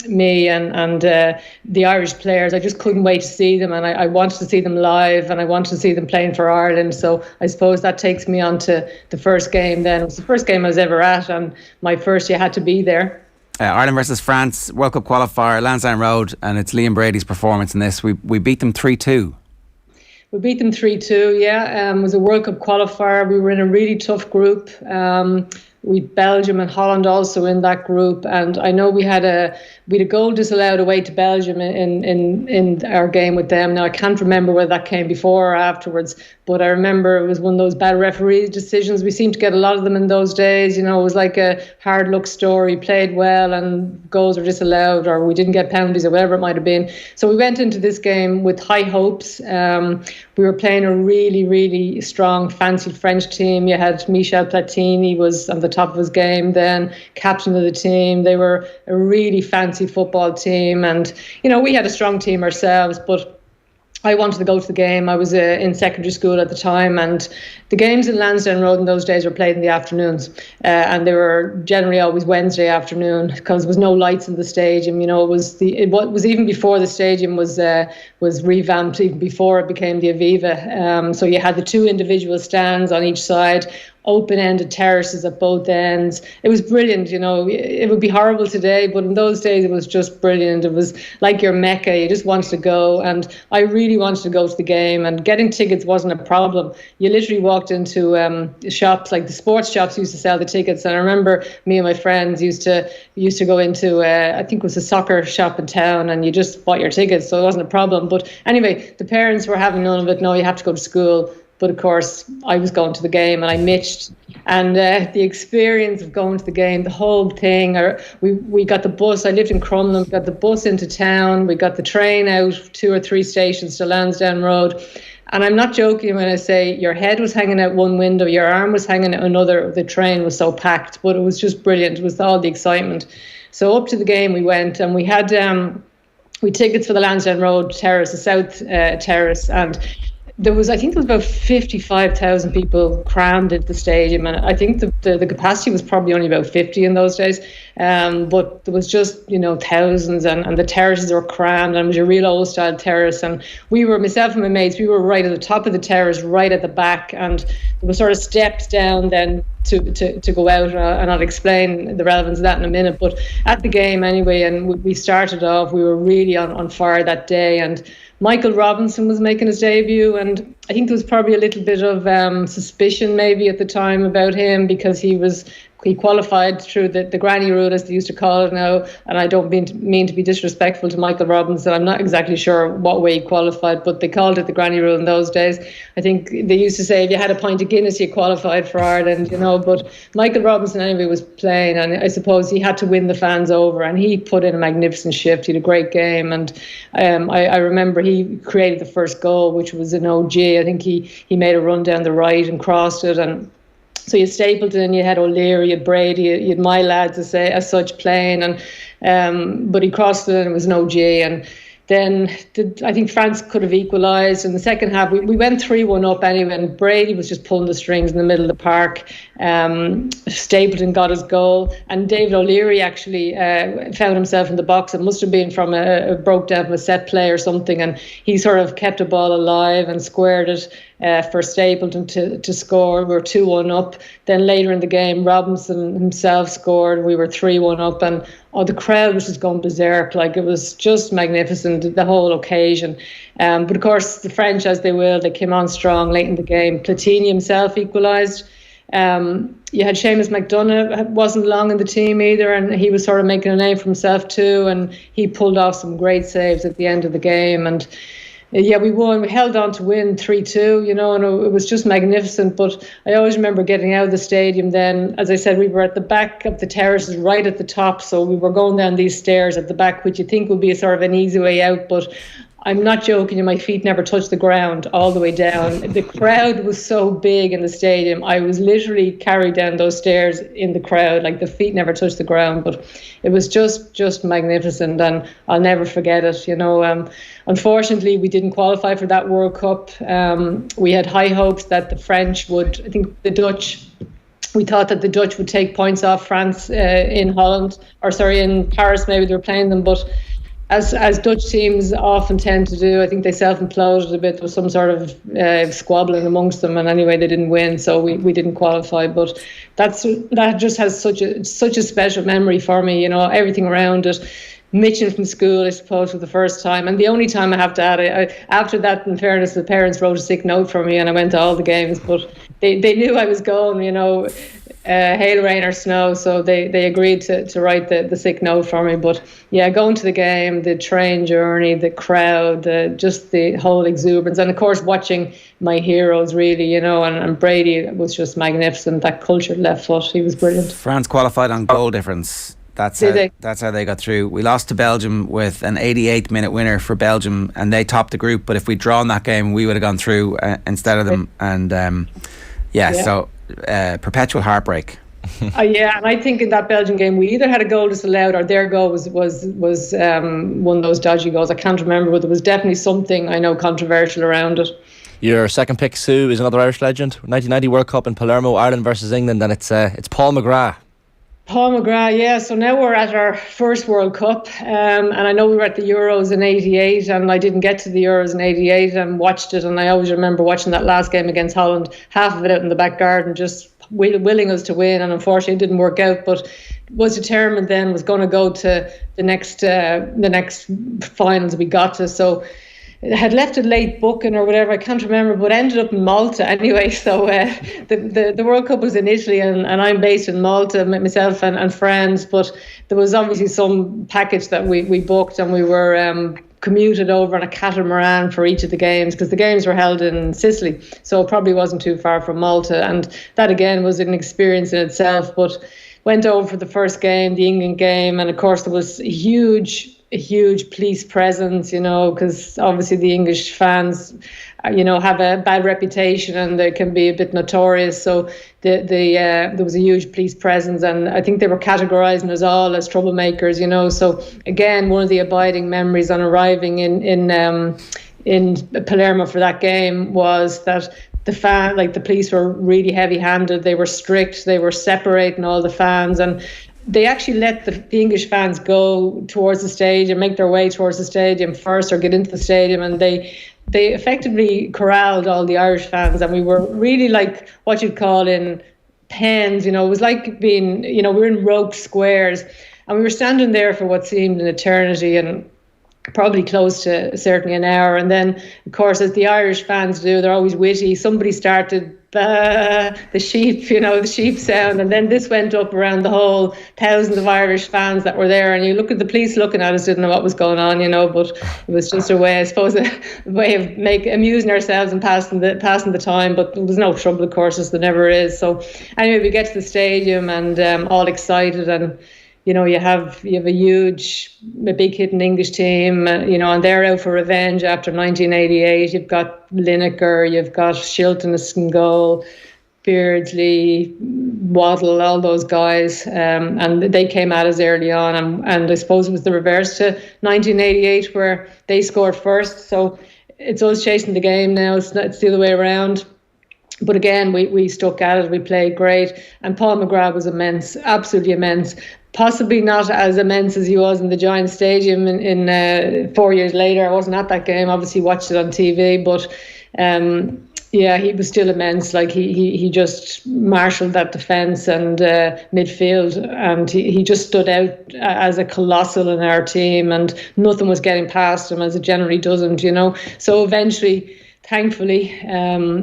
me and the Irish players. I just couldn't wait to see them, and I wanted to see them live, and I wanted to see them playing for Ireland. So I suppose that takes me on to the first game then. It was the first game I was ever at, and my first year had to be there. Ireland versus France, World Cup qualifier, Lansdowne Road, and it's Liam Brady's performance in this. We beat them 3-2. We beat them 3-2, yeah. It was a World Cup qualifier. We were in a really tough group. We Belgium and Holland also in that group, and I know we had a goal disallowed away to Belgium in our game with them. Now I can't remember whether that came before or afterwards, but I remember it was one of those bad referee decisions. We seemed to get a lot of them in those days. It was like a hard luck story. Played well and goals were disallowed, or we didn't get penalties, or whatever it might have been. So we went into this game with high hopes. We were playing a really, really strong, fancy French team. You had Michel Platini was on the top of his game then, captain of the team. They were a really fancy football team, and we had a strong team ourselves, but I wanted to go to the game. I was in secondary school at the time, and the games in Lansdowne Road in those days were played in the afternoons, and they were generally always Wednesday afternoon because there was no lights in the stadium. It was even before the stadium was revamped, even before it became the Aviva. So you had the 2 individual stands on each side, open-ended terraces at both ends. It was brilliant. It would be horrible today, but in those days it was just brilliant. It was like your Mecca. You just wanted to go, and I really wanted to go to the game, and getting tickets wasn't a problem. You literally walked into shops, like the sports shops used to sell the tickets, and I remember me and my friends used to go into I think it was a soccer shop in town, and you just bought your tickets, so it wasn't a problem. But anyway, the parents were having none of it. No, you have to go to school. But of course, I was going to the game, and I mitched. And the experience of going to the game, the whole thing, we got the bus. I lived in Crumlin. We got the bus into town. We got the train out 2 or 3 stations to Lansdowne Road. And I'm not joking when I say your head was hanging out one window, your arm was hanging out another. The train was so packed, but it was just brilliant. It was all the excitement. So up to the game we went, and we had tickets for the Lansdowne Road terrace, the south terrace, and I think there was about 55,000 people crammed into the stadium, and I think the capacity was probably only about 50 in those days. But there was just, thousands, and the terraces were crammed, and it was a real old style terrace. And we were, myself and my mates, we were right at the top of the terrace, right at the back, and there were sort of steps down then to go out, and I'll explain the relevance of that in a minute. But at the game anyway, and we started off, we were really on fire that day, and Michael Robinson was making his debut, and I think there was probably a little bit of suspicion maybe at the time about him, because he qualified through the granny rule, as they used to call it now, and I don't mean to be disrespectful to Michael Robinson. I'm not exactly sure what way he qualified, but they called it the granny rule in those days. I think they used to say if you had a pint of Guinness you qualified for Ireland, but Michael Robinson anyway was playing, and I suppose he had to win the fans over, and he put in a magnificent shift. He had a great game, and I remember he created the first goal, which was an OG. I think he made a run down the right and crossed it, and so you had Stapleton, you had O'Leary, you had Brady, you had my lads as such playing, and but he crossed it and it was an OG. And then I think France could have equalised in the second half. We went 3-1 up anyway, and Brady was just pulling the strings in the middle of the park. Stapleton got his goal, and David O'Leary actually found himself in the box. It must have been from a broke down from a set play or something, and he sort of kept the ball alive and squared it for Stapleton to score. We were 2-1 up. Then later in the game, Robinson himself scored. We were 3-1 up, and the crowd was just going berserk. Like, it was just magnificent, the whole occasion. But of course, the French, as they will, they came on strong late in the game. Platini himself equalised. You had Seamus McDonough, wasn't long in the team either, and he was sort of making a name for himself too, and he pulled off some great saves at the end of the game. And we won. We held on to win 3-2, and it was just magnificent. But I always remember getting out of the stadium then. As I said, we were at the back of the terraces, right at the top, so we were going down these stairs at the back, which you think would be a sort of an easy way out, but I'm not joking, my feet never touched the ground all the way down. The crowd was so big in the stadium. I was literally carried down those stairs in the crowd, like the feet never touched the ground. But it was just magnificent, and I'll never forget it. Unfortunately, we didn't qualify for that World Cup. We had high hopes that the French would, I think the Dutch, we thought that the Dutch would take points off France in Paris, maybe they were playing them, but as Dutch teams often tend to do, I think they self-imploded a bit. There was some sort of squabbling amongst them, and anyway, they didn't win, so we didn't qualify. But that just has such a special memory for me. Everything around it. Mitching from school, I suppose, for the first time, and the only time I have to add, after that, in fairness, the parents wrote a sick note for me, and I went to all the games. But they knew I was going, hail, rain or snow, so they agreed to write the sick note for me. But yeah, going to the game, the train journey, the crowd, just the whole exuberance, and of course watching my heroes really, and Brady was just magnificent. That cultured left foot, he was brilliant. France qualified on goal difference. That's how they got through. We lost to Belgium with an 88th minute winner for Belgium, and they topped the group. But if we'd drawn that game, we would have gone through instead of them. And so perpetual heartbreak. And I think in that Belgian game we either had a goal disallowed or their goal was one of those dodgy goals. I can't remember, but there was definitely something I know controversial around it. Your second pick, Sue, is another Irish legend. 1990 World Cup in Palermo, Ireland versus England, and it's Paul McGrath. Paul McGrath, yeah. So now we're at our first World Cup, and I know we were at the Euros in '88, and I didn't get to the Euros in '88 and watched it, and I always remember watching that last game against Holland, half of it out in the back garden, just willing us to win, and unfortunately it didn't work out, but was determined then, was going to go to the next finals we got to. So I had left a late booking or whatever, I can't remember, but ended up in Malta anyway. So the World Cup was in Italy, and I'm based in Malta, myself and friends, but there was obviously some package that we booked, and we were commuted over on a catamaran for each of the games, because the games were held in Sicily, so it probably wasn't too far from Malta, and that again was an experience in itself. But went over for the first game, the England game, and of course there was a huge police presence, because obviously the English fans, have a bad reputation and they can be a bit notorious. So there was a huge police presence, and I think they were categorising us all as troublemakers, So again, one of the abiding memories on arriving in in Palermo for that game was that the police were really heavy-handed. They were strict. They were separating all the fans, and they actually let the English fans go towards the stadium, make their way towards the stadium first, or get into the stadium, and they effectively corralled all the Irish fans, and we were really like what you'd call in pens. It was like being, we were in roped squares, and we were standing there for what seemed an eternity, and probably close to certainly an hour. And then, of course, as the Irish fans do, they're always witty. Somebody started the sheep, the sheep sound. And then this went up around the whole thousands of Irish fans that were there. And you look at the police looking at us, didn't know what was going on, but it was just a way, I suppose, a way of amusing ourselves and passing the time. But there was no trouble, of course, as there never is. So anyway, we get to the stadium and all excited, and you have a big hitting English team, and they're out for revenge after 1988. You've got Lineker, you've got Shilton in goal, Beardsley, Waddle, all those guys, and they came at us early on, and I suppose it was the reverse to 1988 where they scored first. So it's us chasing the game now. It's the other way around. But again, we stuck at it. We played great, and Paul McGrath was immense, absolutely immense. Possibly not as immense as he was in the Giant Stadium in 4 years later. I wasn't at that game, obviously watched it on TV, but he was still immense. Like he just marshalled that defence and midfield, and he just stood out as a colossal in our team, and nothing was getting past him, as it generally doesn't, So eventually, thankfully,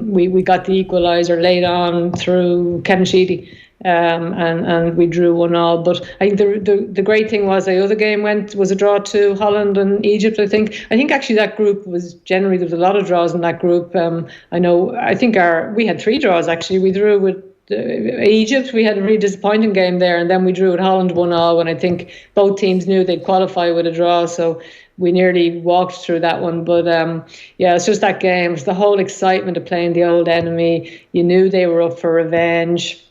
we got the equaliser late on through Kevin Sheedy. And we drew 1-1. But I think the great thing was the other game was a draw to Holland and Egypt. I think actually that group was generally, there was a lot of draws in that group. I think we had 3 draws actually. We drew with Egypt. We had a really disappointing game there, and then we drew with Holland 1-1 when I think both teams knew they'd qualify with a draw. So we nearly walked through that one. But it's just that game. It's the whole excitement of playing the old enemy. You knew they were up for revenge.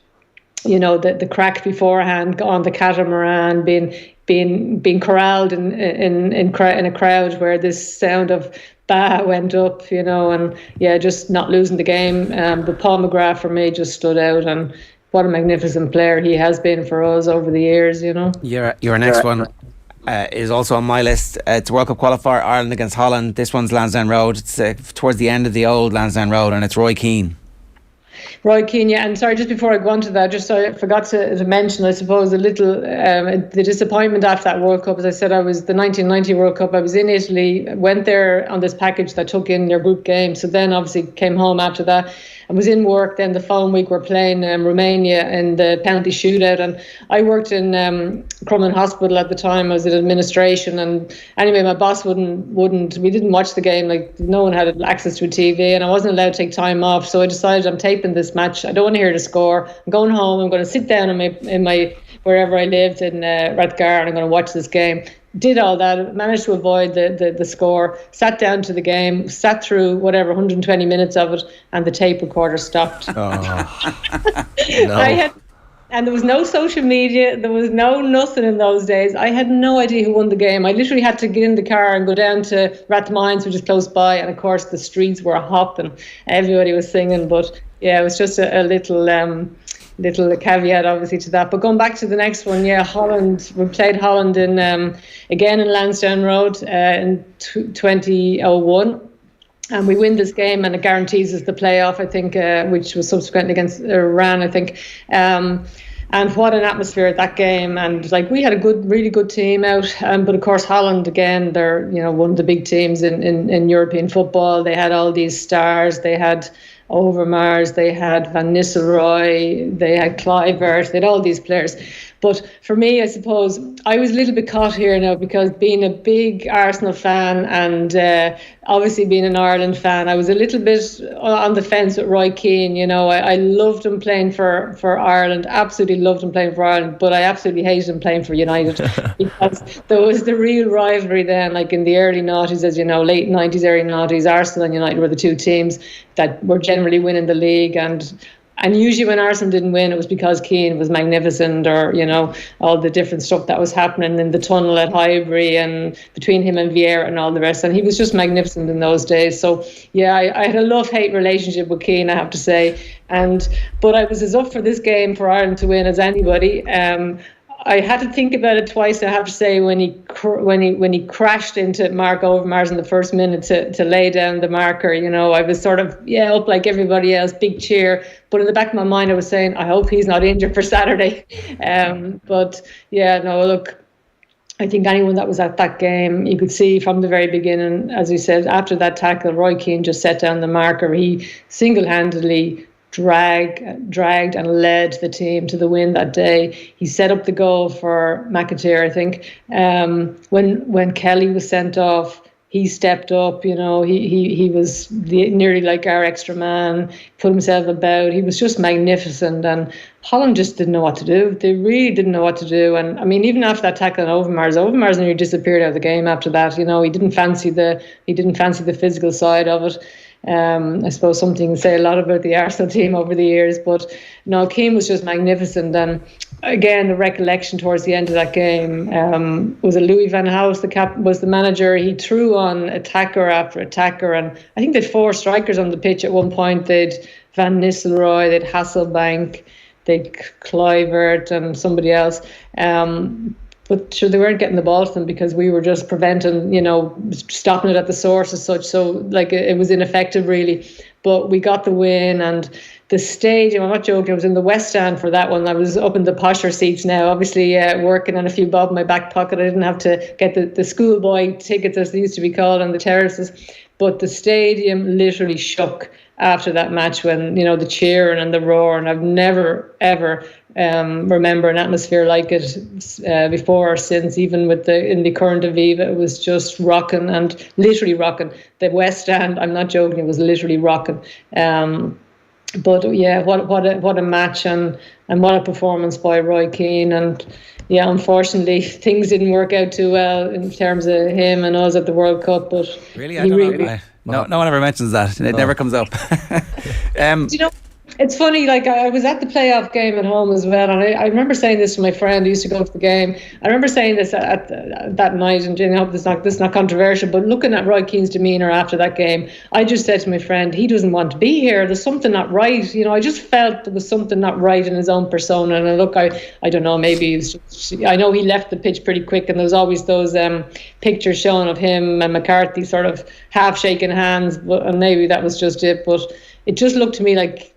The crack beforehand on the catamaran, being corralled in a crowd where this sound of bah went up, and just not losing the game. But Paul McGrath for me just stood out, and what a magnificent player he has been for us over the years. Your next one is also on my list. It's a World Cup qualifier, Ireland against Holland. This one's Lansdowne Road. It's towards the end of the old Lansdowne Road, and it's Roy Keane. Roy Keane, and sorry, just before I go on to that, I forgot to mention, I suppose, a little the disappointment after that World Cup. As I said, I was the 1990 World Cup. I was in Italy, went there on this package that took in their group game. So then obviously came home after that and was in work. Then the following week we're playing Romania in the penalty shootout. And I worked in Crumlin Hospital at the time. I was in administration. And anyway, my boss we didn't watch the game. Like, no one had access to a TV, and I wasn't allowed to take time off. So I decided I'm taping this match. I don't want to hear the score. I'm going home. I'm going to sit down in my wherever I lived in Rathgar, and I'm going to watch this game. Did all that, managed to avoid the score, sat down to the game, sat through 120 minutes of it, and the tape recorder stopped. No. And there was no social media, there was nothing in those days. I had no idea who won the game. I literally had to get in the car and go down to Rathmines, which is close by, and of course the streets were hopping. Everybody was singing, but yeah, it was just a little caveat obviously to that. But going back to the next one, Holland, we played Holland in again in Lansdowne Road in 2001. And we win this game, and it guarantees us the playoff, I think, which was subsequently against Iran, I think. And what an atmosphere at that game. And like, we had a really good team out. But of course, Holland, again, they're, one of the big teams in European football. They had all these stars. They had Overmars, they had Van Nistelrooy, they had Kluivert, they had all these players. But for me, I suppose, I was a little bit caught here now, because being a big Arsenal fan and obviously being an Ireland fan, I was a little bit on the fence with Roy Keane. I loved him playing for Ireland, absolutely loved him playing for Ireland, but I absolutely hated him playing for United because there was the real rivalry then, like in the early noughties, as you know, late 90s, early noughties, Arsenal and United were the two teams that were generally winning the league. And And usually when Arsenal didn't win, it was because Keane was magnificent, or, you know, all the different stuff that was happening in the tunnel at Highbury and between him and Vieira and all the rest. And he was just magnificent in those days. So, yeah, I had a love-hate relationship with Keane, I have to say. But I was as up for this game for Ireland to win as anybody. I had to think about it twice, I have to say, when he crashed into Mark Overmars in the first minute to lay down the marker. You know, I was sort of, up like everybody else, big cheer. But in the back of my mind, I was saying, I hope he's not injured for Saturday. But yeah, no, look, I think anyone that was at that game, you could see from the very beginning, as you said, after that tackle, Roy Keane just set down the marker. He single-handedly dragged and led the team to the win that day. He set up the goal for McAteer, I think. When Kelly was sent off, he stepped up. You know, he was nearly like our extra man, put himself about. He was just magnificent, and Holland just didn't know what to do. They really didn't know what to do. And I mean, even after that tackle on Overmars nearly disappeared out of the game after that. You know, he didn't fancy the physical side of it. I suppose something to say a lot about the Arsenal team over the years, but no, Keane was just magnificent. And again, the recollection towards the end of that game was Louis Van Gaal was the manager. He threw on attacker after attacker, and I think they'd 4 strikers on the pitch at one point. They'd Van Nistelrooy, they'd Hasselbank, they'd Kluivert and somebody else. But sure, they weren't getting the ball to them because we were just preventing, you know, stopping it at the source as such. So, like, it was ineffective, really. But we got the win, and the stadium, I'm not joking, I was in the West Stand for that one. I was up in the posher seats now, obviously working on a few bob in my back pocket. I didn't have to get the schoolboy tickets, as they used to be called, on the terraces. But the stadium literally shook after that match when, you know, the cheering and the roar. And I've never, ever remember an atmosphere like it before or since. Even in the current Aviva, it was just rocking, and literally rocking. The West Stand, I'm not joking, it was literally rocking. But yeah, what a match, and what a performance by Roy Keane. And yeah, unfortunately, things didn't work out too well in terms of him and us at the World Cup. But really, I don't know. No one ever mentions that. It never comes up. Do you know? It's funny, like, I was at the playoff game at home as well, and I remember saying this to my friend who used to go to the game. I remember saying this at that night, and I hope this is not controversial, but looking at Roy Keane's demeanour after that game, I just said to my friend, he doesn't want to be here. There's something not right. You know, I just felt there was something not right in his own persona. And look, I don't know, maybe it was just, I know he left the pitch pretty quick, and there was always those pictures shown of him and McCarthy sort of half shaking hands, and maybe that was just it. But it just looked to me like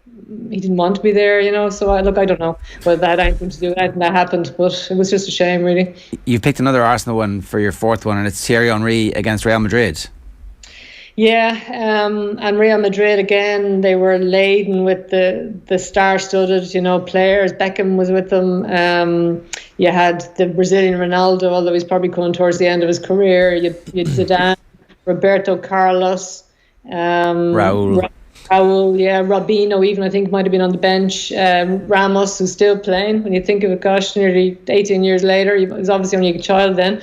he didn't want to be there, you know. So I don't know whether that had anything to do with anything that happened, but it was just a shame, really. You've picked another Arsenal one for your 4th one, and it's Thierry Henry against Real Madrid. Yeah, and Real Madrid again, they were laden with the star-studded, you know, players. Beckham was with them. You had the Brazilian Ronaldo, although he's probably coming towards the end of his career. You had Zidane, Roberto Carlos, Raul, yeah, Robinho even, I think, might have been on the bench. Ramos, who's still playing. When you think of it, gosh, nearly 18 years later, he was obviously only a child then.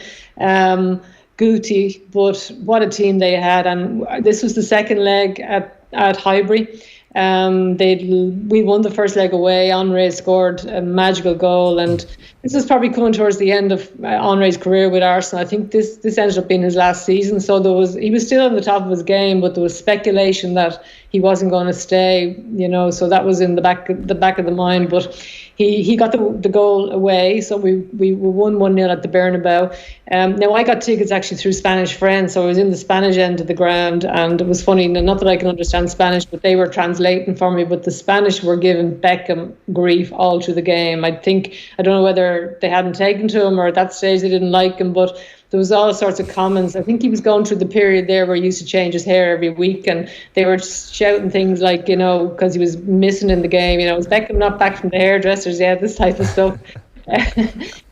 Guti, but what a team they had. And this was the second leg at Highbury. We won the first leg away. Henry scored a magical goal, and this was probably coming towards the end of Henry's career with Arsenal. I think this ended up being his last season, so he was still on the top of his game, but there was speculation that he wasn't going to stay, you know, so that was in the back of the mind. But he got the goal away, so we won 1-0 at the Bernabeu. Now I got tickets actually through Spanish friends, so I was in the Spanish end of the ground, and it was funny, not that I can understand Spanish, but they were translating for me. But the Spanish were giving Beckham grief all through the game. I don't know whether they hadn't taken to him, or at that stage they didn't like him, but there was all sorts of comments. I think he was going through the period there where he used to change his hair every week, and they were shouting things like, you know, because he was missing in the game, you know, is Beckham not back from the hairdressers yet? This type of stuff. Yeah,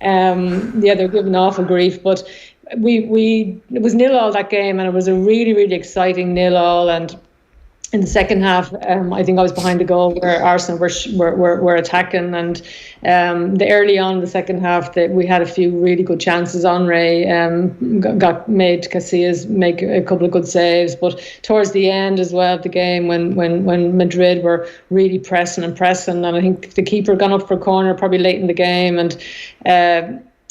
they're giving awful grief, but it was 0-0 that game, and it was a really, really exciting 0-0, and in the second half, I think I was behind the goal where Arsenal were attacking, and the early on in the second half that we had a few really good chances. Henry got made Casillas make a couple of good saves, but towards the end as well of the game, when Madrid were really pressing, and I think the keeper gone up for a corner probably late in the game, and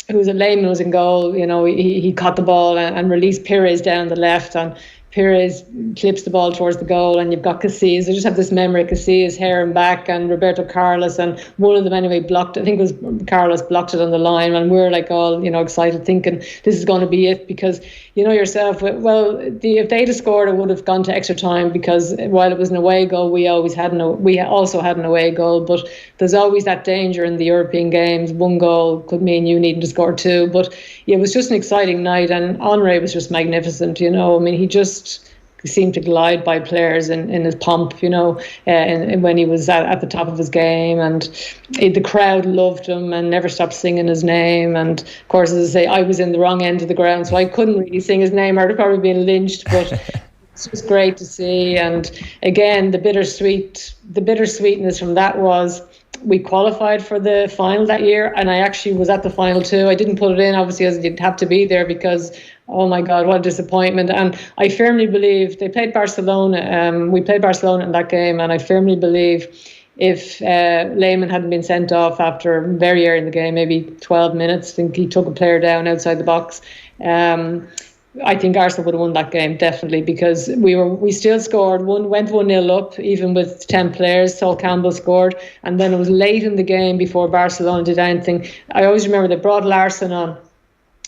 Lehmann was in goal. You know, he caught the ball and released Pires down the left, and Pires clips the ball towards the goal, and you've got Casillas. I just have this memory of Casillas' hair and back, and Roberto Carlos, and one of them anyway blocked. I think it was Carlos blocked it on the line, and we're like all excited, thinking this is going to be it, because you know yourself. Well, if they'd have scored, it would have gone to extra time, because while it was an away goal, we also had an away goal. But there's always that danger in the European games. One goal could mean you needing to score two. But yeah, it was just an exciting night, and Henry was just magnificent. You know, I mean, he seemed to glide by players in his pomp, and when he was at the top of his game, and the crowd loved him and never stopped singing his name. And of course, as I say, I was in the wrong end of the ground, so I couldn't really sing his name. I'd have probably been lynched, but it's just great to see. And again, the bittersweetness from that was we qualified for the final that year, and I actually was at the final too. I didn't put it in, obviously, as I didn't have to be there, because oh my God, what a disappointment. And I firmly believe they played Barcelona. We played Barcelona in that game, and I firmly believe if Lehmann hadn't been sent off after very early in the game, maybe 12 minutes, I think he took a player down outside the box. I think Arsenal would have won that game, definitely, because we still scored, went 1-0 up, even with 10 players. Sol Campbell scored, and then it was late in the game before Barcelona did anything. I always remember they brought Larsson on,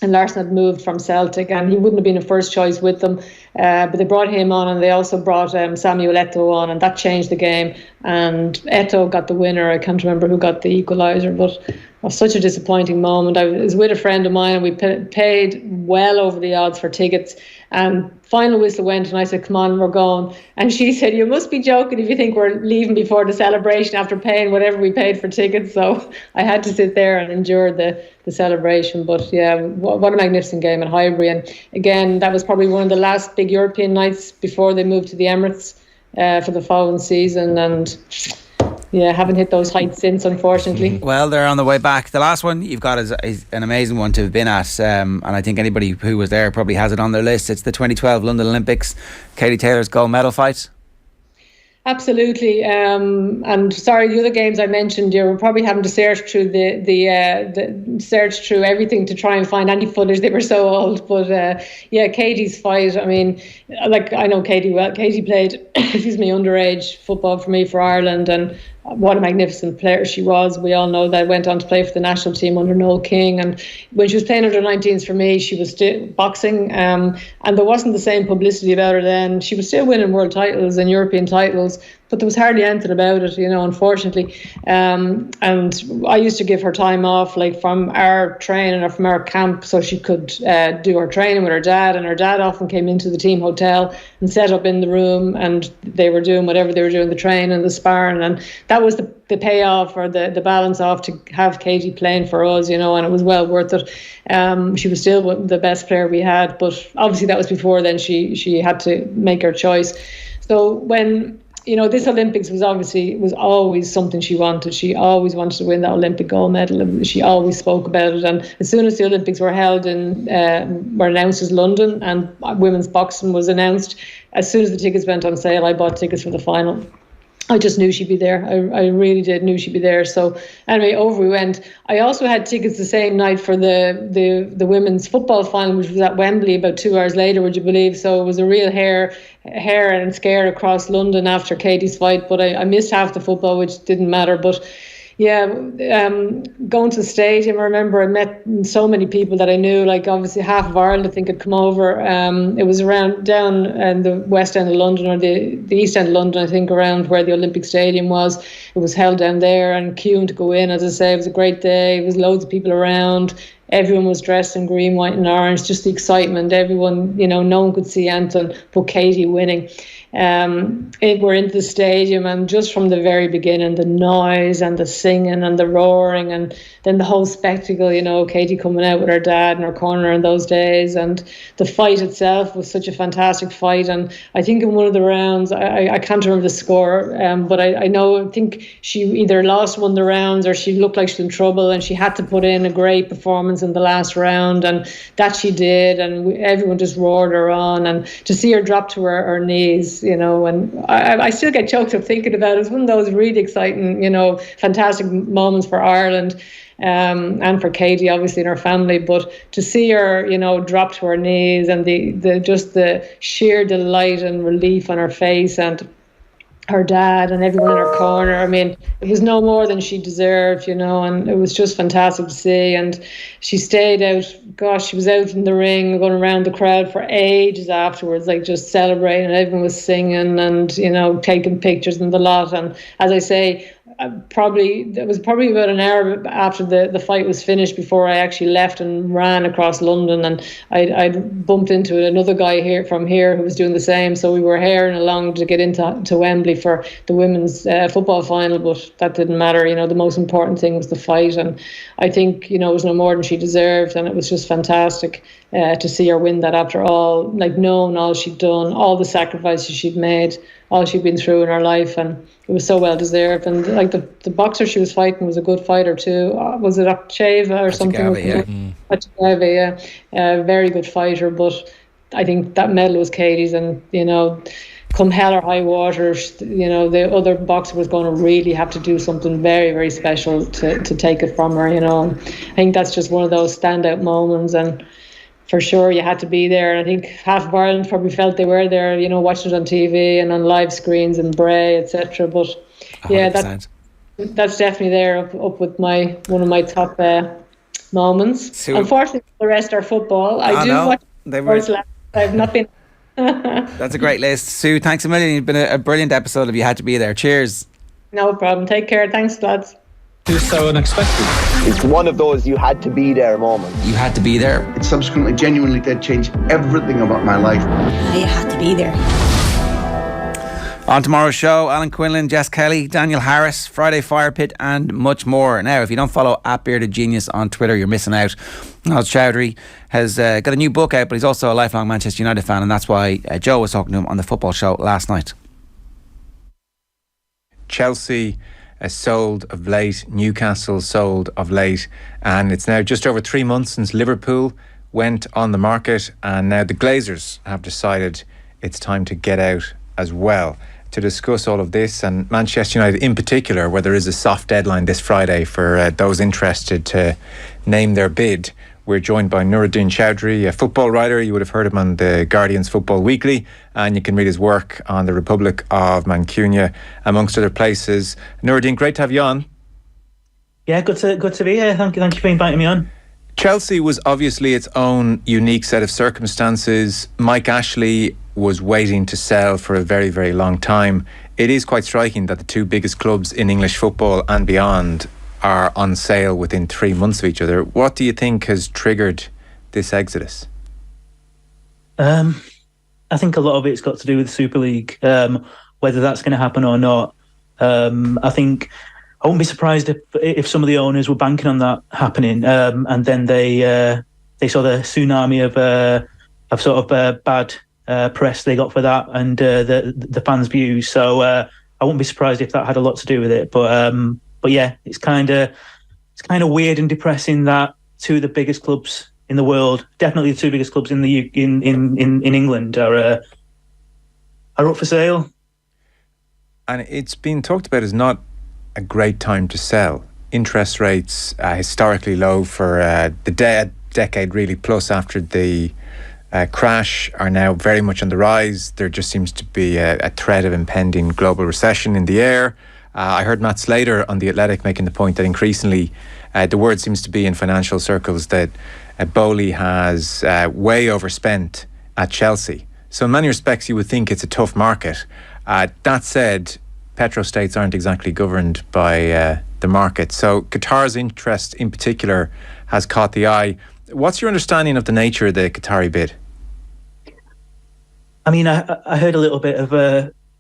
and Larsson had moved from Celtic, and he wouldn't have been a first choice with them, but they brought him on, and they also brought Samuel Eto'o on, and that changed the game. And Eto'o got the winner. I can't remember who got the equaliser, but it was such a disappointing moment. I was with a friend of mine, and we paid well over the odds for tickets, and final whistle went, and I said, come on, we're going. And she said, you must be joking if you think we're leaving before the celebration after paying whatever we paid for tickets. So I had to sit there and endure the celebration. But yeah, what a magnificent game at Highbury. And again, that was probably one of the last big European nights before they moved to the Emirates for the following season. And yeah, haven't hit those heights since, unfortunately. Well, they're on the way back. The last one you've got is an amazing one to have been at, and I think anybody who was there probably has it on their list. It's the 2012 London Olympics, Katie Taylor's gold medal fight. Absolutely, and sorry, the other games I mentioned, you're probably having to search through search through everything to try and find any footage. They were so old, but yeah, Katie's fight. I mean, like, I know Katie well. Katie played, underage football for me for Ireland, and what a magnificent player she was. We all know that. Went on to play for the national team under Noel King, and when she was playing under 19s for me, she was still boxing, and there wasn't the same publicity about her then. She was still winning world titles and European titles, but there was hardly anything about it, unfortunately. And I used to give her time off, like from our training or from our camp, so she could do her training with her dad. And her dad often came into the team hotel and set up in the room, and they were doing whatever they were doing, the training, the sparring. And that was the payoff, or the balance off, to have Katie playing for us, and it was well worth it. She was still the best player we had, but obviously that was before then. She had to make her choice. So when this Olympics was always something she wanted. She always wanted to win that Olympic gold medal, and she always spoke about it. And as soon as the Olympics were held were announced as London, and women's boxing was announced, as soon as the tickets went on sale, I bought tickets for the final. I just knew she'd be there. I really did knew she'd be there. So anyway, over we went. I also had tickets the same night for the women's football final, which was at Wembley about 2 hours later, would you believe? So it was a real hair and scare across London after Katie's fight. But I missed half the football, which didn't matter. But yeah, going to the stadium, I remember I met so many people that I knew, like obviously half of Ireland I think had come over. It was around down in the west end of London, or the east end of London, I think, around where the Olympic Stadium was. It was held down there, and queuing to go in. As I say, it was a great day. It was loads of people around. everyone was dressed in green, white and orange, just the excitement. Everyone, no one could see Anton but Katie winning. We're into the stadium, and just from the very beginning, the noise and the singing and the roaring, and then the whole spectacle, Katie coming out with her dad in her corner in those days, and the fight itself was such a fantastic fight. And I think in one of the rounds, I can't remember the score, but I think she either lost one of the rounds or she looked like she was in trouble, and she had to put in a great performance in the last round, and that she did, and everyone just roared her on. And to see her drop to her knees, and I still get choked up thinking about it. It's one of those really exciting, fantastic moments for Ireland, and for Katie, obviously, and her family. But to see her, drop to her knees, and the sheer delight and relief on her face, and her dad and everyone in her corner. I mean, it was no more than she deserved, and it was just fantastic to see. And she stayed out, she was out in the ring, going around the crowd for ages afterwards, like just celebrating. Everyone was singing and, taking pictures and the lot. And as I say, it was probably about an hour after the fight was finished before I actually left and ran across London, and I bumped into another guy from here who was doing the same. So we were hairing along to get into Wembley for the women's football final, but that didn't matter. The most important thing was the fight, and I think it was no more than she deserved, and it was just fantastic to see her win that after all, like knowing all she'd done, all the sacrifices she'd made, all she'd been through in her life, and it was so well deserved. And like the boxer she was fighting was a good fighter too. Was it Acheva or something? Acheva, yeah. Very good fighter, but I think that medal was Katie's, and come hell or high water, the other boxer was going to really have to do something very, very special to take it from her. I think that's just one of those standout moments, and for sure you had to be there. And I think half of Ireland probably felt they were there, watching it on TV and on live screens in Bray, etc. But 100%. Yeah, that's definitely there up with one of my top moments. So, unfortunately, the rest are football. I do watch sports. I've not been. That's a great list. Sue, thanks a million. It's been a brilliant episode of You Had to Be There. Cheers. No problem. Take care. Thanks, lads. It's so unexpected. It's one of those you had to be there moments. You had to be there. It subsequently genuinely did change everything about my life. You had to be there. On tomorrow's show, Alan Quinlan, Jess Kelly, Daniel Harris, Friday Fire Pit, and much more. Now, if you don't follow @BeardedGenius on Twitter, you're missing out. Noz Choudry has got a new book out, but he's also a lifelong Manchester United fan, and that's why Joe was talking to him on the football show last night. Chelsea sold of late, Newcastle sold of late, and it's now just over 3 months since Liverpool went on the market, and now the Glazers have decided it's time to get out as well. To discuss all of this and Manchester United in particular, where there is a soft deadline this Friday for those interested to name their bid, we're joined by Noz Choudry, a football writer. You would have heard him on the Guardian's Football Weekly, and you can read his work on the Republic of Mancunia, amongst other places. Noz, great to have you on. Yeah, good to be here. Thank you for inviting me on. Chelsea was obviously its own unique set of circumstances. Mike Ashley was waiting to sell for a very, very long time. It is quite striking that the two biggest clubs in English football and beyond are on sale within 3 months of each other. What do you think has triggered this exodus? I think a lot of it's got to do with the Super League, whether that's going to happen or not. I think I wouldn't be surprised if some of the owners were banking on that happening, and then they saw the tsunami of sort of bad press they got for that, and the fans' views. So I wouldn't be surprised if that had a lot to do with it. But yeah, it's kind of weird and depressing that two of the biggest clubs in the world, definitely the two biggest clubs in England, are up for sale. And it's been talked about as not a great time to sell. Interest rates historically low for the decade really plus after the crash are now very much on the rise. There just seems to be a threat of impending global recession in the air. I heard Matt Slater on The Athletic making the point that increasingly the word seems to be in financial circles that Bowley has way overspent at Chelsea. So in many respects you would think it's a tough market. That said, petrostates aren't exactly governed by the market. So Qatar's interest in particular has caught the eye. What's your understanding of the nature of the Qatari bid? I mean, I heard a little bit of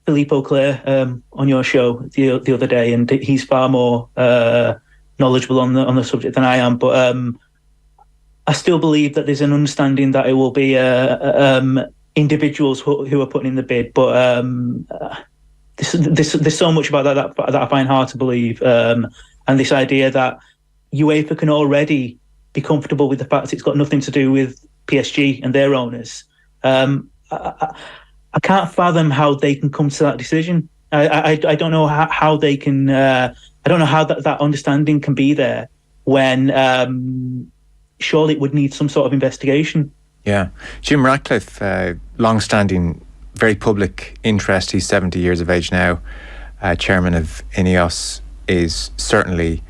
Philippe Auclair on your show the other day, and he's far more knowledgeable on the subject than I am. But I still believe that there's an understanding that it will be individuals who are putting in the bid. But there's so much about that I find hard to believe, and this idea that UEFA can already be comfortable with the fact it's got nothing to do with PSG and their owners. I can't fathom how they can come to that decision. I don't know how they can. I don't know how that understanding can be there when surely it would need some sort of investigation. Yeah, Jim Ratcliffe, long-standing, very public interest. He's 70 years of age now. Chairman of INEOS, is certainly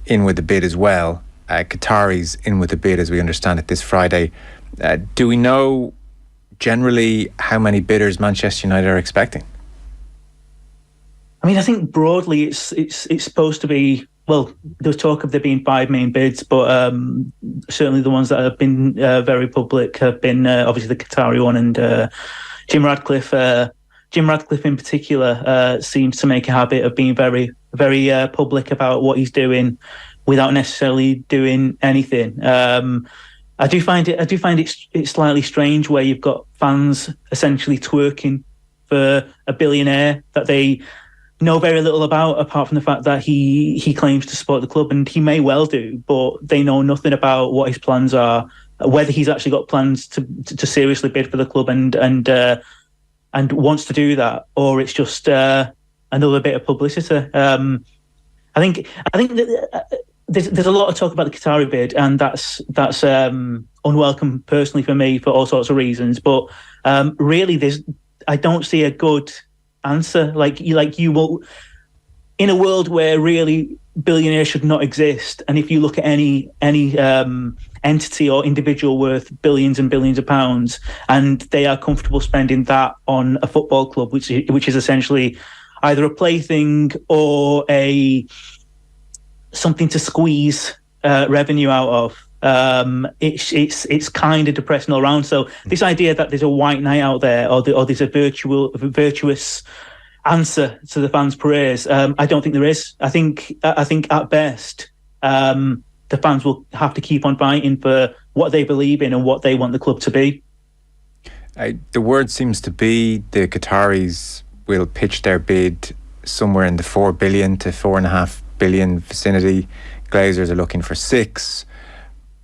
in with the bid as well. Qatari's in with the bid, as we understand it, this Friday. Do we know generally how many bidders Manchester United are expecting? I mean, I think broadly it's supposed to be, well, there's talk of there being 5 main bids, but certainly the ones that have been very public have been obviously the Qatari one, and Jim Ratcliffe in particular seems to make a habit of being very, very public about what he's doing without necessarily doing anything. I do find it slightly strange where you've got fans essentially twerking for a billionaire that they know very little about, apart from the fact that he claims to support the club, and he may well do, but they know nothing about what his plans are, whether he's actually got plans to seriously bid for the club and wants to do that, or it's just another bit of publicity. I think that there's a lot of talk about the Qatari bid, and that's unwelcome personally for me for all sorts of reasons. But really, I don't see a good answer. Like you will, in a world where really billionaires should not exist, and if you look at any entity or individual worth billions and billions of pounds, and they are comfortable spending that on a football club, which is essentially either a plaything or something to squeeze revenue out of. It's kind of depressing all around. So this idea that there's a white knight out there, or there's a virtuous answer to the fans' prayers, I don't think there is. I think at best, the fans will have to keep on fighting for what they believe in and what they want the club to be. The word seems to be the Qataris will pitch their bid somewhere in the 4 billion to 4.5 billion vicinity. Glazers are looking for 6.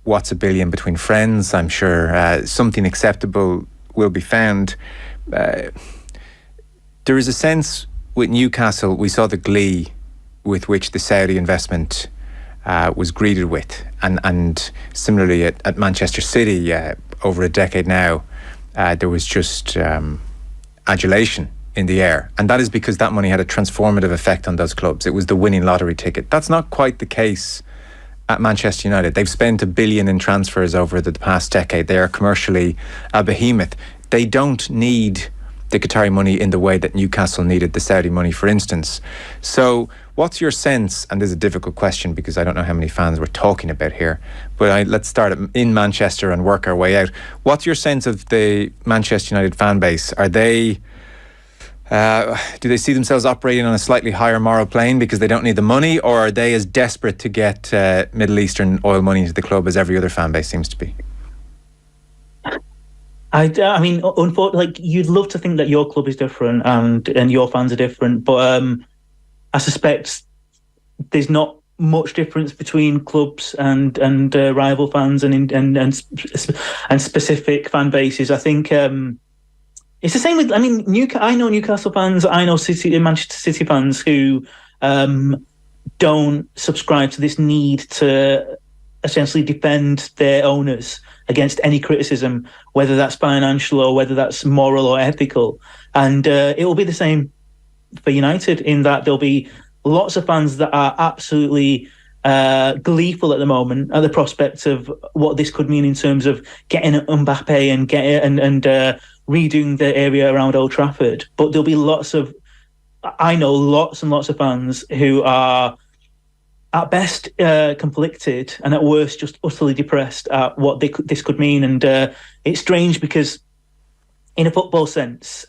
What's a billion between friends? I'm sure something acceptable will be found. There is a sense with Newcastle, we saw the glee with which the Saudi investment was greeted with, and similarly at Manchester City over a decade now, there was just adulation in the air, and that is because that money had a transformative effect on those clubs. It was the winning lottery ticket. That's not quite the case at Manchester United. They've spent $1 billion in transfers over the past decade. They are commercially a behemoth. They don't need the Qatari money in the way that Newcastle needed the Saudi money, for instance. So what's your sense, and this is a difficult question because I don't know how many fans we're talking about here, but let's start in Manchester and work our way out. What's your sense of the Manchester United fan base? Are they do they see themselves operating on a slightly higher moral plane because they don't need the money, or are they as desperate to get Middle Eastern oil money into the club as every other fan base seems to be? I mean, unfortunately, like, you'd love to think that your club is different and your fans are different, but I suspect there's not much difference between clubs and rival fans and specific fan bases. I think it's the same with. I mean, I know Newcastle fans. I know Manchester City fans who don't subscribe to this need to essentially defend their owners against any criticism, whether that's financial or whether that's moral or ethical. And it will be the same for United, in that there'll be lots of fans that are absolutely gleeful at the moment at the prospect of what this could mean in terms of getting Mbappe and redoing the area around Old Trafford. But there'll be lots of I know lots and lots of fans who are at best conflicted and at worst just utterly depressed at what this could mean. And it's strange because in a football sense,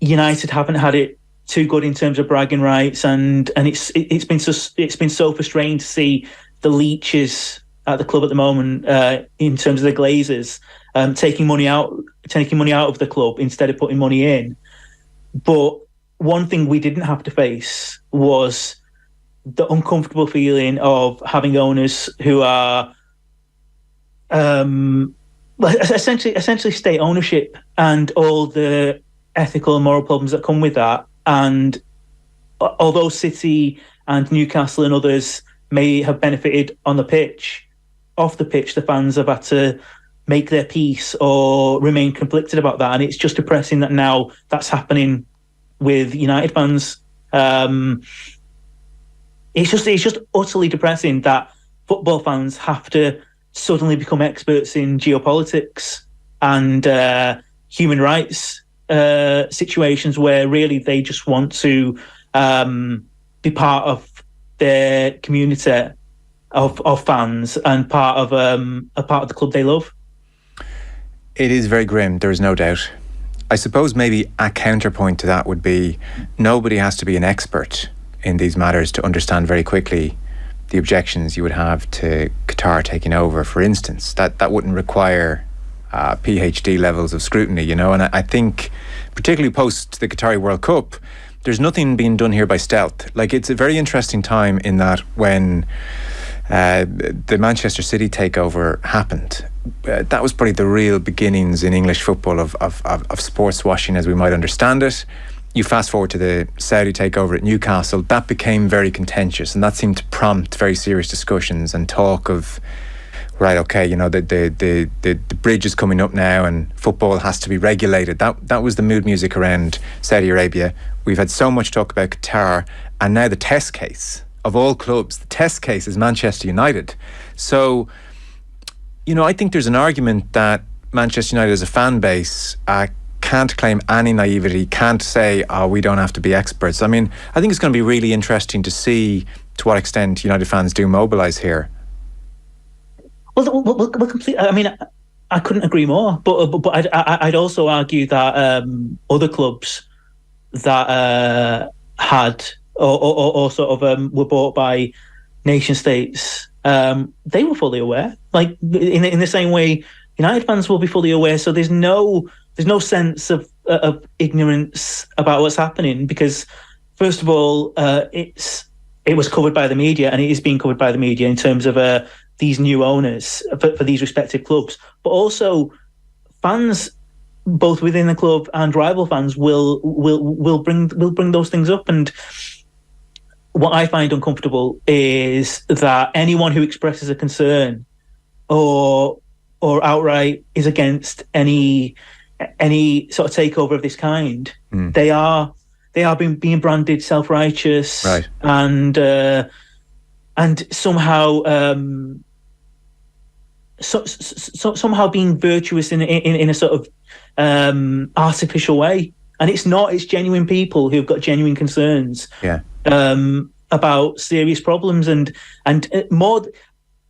United haven't had it too good in terms of bragging rights, and it's been so frustrating to see the leeches at the club at the moment in terms of the Glazers taking money out of the club instead of putting money in. But one thing we didn't have to face was the uncomfortable feeling of having owners who are essentially state ownership and all the ethical and moral problems that come with that. And although City and Newcastle and others may have benefited on the pitch, off the pitch, the fans have had to make their peace or remain conflicted about that. And it's just depressing that now that's happening with United fans. It's just utterly depressing that football fans have to suddenly become experts in geopolitics and human rights situations where really they just want to be part of their community of fans and part of the club they love. It is very grim, there is no doubt. I suppose maybe a counterpoint to that would be nobody has to be an expert in these matters to understand very quickly the objections you would have to Qatar taking over, for instance. That wouldn't require PhD levels of scrutiny, you know. And I think, particularly post the Qatari World Cup, there's nothing being done here by stealth. Like, it's a very interesting time in that when the Manchester City takeover happened, that was probably the real beginnings in English football of sports washing as we might understand it. You fast forward to the Saudi takeover at Newcastle, that became very contentious, and that seemed to prompt very serious discussions and talk of, right, okay, you know, the bridge is coming up now and football has to be regulated. That was the mood music around Saudi Arabia. We've had so much talk about Qatar, and now the test case of all clubs, the test case is Manchester United. So, you know, I think there's an argument that Manchester United as a fan base can't claim any naivety, can't say, oh, we don't have to be experts. I mean, I think it's going to be really interesting to see to what extent United fans do mobilise here. Well, completely. I mean, I couldn't agree more. But I'd also argue that other clubs that had or sort of were bought by nation states, they were fully aware. Like in the same way, United fans will be fully aware. So there's no sense of ignorance about what's happening because, first of all, it was covered by the media and it is being covered by the media in terms of these new owners for these respective clubs. But also, fans, both within the club and rival fans, will bring those things up. And what I find uncomfortable is that anyone who expresses a concern or outright is against any sort of takeover of this kind, they are being branded self-righteous, right, and somehow somehow being virtuous in a sort of artificial way. And it's genuine people who've got genuine concerns about serious problems and more.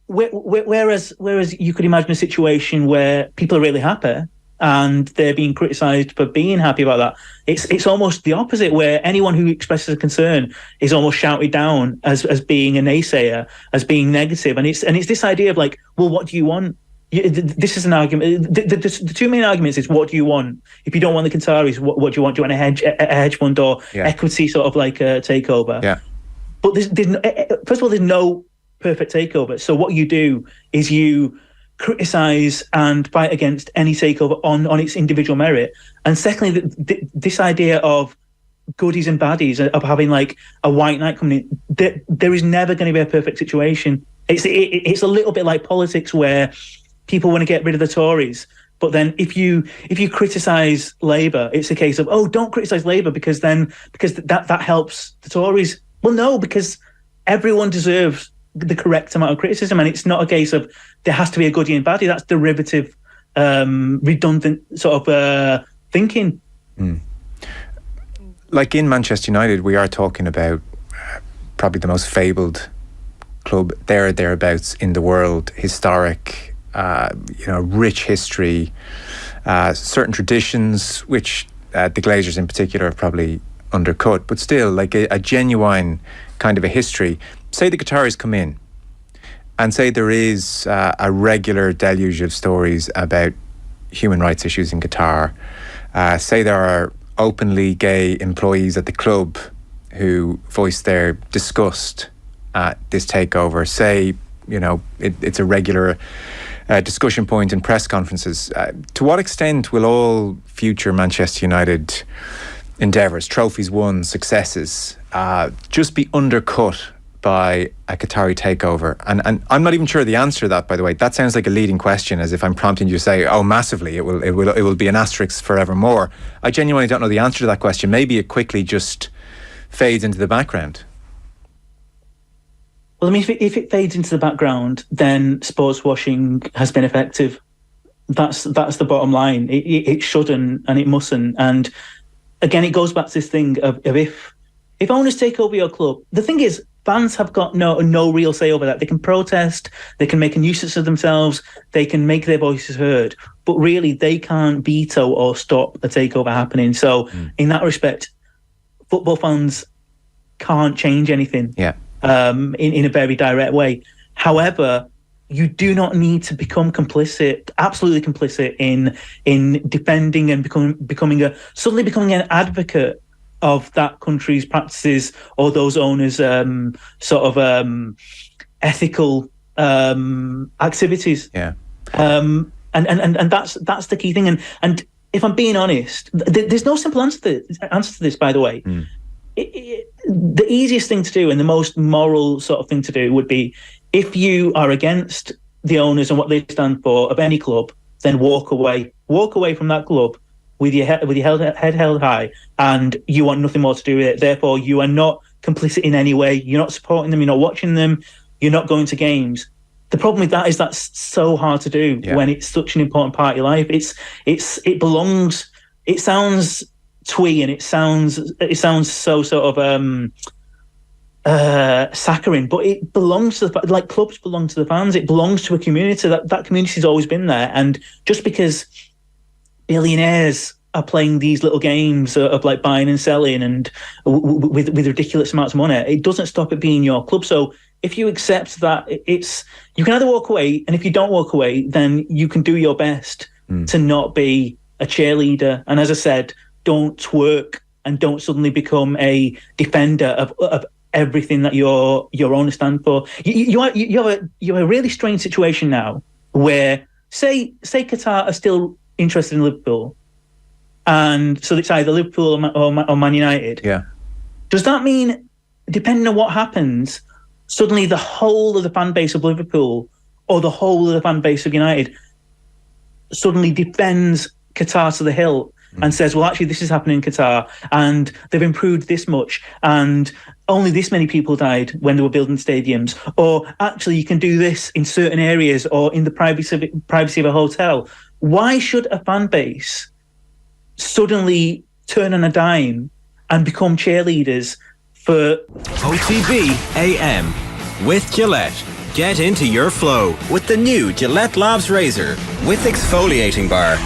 Whereas you could imagine a situation where people are really happy and they're being criticised for being happy about that. It's almost the opposite, where anyone who expresses a concern is almost shouted down as being a naysayer, as being negative. And it's this idea of like, well, what do you want? This is an argument. The two main arguments is, what do you want? If you don't want the Qataris, what do you want? Do you want a hedge fund or equity sort of like a takeover? Yeah. But first of all, there's no perfect takeover. So what you do is you criticise and fight against any takeover on its individual merit. And secondly, this idea of goodies and baddies, of having like a white knight coming in, there is never going to be a perfect situation. It's a little bit like politics, where people want to get rid of the Tories, but then if you criticise Labour, it's a case of, oh, don't criticise Labour because that helps the Tories. Well, no, because everyone deserves the correct amount of criticism, and it's not a case of there has to be a goodie and baddie. That's derivative, redundant sort of thinking. like in Manchester United, we are talking about probably the most fabled club there or thereabouts in the world. Historic, rich history, certain traditions which the Glazers in particular have probably undercut, but still like a genuine kind of a history. Say the Qataris come in and say there is a regular deluge of stories about human rights issues in Qatar. Say there are openly gay employees at the club who voice their disgust at this takeover. Say, it's a regular discussion point in press conferences. To what extent will all future Manchester United endeavours, trophies won, successes, just be undercut by a Qatari takeover? And I'm not even sure the answer to that, by the way. That sounds like a leading question, as if I'm prompting you to say, oh, massively, it will be an asterisk forevermore. I genuinely don't know the answer to that question. Maybe it quickly just fades into the background. Well, I mean, if it fades into the background, then sports washing has been effective. That's the bottom line. It shouldn't and it mustn't. And again, it goes back to this thing of if owners take over your club, the thing is, fans have got no real say over that. They can protest, they can make a nuisance of themselves, they can make their voices heard, but really they can't veto or stop a takeover happening. So in that respect, football fans can't change anything. Yeah. In a very direct way. However, you do not need to become absolutely complicit in defending and suddenly becoming an advocate of that country's practices or those owners' ethical activities. Yeah. And that's the key thing. And if I'm being honest, there's no simple answer to this, by the way. The easiest thing to do and the most moral sort of thing to do would be, if you are against the owners and what they stand for of any club, then walk away from that club with your head held high, and you want nothing more to do with it. Therefore, you are not complicit in any way. You're not supporting them. You're not watching them. You're not going to games. The problem with that is that's so hard to do when it's such an important part of your life. It belongs. It sounds twee and it sounds so sort of saccharine, but it belongs to like clubs belong to the fans. It belongs to a community. That community's always been there. And just because billionaires are playing these little games of like buying and selling and with ridiculous amounts of money, it doesn't stop it being your club. So if you accept that, you can either walk away, and if you don't walk away, then you can do your best to not be a cheerleader. And as I said, don't twerk and don't suddenly become a defender of everything that your owners stand for. You have a really strange situation now where say Qatar are still interested in Liverpool, and so it's either Liverpool or Man United. Yeah. Does that mean, depending on what happens, suddenly the whole of the fan base of Liverpool or the whole of the fan base of United suddenly defends Qatar to the hilt and says, well, actually, this is happening in Qatar and they've improved this much and only this many people died when they were building stadiums, or actually you can do this in certain areas or in the privacy of a hotel. Why should a fan base suddenly turn on a dime and become cheerleaders for OTB AM with Gillette? Get into your flow with the new Gillette Labs Razor with exfoliating bar.